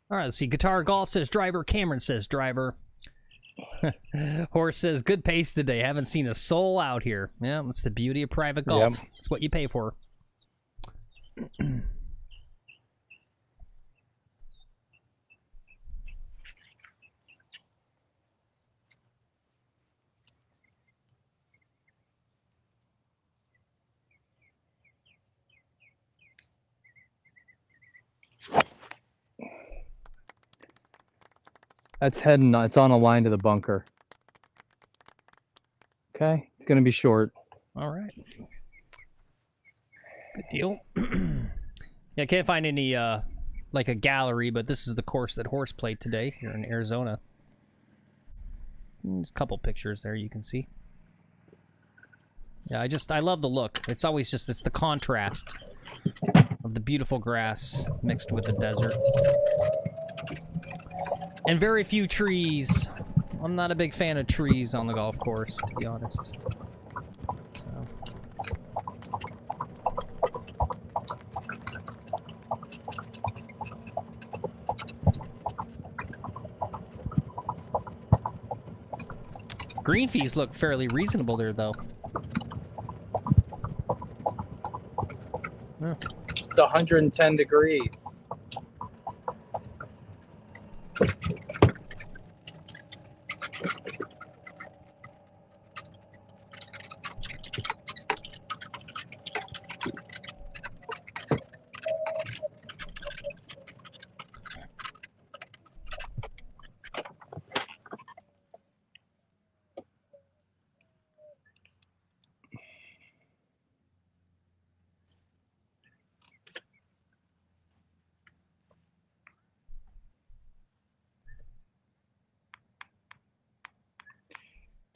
All right, let's see. Guitar Golf says driver. Cameron says driver. Horse says good pace today. Haven't seen a soul out here. Yeah, it's the beauty of private golf. Yep. It's what you pay for. That's heading. It's on a line to the bunker. Okay, it's gonna be short. All right. Good deal. Yeah, I can't find any like a gallery, but this is the course that Horse played today here in Arizona. There's a couple pictures there you can see. Yeah, I love the look. It's always just, it's the contrast of the beautiful grass mixed with the desert. And very few trees. I'm not a big fan of trees on the golf course, to be honest. Green fees look fairly reasonable there, though. Yeah. It's 110 degrees.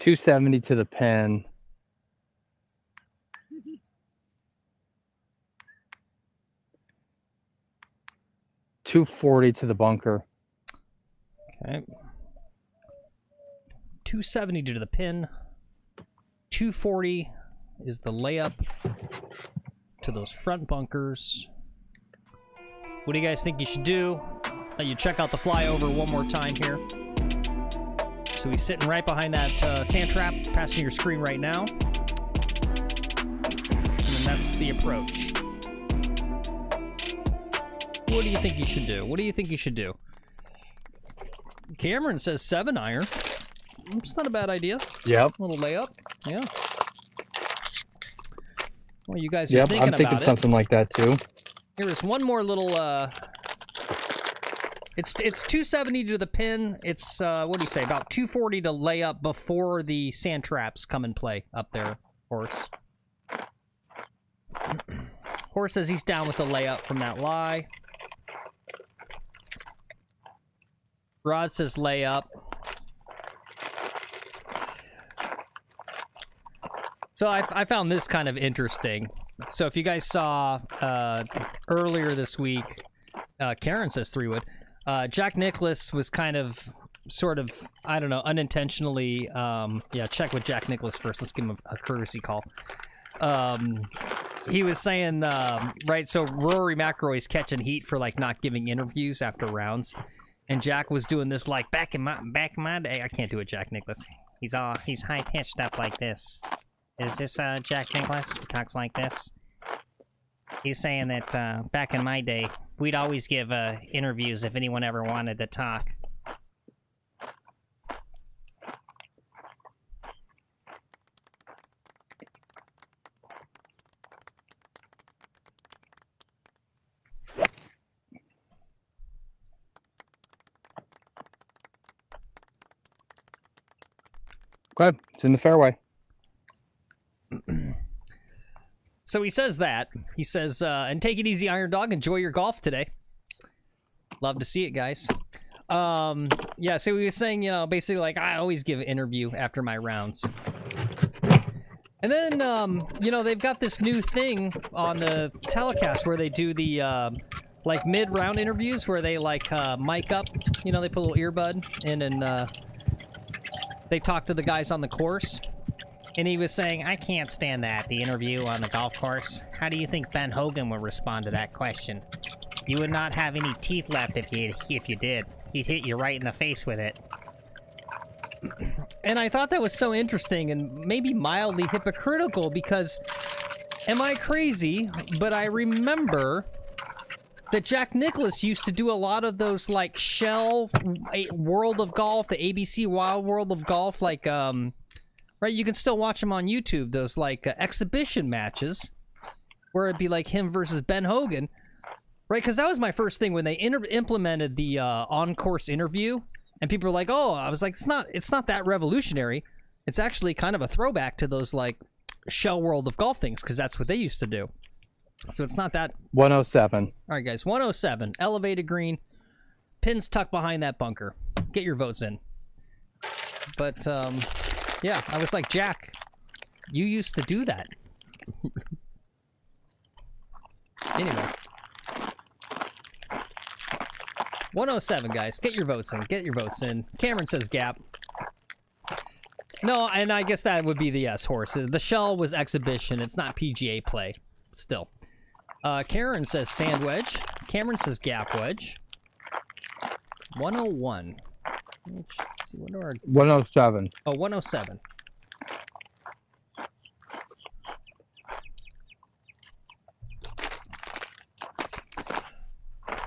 $270 to the pin. $240 to the bunker. Okay. 270 to the pin. 240 is the layup to those front bunkers. What do you guys think you should do? You check out the flyover one more time here. So he's sitting right behind that sand trap, passing your screen right now. And then that's the approach. What do you think you should do? What do you think you should do? Cameron says 7-iron. It's not a bad idea. Yep. Little layup. Yeah. Well, you guys are Yep, thinking I'm about thinking it. something like that too. Here is one more little it's 270 to the pin. It's what do you say? About 240 to lay up before the sand traps come and play up there, Horse. Horse says he's down with the layup from that lie. Rod says layup. So I found this kind of interesting. So if you guys saw earlier this week, Karen says 3-wood. Jack Nicklaus was kind of, sort of, I don't know, unintentionally, yeah, check with Jack Nicklaus first. Let's give him a courtesy call. He was saying, right, so Rory McIlroy's catching heat for, like, not giving interviews after rounds. And Jack was doing this, like, back in my day. I can't do it, Jack Nicklaus. He's high-pitched up like this. Is this Jack Nicklaus? He talks like this. He's saying that back in my day, we'd always give interviews if anyone ever wanted to talk. Go ahead. It's in the fairway. So he says that. He says, and take it easy, Iron Dog. Enjoy your golf today. Love to see it, guys. Yeah, so he was saying, you know, basically, like, I always give an interview after my rounds. And then, you know, they've got this new thing on the telecast where they do the, like, mid-round interviews where they, like, mic up. You know, they put a little earbud in and they talk to the guys on the course. And he was saying, I can't stand that, the interview on the golf course. How do you think Ben Hogan would respond to that question? You would not have any teeth left if you did. He'd hit you right in the face with it. And I thought that was so interesting and maybe mildly hypocritical because, am I crazy? But I remember that Jack Nicklaus used to do a lot of those, like, Shell World of Golf, the ABC Wild World of Golf, like, right, you can still watch them on YouTube, those, like, exhibition matches, where it'd be, like, him versus Ben Hogan, right? Because that was my first thing when they implemented the on-course interview, and people were like, oh, I was like, it's not that revolutionary. It's actually kind of a throwback to those, like, Shell World of Golf things, because that's what they used to do. So it's not that... 107. All right, guys, 107, elevated green, pins tucked behind that bunker. Get your votes in. But, yeah, I was like, Jack, you used to do that. Anyway. 107, guys. Get your votes in. Get your votes in. Cameron says gap. No, and I guess that would be the yes, Horse. The Shell was exhibition. It's not PGA play. Still. Karen says sand wedge. Cameron says gap wedge. 101. See, what are our... 107. Oh, 107.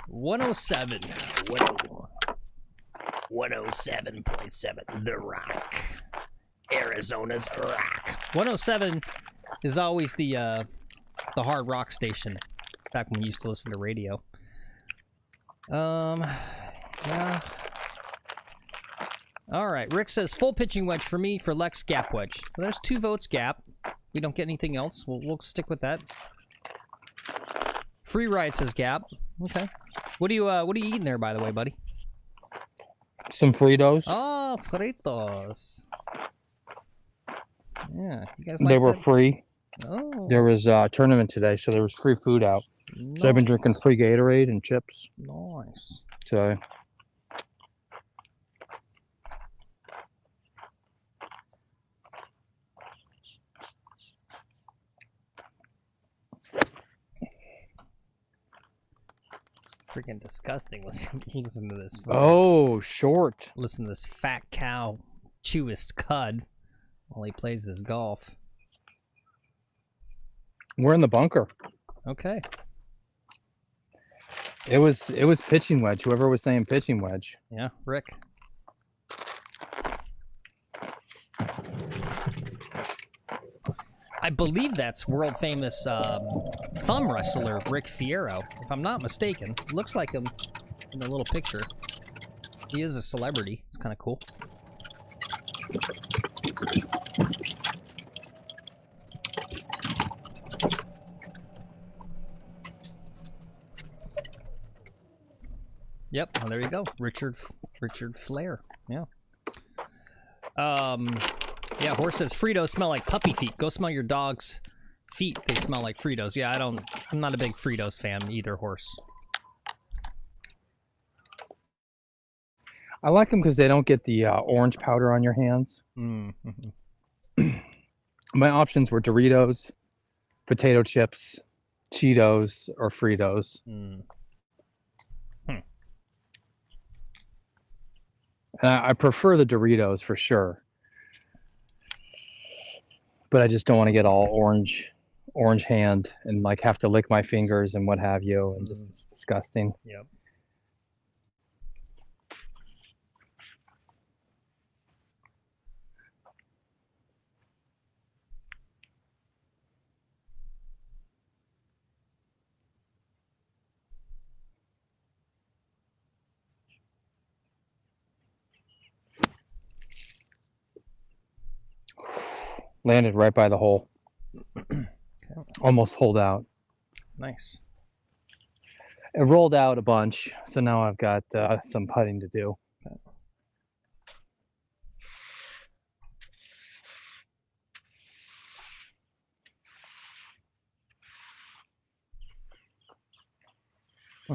$107. 107.7 The Rock. Arizona's Rock. 107 is always the hard rock station. Back when we used to listen to radio. Yeah. All right. Rick says full pitching wedge for me for Lex gap wedge. Well, there's 2 votes gap. We don't get anything else. We'll stick with that. Free ride says gap. Okay. What are you eating there, by the way, buddy? Some Fritos. Oh, Fritos. Yeah, you guys like They were that? free. Oh. There was a tournament today, so there was free food out. So I've been drinking free Gatorade and chips. Nice. So Freaking disgusting. Listen to this. oh, short. Listen to this fat cow chew his cud while he plays his golf. We're in the bunker. Okay. It was pitching wedge. Whoever was saying pitching wedge. Yeah, Rick. I believe that's world famous thumb wrestler Rick Fierro, if I'm not mistaken. Looks like him in the little picture. He is a celebrity. It's kind of cool. Yep. Oh, there you go. Richard Flair. Yeah. Yeah, Horse says Fritos smell like puppy feet. Go smell your dog's feet. They smell like Fritos. Yeah, I'm not a big Fritos fan either, Horse. I like them because they don't get the orange powder on your hands. Mm-hmm. My options were Doritos, potato chips, Cheetos, or Fritos. Mm. And I prefer the Doritos for sure. But I just don't want to get all orange hand and like have to lick my fingers and what have you, and just it's disgusting. Yep. Landed right by the hole. Okay. Almost holed out. Nice. It rolled out a bunch, so now I've got some putting to do.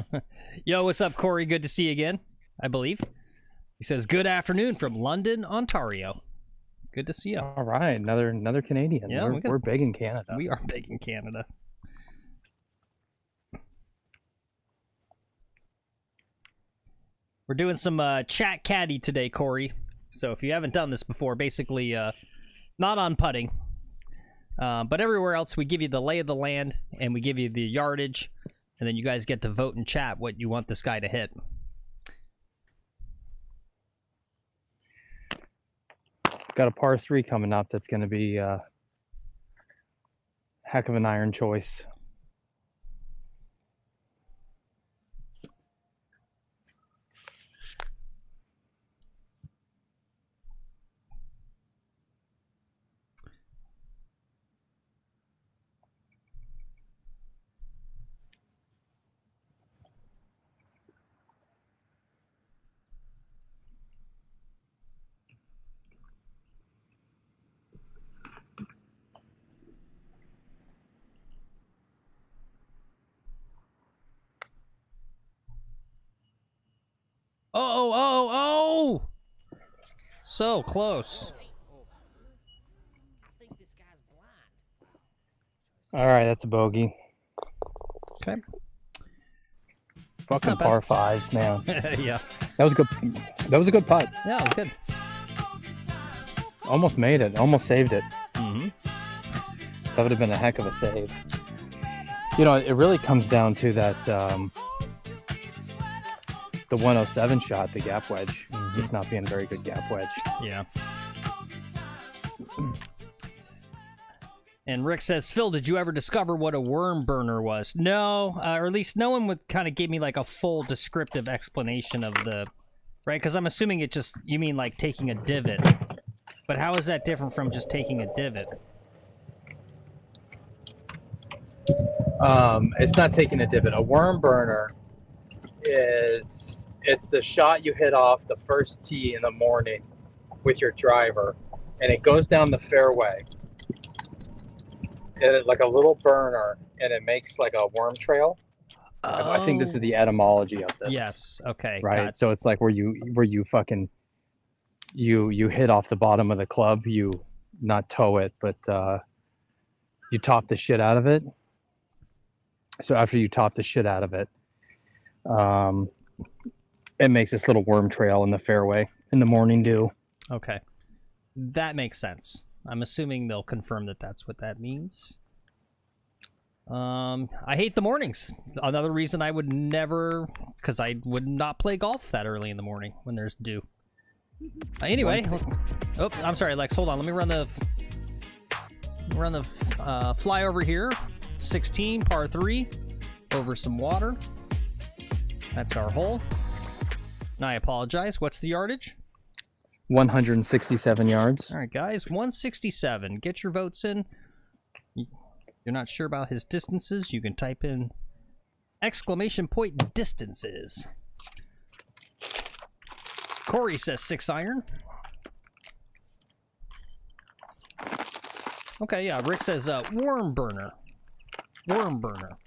Okay. Yo, what's up, Corey? Good to see you again, I believe. He says, good afternoon from London, Ontario. Good to see you. All right, another Canadian. Yeah, we're big in Canada. We are big in Canada. We're doing some Chat Caddy today, Corey. So if you haven't done this before, basically not on putting, but everywhere else we give you the lay of the land and we give you the yardage, and then you guys get to vote and chat what you want this guy to hit. Got a par 3 coming up that's going to be a heck of an iron choice. Oh! So close. All right, that's a bogey. Okay. Fucking Not bad. par 5s, man. Yeah. That was a good putt. Yeah, it was good. Almost made it. Almost saved it. Mm-hmm. That would have been a heck of a save. You know, it really comes down to that the 107 shot, the gap wedge, just not being a very good gap wedge. Yeah. And Rick says, Phil, did you ever discover what a worm burner was? No, or at least no one would kind of give me like a full descriptive explanation of the, right? Because I'm assuming it just, you mean like taking a divot. But how is that different from just taking a divot? It's not taking a divot. A worm burner it's the shot you hit off the first tee in the morning with your driver, and it goes down the fairway. It, like a little burner, and it makes like a worm trail. Oh. I think this is the etymology of this. Yes. Okay. Right. So it's like where you fucking you hit off the bottom of the club. You not tow it, but you top the shit out of it. So after you top the shit out of it, it makes this little worm trail in the fairway in the morning dew. Okay, that makes sense. I'm assuming they'll confirm that that's what that means. I hate the mornings. Another reason I would never, because I would not play golf that early in the morning when there's dew. Anyway, oh, I'm sorry, Lex. Hold on. Let me run the fly over here. 16 par 3 over some water. That's our hole. And I apologize. What's the yardage? 167 yards. All right, guys, 167. Get your votes in. You're not sure about his distances? You can type in exclamation point distances. Corey says 6 iron. Okay, yeah, Rick says worm burner. Worm burner.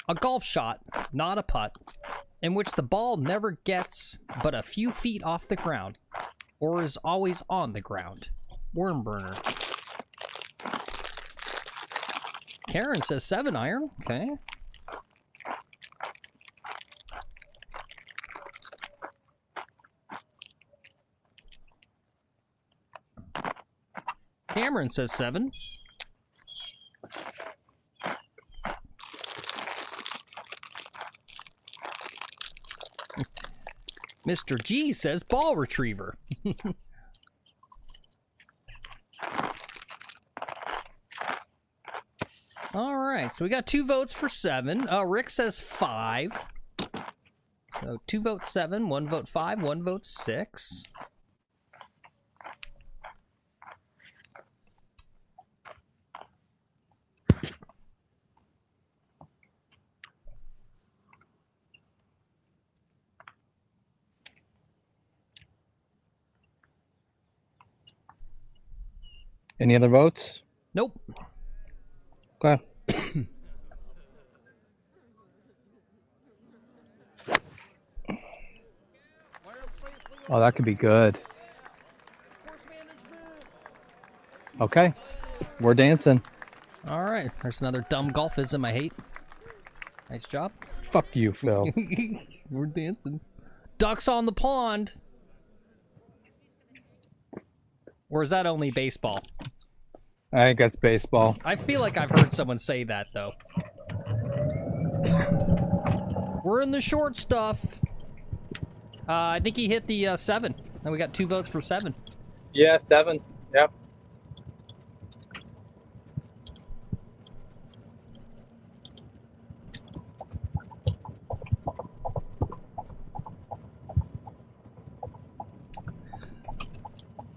A golf shot, not a putt, in which the ball never gets but a few feet off the ground, or is always on the ground. Worm burner. Karen says 7 iron. Okay. Cameron says 7. Mr. G says ball retriever. All right, so we got 2 votes for 7. Rick says 5. So 2 votes 7, 1 vote 5, 1 vote 6. Any other votes? Nope. Okay. Oh, that could be good. Okay. We're dancing. All right. There's another dumb golfism I hate. Nice job. Fuck you, Phil. We're dancing. Ducks on the pond. Or is that only baseball? I think that's baseball. I feel like I've heard someone say that, though. We're in the short stuff. I think he hit the 7. And we got 2 votes for 7. Yeah, 7. Yep.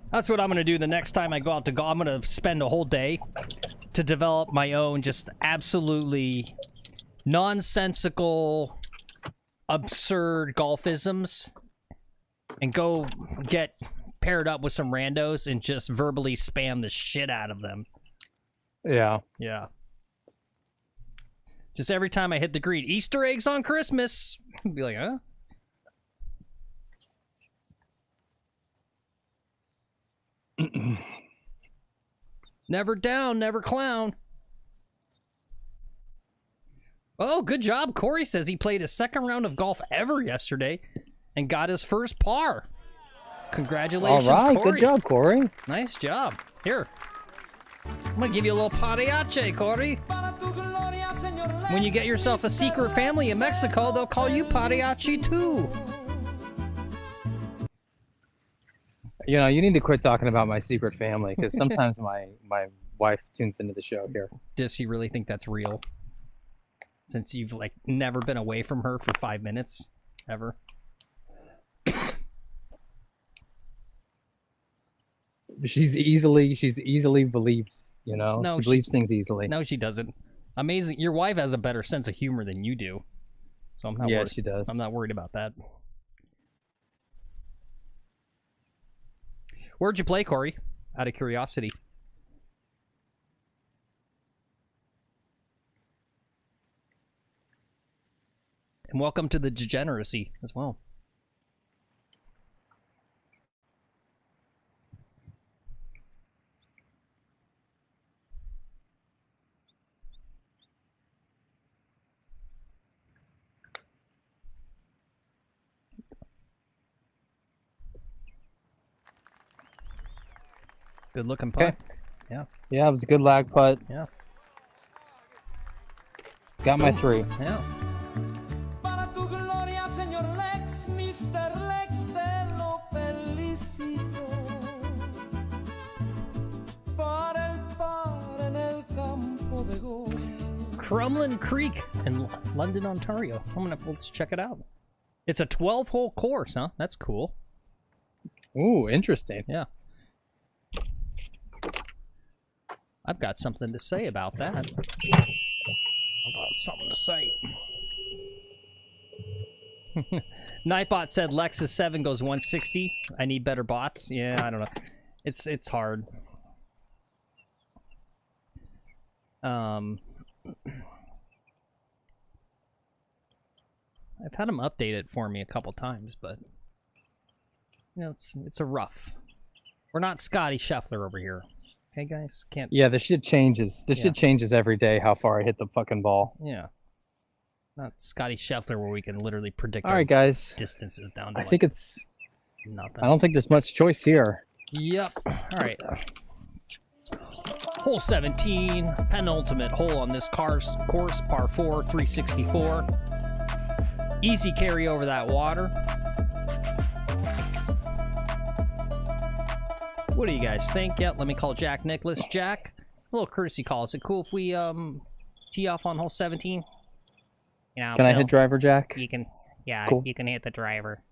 That's what I'm going to do the next time I go out to golf. I'm going to spend a whole day to develop my own just absolutely nonsensical, absurd golfisms and go get paired up with some randos and just verbally spam the shit out of them. Yeah. Yeah. Just every time I hit the green, Easter eggs on Christmas. Be like, huh? Never down, never clown. Oh, good job. Corey says he played his 2nd round of golf ever yesterday and got his first par. Congratulations, All right, Corey. good job, Corey. Nice job. Here. I'm going to give you a little pariache, Corey. When you get yourself a secret family in Mexico, they'll call you pariachi too. You know, you need to quit talking about my secret family because sometimes my wife tunes into the show here. Does she really think that's real? Since you've like never been away from her for 5 minutes, ever. She's easily believed. You know, No, she believes things easily. No, she doesn't. Amazing. Your wife has a better sense of humor than you do. So I'm not Yeah, worried. she does. I'm not worried about that. Where'd you play, Corey? Out of curiosity. And welcome to the degeneracy as well. Good looking putt. Okay. Yeah. Yeah, it was a good lag putt. Yeah. Got my 3. Yeah. Para tu gloria, señor Lex, Mr. Lex, te lo felicito. Para el par en el campo de gol. Crumlin Creek in London, Ontario. Let's check it out. It's a 12-hole course, huh? That's cool. Ooh, interesting. Yeah. I've got something to say about that. I've got something to say. Nightbot said Lexus 7 goes 160. I need better bots. Yeah, I don't know. It's hard. I've had them update it for me a couple times, but you know, it's a rough. We're not Scotty Scheffler over here. Okay, guys? Can't. Yeah, this shit changes. This shit changes every day how far I hit the fucking ball. Yeah. Not Scotty Scheffler where we can literally predict All right, guys. distances down to I think it's... nothing. I don't think there's much choice here. Yep. All right. Hole 17, penultimate hole on this course, par 4, 364. Easy carry over that water. What do you guys think? Yeah, let me call Jack Nicholas. Jack, a little courtesy call. Is it cool if we tee off on hole 17? You know, Can I hit driver, Jack? You can. Yeah, Cool. you can hit the driver.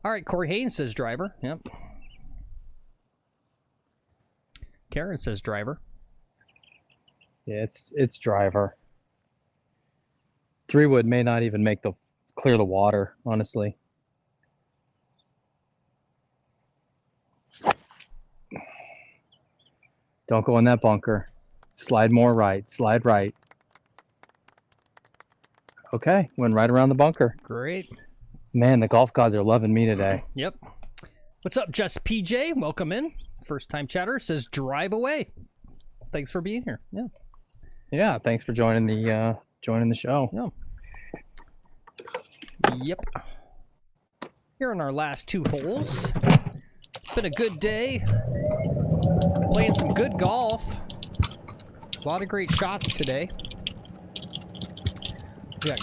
All right, Corey Haynes says driver. Yep. Karen says driver. Yeah, it's driver. 3-wood may not even make the clear the water, honestly. Don't go in that bunker. Slide more right. Slide right. Okay, went right around the bunker. Great. Man, the golf gods are loving me today. Yep. What's up, Just PJ? Welcome in. First time chatter says drive away. Thanks for being here. Yeah. Yeah, thanks for joining the show. Yeah. Yep. Here on our last 2 holes. Been a good day. Playing some good golf. A lot of great shots today. We got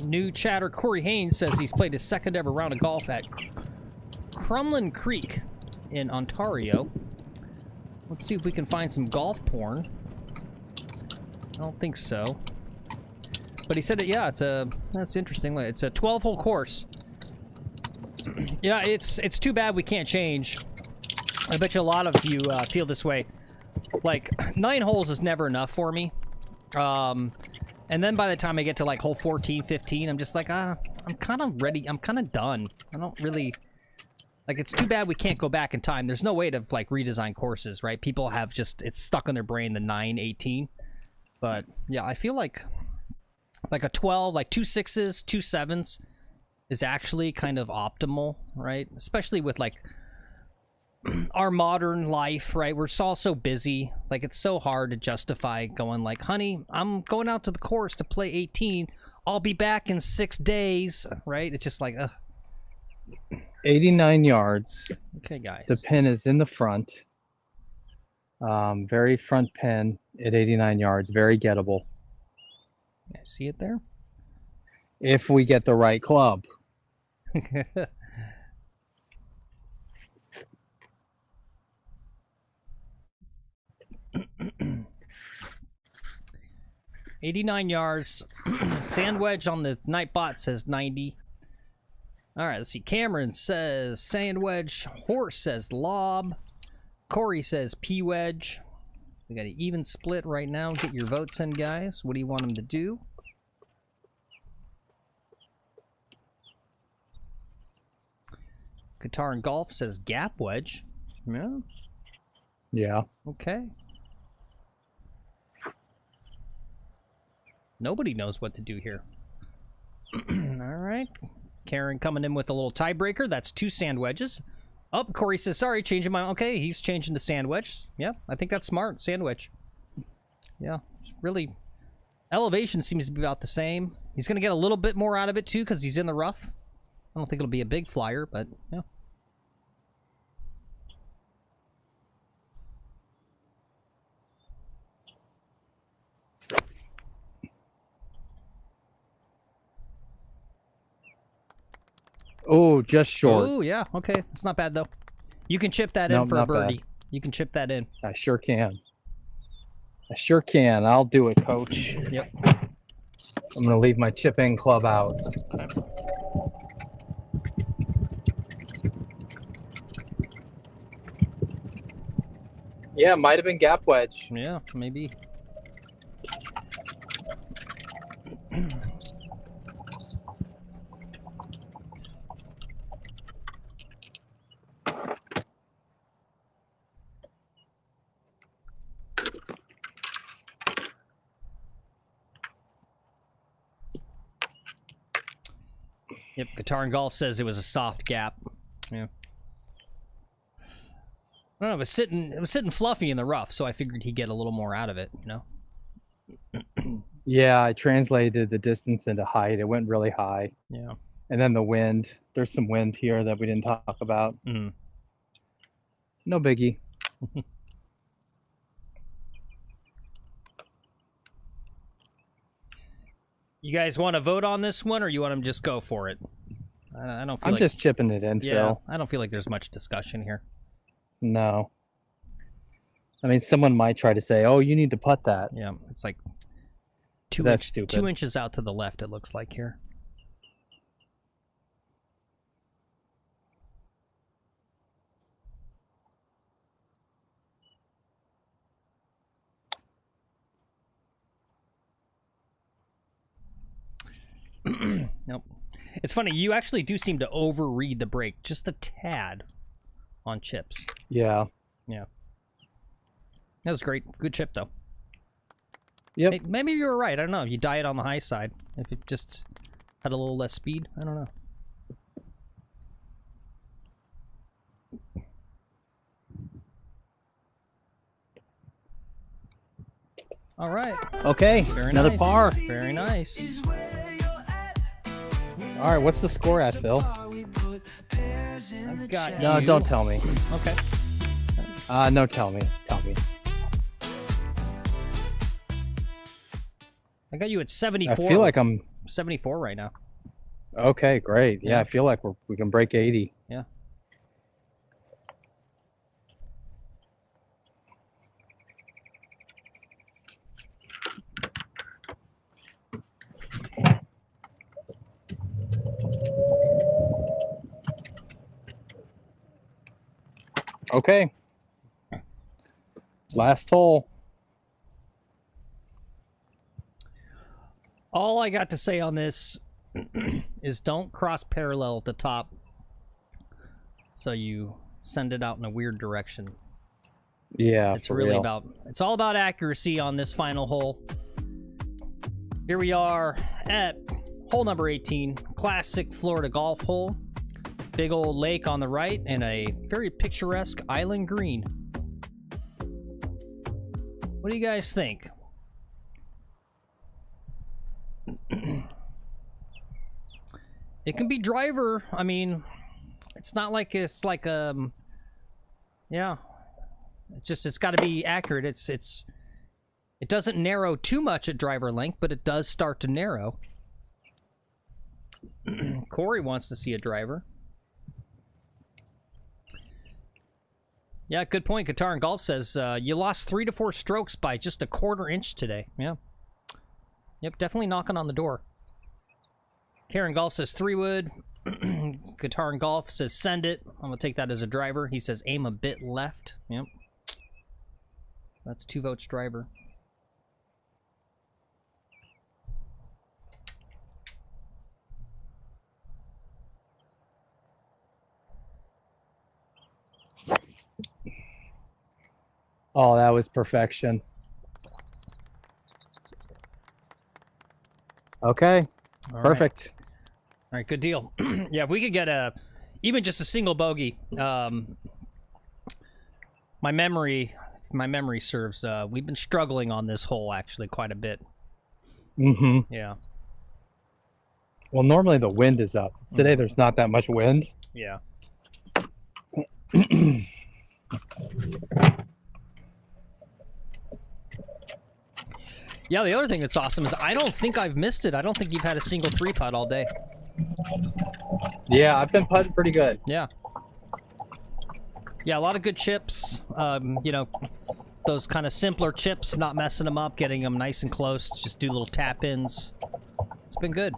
new chatter. Corey Haynes says he's played his second ever round of golf at Crumlin Creek in Ontario. Let's see if we can find some golf porn. I don't think so. But he said it, yeah, that's interesting. It's a 12-hole course. Yeah, it's too bad we can't change. I bet you a lot of you feel this way. Like, 9 holes is never enough for me. And then by the time I get to like hole 14, 15, I'm just like, I'm kind of ready. I'm kind of done. I don't really... Like, it's too bad we can't go back in time. There's no way to, like, redesign courses, right? People have just... It's stuck in their brain, the 9, 18. But, yeah, I feel like a 12, like 2 6s, 2 7s is actually kind of optimal, right? Especially with, like, our modern life, right? We're all so busy. Like, it's so hard to justify going like, honey, I'm going out to the course to play 18. I'll be back in 6 days, right? It's just like, ugh. 89 yards. Okay, guys. The pin is in the front. Very front pin at 89 yards. Very gettable. Yeah, see it there? If we get the right club. 89 yards. Sand wedge on the Nightbot says 90. All right, let's see. Cameron says sand wedge. Horse says lob. Corey says P wedge. We got an even split right now. Get your votes in, guys. What do you want them to do? Guitar and Golf says gap wedge. Yeah. Yeah. Okay. Nobody knows what to do here. All right. Karen coming in with a little tiebreaker. That's 2 sand wedges. Oh, Corey says, sorry, changing my... Okay, he's changing to sand wedge. Yeah, I think that's smart. Sand wedge. Yeah, it's really... Elevation seems to be about the same. He's going to get a little bit more out of it, too, because he's in the rough. I don't think it'll be a big flyer, but, yeah. Oh, just short. Oh, yeah. Okay. It's not bad, though. You can chip that in Nope, for a not bad. birdie. You can chip that in. I sure can. I sure can. I'll do it, coach. Yep. I'm going to leave my chip in club out. Yeah, might have been gap wedge. Yeah, maybe. Yep, Guitar and Golf says it was a soft gap. Yeah. I don't know, it was sitting fluffy in the rough, so I figured he'd get a little more out of it, you know? Yeah, I translated the distance into height. It went really high. Yeah. And then the wind. There's some wind here that we didn't talk about. Mm. No biggie. You guys want to vote on this one, or you want to just go for it? I don't feel I'm like... just chipping it in, Yeah, Phil. I don't feel like there's much discussion here. No. I mean, someone might try to say, oh, you need to putt that. Yeah, it's like That's stupid. 2 inches out to the left, it looks like here. Nope. It's funny, you actually do seem to overread the break just a tad on chips. Yeah. Yeah. That was great. Good chip, though. Yep. Maybe you were right. I don't know. You die it on the high side. If it just had a little less speed. I don't know. All right. Okay. Very Another nice. par. Very nice. All right. What's the score at, Phil? I've got No, you. don't tell me. Okay. No, tell me. Tell me. I got you at I 74. feel like I'm 74 right now. okay. Great. Yeah, Yeah. I feel like we can break 80. Yeah. Okay. Last hole. All I got to say on this is don't cross parallel at the top so you send it out in a weird direction. Yeah, It's for really real. it's all about accuracy on this final hole. Here we are at hole number 18, classic Florida golf hole. Big old lake on the right and a very picturesque island green. What do you guys think? It can be driver. I mean, It's not like it's like yeah. It's got to be accurate. It doesn't narrow too much at driver length, but it does start to narrow. Corey wants to see a driver. Yeah, good point. Guitar and Golf says you lost 3 to 4 strokes by just a 1/4 inch today. Yeah. Yep, definitely knocking on the door. Karen Golf says 3 wood. Guitar and Golf says send it. I'm gonna take that as a driver. He says aim a bit left. Yep. So that's 2 votes driver. Oh, that was perfection. Okay, All perfect. Right. All right, good deal. Yeah, if we could get even just a single bogey, my memory serves. We've been struggling on this hole actually quite a bit. Mm-hmm. Yeah. Well, normally the wind is up. Today there's not that much wind. Yeah. Yeah, the other thing that's awesome is I don't think I've missed it. I don't think you've had a single 3-putt all day. Yeah, I've been putting pretty good. Yeah. Yeah, a lot of good chips. You know, those kind of simpler chips, not messing them up, getting them nice and close. Just do little tap-ins. It's been good.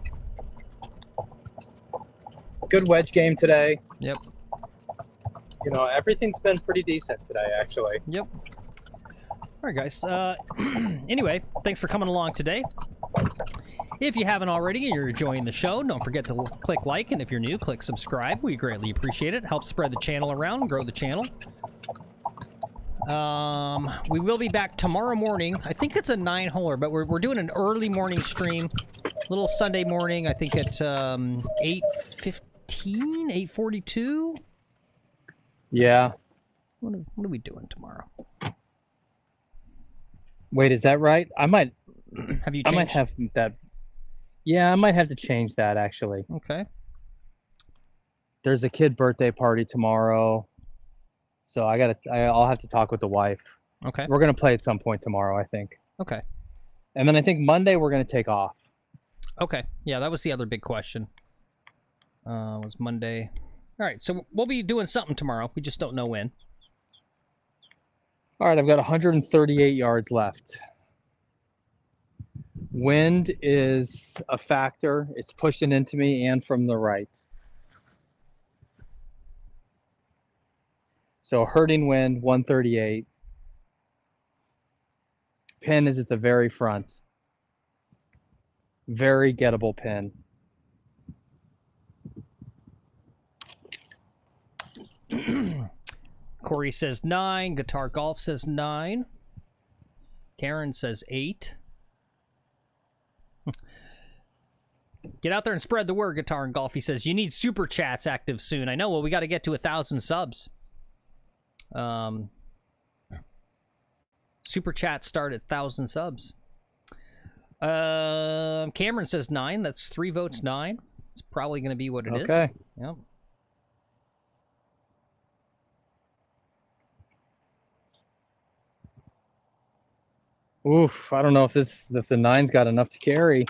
Good wedge game today. Yep. You know, everything's been pretty decent today, actually. Yep. All right, guys. Anyway, thanks for coming along today. If you haven't already and you're enjoying the show, don't forget to click like, and if you're new, click subscribe. We greatly appreciate it. Helps spread the channel around and grow the channel. We will be back tomorrow morning. I think it's a 9-holer, but we're doing an early morning stream. Little Sunday morning, I think at 8:15, 8:42. Yeah. What are we doing tomorrow? Wait, is that right? I might Have you changed? I might have that. Yeah, I might have to change that actually. Okay. There's a kid birthday party tomorrow. So I'll have to talk with the wife. Okay. We're going to play at some point tomorrow, I think. Okay. And then I think Monday we're going to take off. Okay. Yeah, that was the other big question. Was Monday. All right, so we'll be doing something tomorrow. We just don't know when. All right, I've got 138 yards left. Wind is a factor. It's pushing into me and from the right. So hurting wind, 138. Pin is at the very front. Very gettable pin. Corey says 9. Guitar Golf says 9. Karen says 8. Get out there and spread the word, Guitar and Golf. He says, you need super chats active soon. I know. Well, we got to get to 1,000 subs. Super chats start at 1,000 subs. Cameron says 9. That's 3 votes, 9. It's probably going to be what it is. Okay. Yep. Oof, I don't know if the 9's got enough to carry.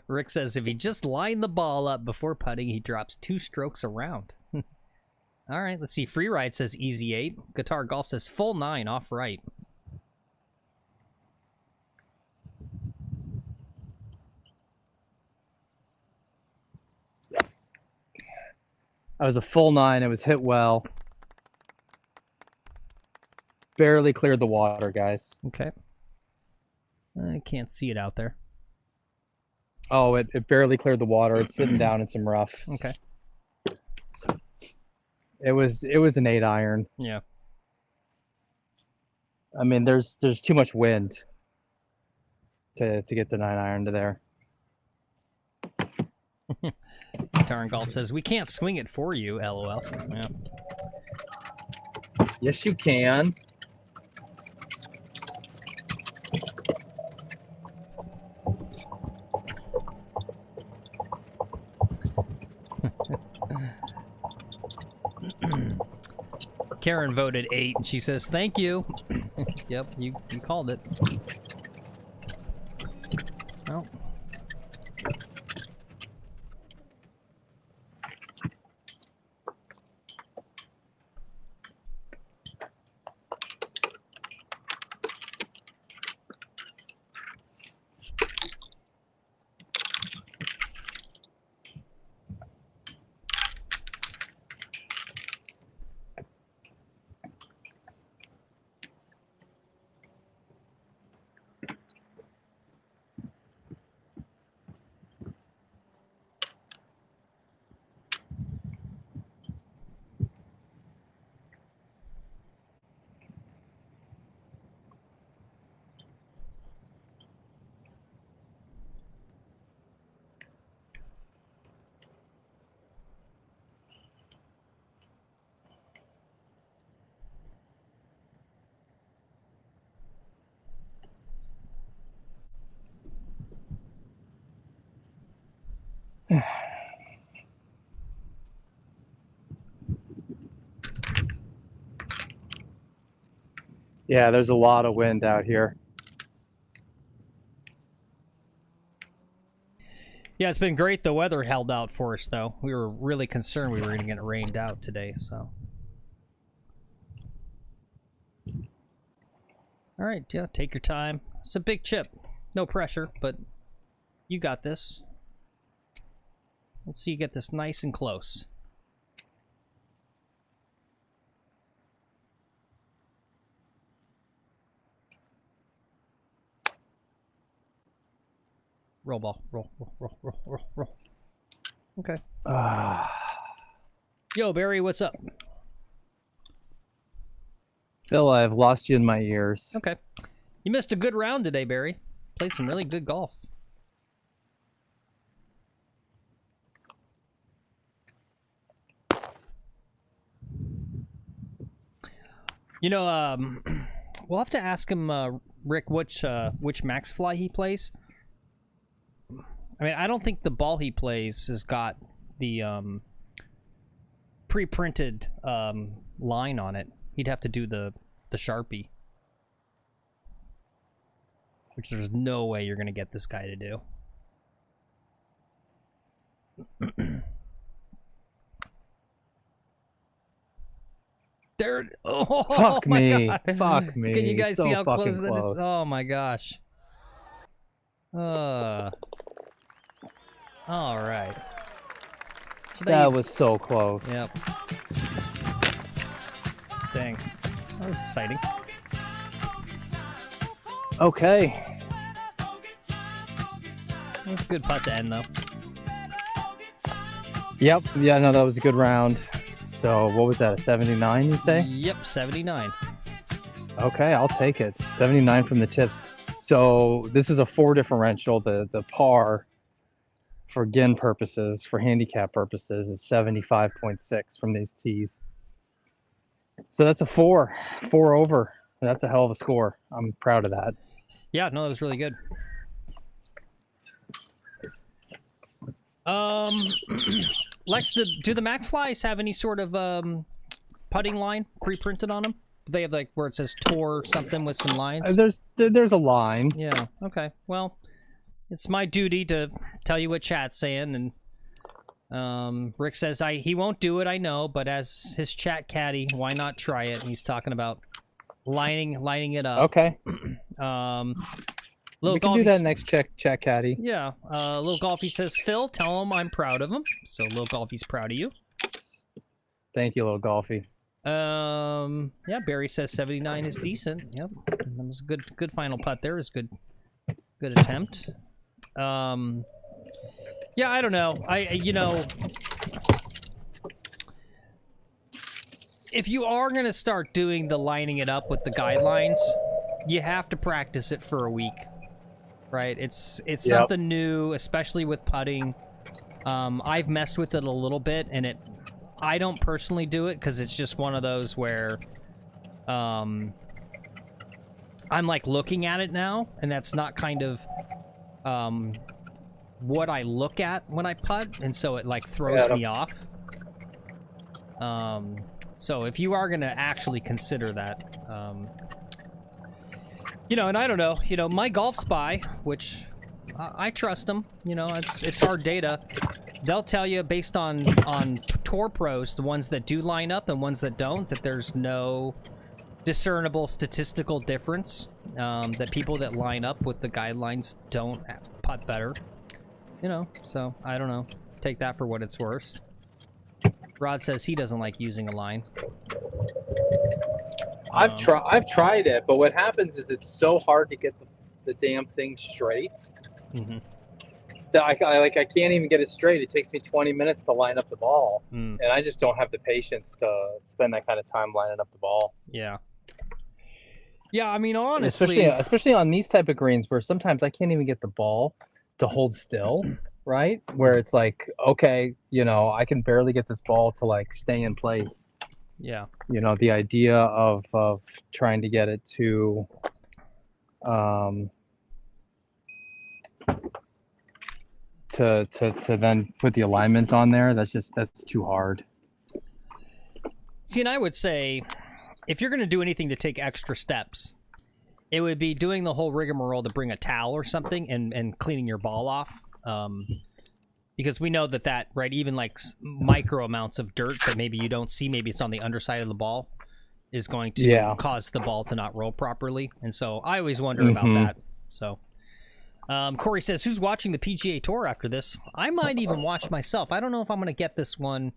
Rick says if he just lined the ball up before putting, he drops 2 strokes around. All right, let's see. Freeride says easy 8. Guitar Golf says full 9 off right. I was a full 9. It was hit well. Barely cleared the water, guys. Okay. I can't see it out there. Oh, it barely cleared the water. It's sitting down in some rough. Okay. It was an 8-iron. Yeah. I mean, there's too much wind to get the 9-iron to there. Guitar and Golf says we can't swing it for you. LOL. Yeah. Yes, you can. Karen voted 8, and she says, thank you. Yep, you called it. Well. Yeah, there's a lot of wind out here. Yeah, it's been great. The weather held out for us, though. We were really concerned we were going to get rained out today, so. All right, yeah, take your time. It's a big chip. No pressure, but you got this. Let's see you get this nice and close. Roll ball. Roll. Okay. Yo, Barry, what's up? Phil, I've lost you in my ears. Okay. You missed a good round today, Barry. Played some really good golf. You know, we'll have to ask him, Rick, which max fly he plays. I mean, I don't think the ball he plays has got the pre-printed line on it. He'd have to do the Sharpie, which there's no way you're gonna get this guy to do. There. Oh, Fuck my me. God. Fuck me. Can you guys So see how fucking close that is? close. Oh my gosh. All right. That was so close. Yep. Dang. That was exciting. Okay. That was a good putt to end, though. Yep. Yeah, no, that was a good round. So what was that, a 79 you say? Yep, 79. Okay, I'll take it. 79 from the tips. So this is a 4 differential. The par for GIN purposes, for handicap purposes, is 75.6 from these tees. So that's a 4 over. That's a hell of a score. I'm proud of that. Yeah, no, that was really good. Lex, do the McFlys have any sort of putting line pre-printed on them? Do they have like where it says tour something with some lines? There's a line. Yeah. Okay. Well, it's my duty to tell you what chat's saying, and Rick says he won't do it. I know, but as his chat caddy, why not try it? He's talking about lining it up. Okay. Little we can do that next chat caddy. Yeah. Little Golfy says, Phil, tell him I'm proud of him. So Little Golfy's proud of you. Thank you, Little Golfy. Yeah, Barry says 79 is decent. Yep. That was a good final putt there. It was good attempt. Yeah, I don't know. If you are going to start doing the lining it up with the guidelines, you have to practice it for a week. Right? It's something new, especially with putting. I've messed with it a little bit, and I don't personally do it because it's just one of those where I'm like looking at it now, and that's not kind of what I look at when I putt, and so it like throws me off. So if you are going to actually consider that, you know, and I don't know, you know, my Golf Spy, which I trust them, you know, it's hard data. They'll tell you based on Tour Pros, the ones that do line up and ones that don't, that there's no discernible statistical difference, that people that line up with the guidelines don't putt better, you know, so I don't know. Take that for what it's worth. Rod says he doesn't like using a line. I've tried it, but what happens is it's so hard to get the damn thing straight. Mm-hmm. That I can't even get it straight. It takes me 20 minutes to line up the ball, and I just don't have the patience to spend that kind of time lining up the ball. Yeah. Yeah, I mean, honestly, especially on these type of greens where sometimes I can't even get the ball to hold still, right? Where it's like, okay, you know, I can barely get this ball to like stay in place. Yeah. You know, the idea of trying to get it to to then put the alignment on there, that's too hard. See, and I would say if you're going to do anything to take extra steps, it would be doing the whole rigmarole to bring a towel or something and cleaning your ball off. Because we know that, right, even like micro amounts of dirt that maybe you don't see, maybe it's on the underside of the ball, is going to cause the ball to not roll properly. And so I always wonder about that. So Corey says, who's watching the PGA Tour after this? I might even watch myself. I don't know if I'm going to get this one.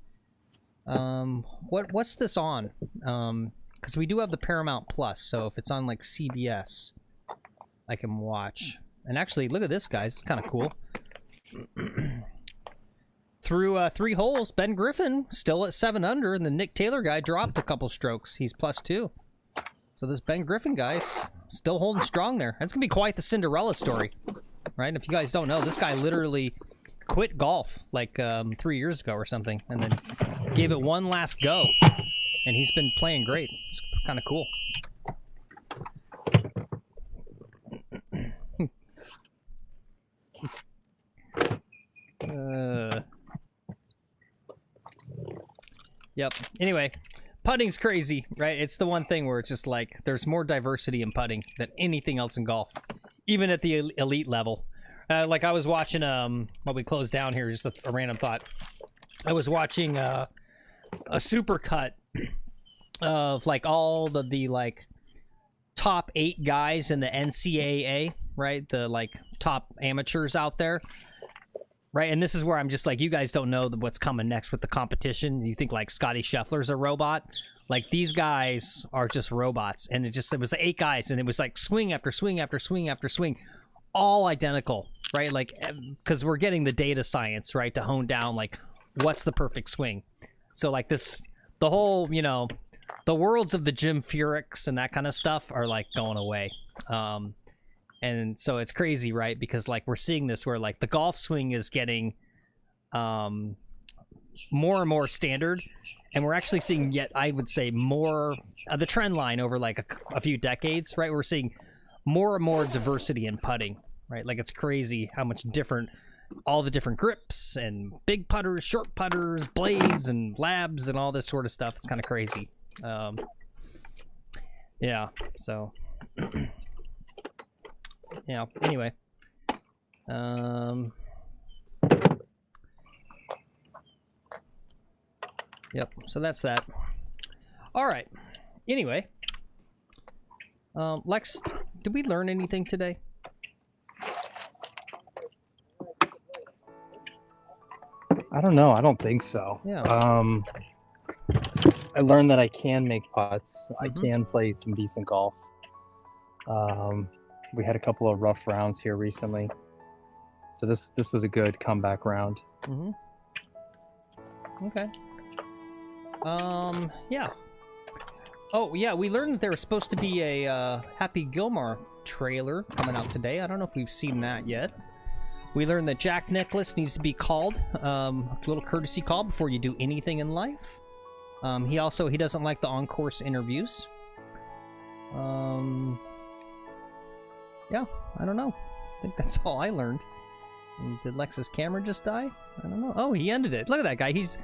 What's this on? Because we do have the Paramount Plus, so if it's on like CBS, I can watch. And actually, look at this, guys. It's kind of cool. Through 3 holes, Ben Griffin still at 7 under, and the Nick Taylor guy dropped a couple strokes. He's +2. So this Ben Griffin guy's still holding strong there. That's gonna be quite the Cinderella story, right? And if you guys don't know, this guy literally quit golf like 3 years ago or something, and then gave it one last go, and he's been playing great. It's kind of cool. Yep. Anyway, putting's crazy, right? It's the one thing where it's just like there's more diversity in putting than anything else in golf, even at the elite level. Like I was watching, while we close down here, just a random thought. I was watching a supercut of like all the like top 8 guys in the NCAA, right? The like top amateurs out there. Right, and this is where I'm just like, you guys don't know what's coming next with the competition. You think like Scotty Scheffler's a robot? Like these guys are just robots, and it was 8 guys, and it was like swing after swing after swing after swing, all identical, right? Like because we're getting the data science, right, to hone down like what's the perfect swing. So like the whole, you know, the worlds of the Jim Furyk's and that kind of stuff are like going away. And so it's crazy, right? Because like we're seeing this where like the golf swing is getting more and more standard, and we're actually seeing yet I would say more the trend line over like a few decades, right? We're seeing more and more diversity in putting, right? Like it's crazy how much different all the different grips and big putters, short putters, blades and labs and all this sort of stuff. It's kind of crazy. Yeah, so yeah, anyway. Yep, so that's that. All right. Anyway. Lex, did we learn anything today? I don't know. I don't think so. Yeah. I learned that I can make putts. I can play some decent golf. We had a couple of rough rounds here recently, so this was a good comeback round. Okay. Yeah. Oh yeah, we learned that there was supposed to be a Happy Gilmore trailer coming out today. I don't know if we've seen that yet. We learned that Jack Nicklaus needs to be called, a little courtesy call before you do anything in life. He doesn't like the on-course interviews. Yeah, I don't know. I think that's all I learned. And did Lex's camera just die? I don't know. Oh, he ended it. Look at that guy. This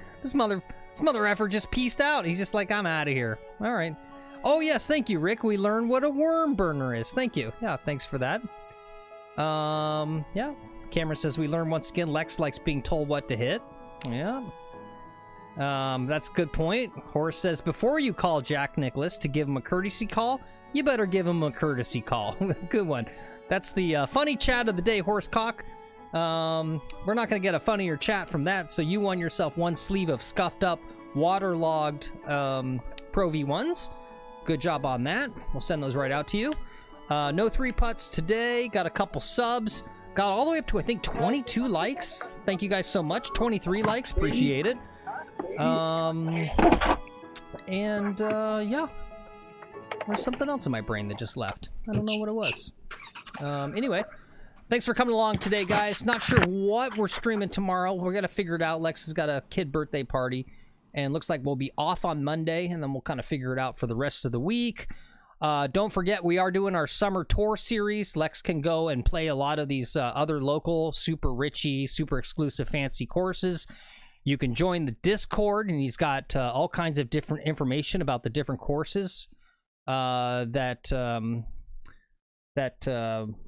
This mother effer just pieced out. He's just like, I'm out of here. All right. Oh, yes. Thank you, Rick. We learned what a worm burner is. Thank you. Yeah, thanks for that. Yeah. Cameron says we learned once again Lex likes being told what to hit. Yeah. That's a good point. Horace says before you call Jack Nicholas to give him a courtesy call, you better give him a courtesy call. Good one. That's the funny chat of the day, Horace Cock. We're not going to get a funnier chat from that, so you won yourself one sleeve of scuffed up, waterlogged Pro V1s. Good job on that. We'll send those right out to you. No 3-putts today. Got a couple subs. Got all the way up to, I think, 22 likes. Thank you guys so much. 23 likes. Appreciate it. Yeah. There's something else in my brain that just left. I don't know what it was. Anyway, thanks for coming along today, guys. Not sure what we're streaming tomorrow. We're going to figure it out. Lex has got a kid birthday party, and looks like we'll be off on Monday, and then we'll kind of figure it out for the rest of the week. Don't forget, we are doing our summer tour series. Lex can go and play a lot of these other local, super richy, super exclusive, fancy courses. You can join the Discord, and he's got all kinds of different information about the different courses that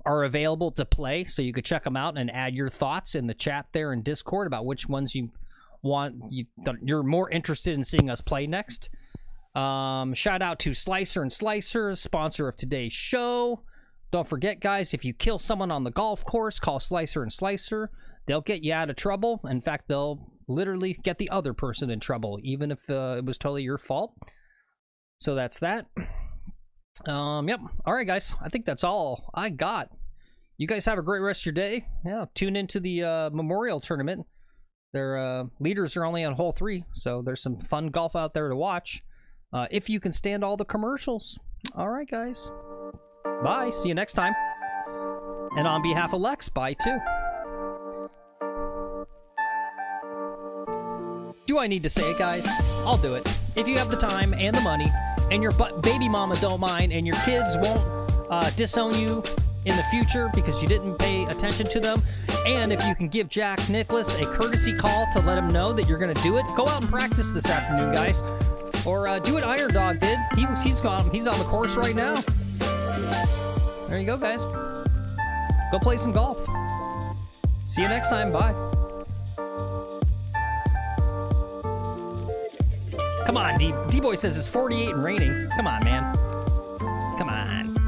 are available to play. So you could check them out and add your thoughts in the chat there in Discord about which ones you're more interested in seeing us play next. Shout out to Slicer and Slicer, sponsor of today's show. Don't forget, guys, if you kill someone on the golf course, call Slicer and Slicer. They'll get you out of trouble. In fact, they'll literally get the other person in trouble, even if it was totally your fault. So that's that. Yep. All right, guys. I think that's all I got. You guys have a great rest of your day. Yeah. Tune into the Memorial Tournament. Their leaders are only on hole 3, so there's some fun golf out there to watch. If you can stand all the commercials. All right, guys. Bye. See you next time. And on behalf of Lex, bye too. Do I need to say it, guys? I'll do it. If you have the time and the money, and your baby mama don't mind, and your kids won't disown you in the future because you didn't pay attention to them, and if you can give Jack Nicholas a courtesy call to let him know that you're going to do it, go out and practice this afternoon, guys. Or do what Iron Dog did. He's on the course right now. There you go, guys. Go play some golf. See you next time. Bye. Come on, D-Boy says it's 48 and raining. Come on, man. Come on.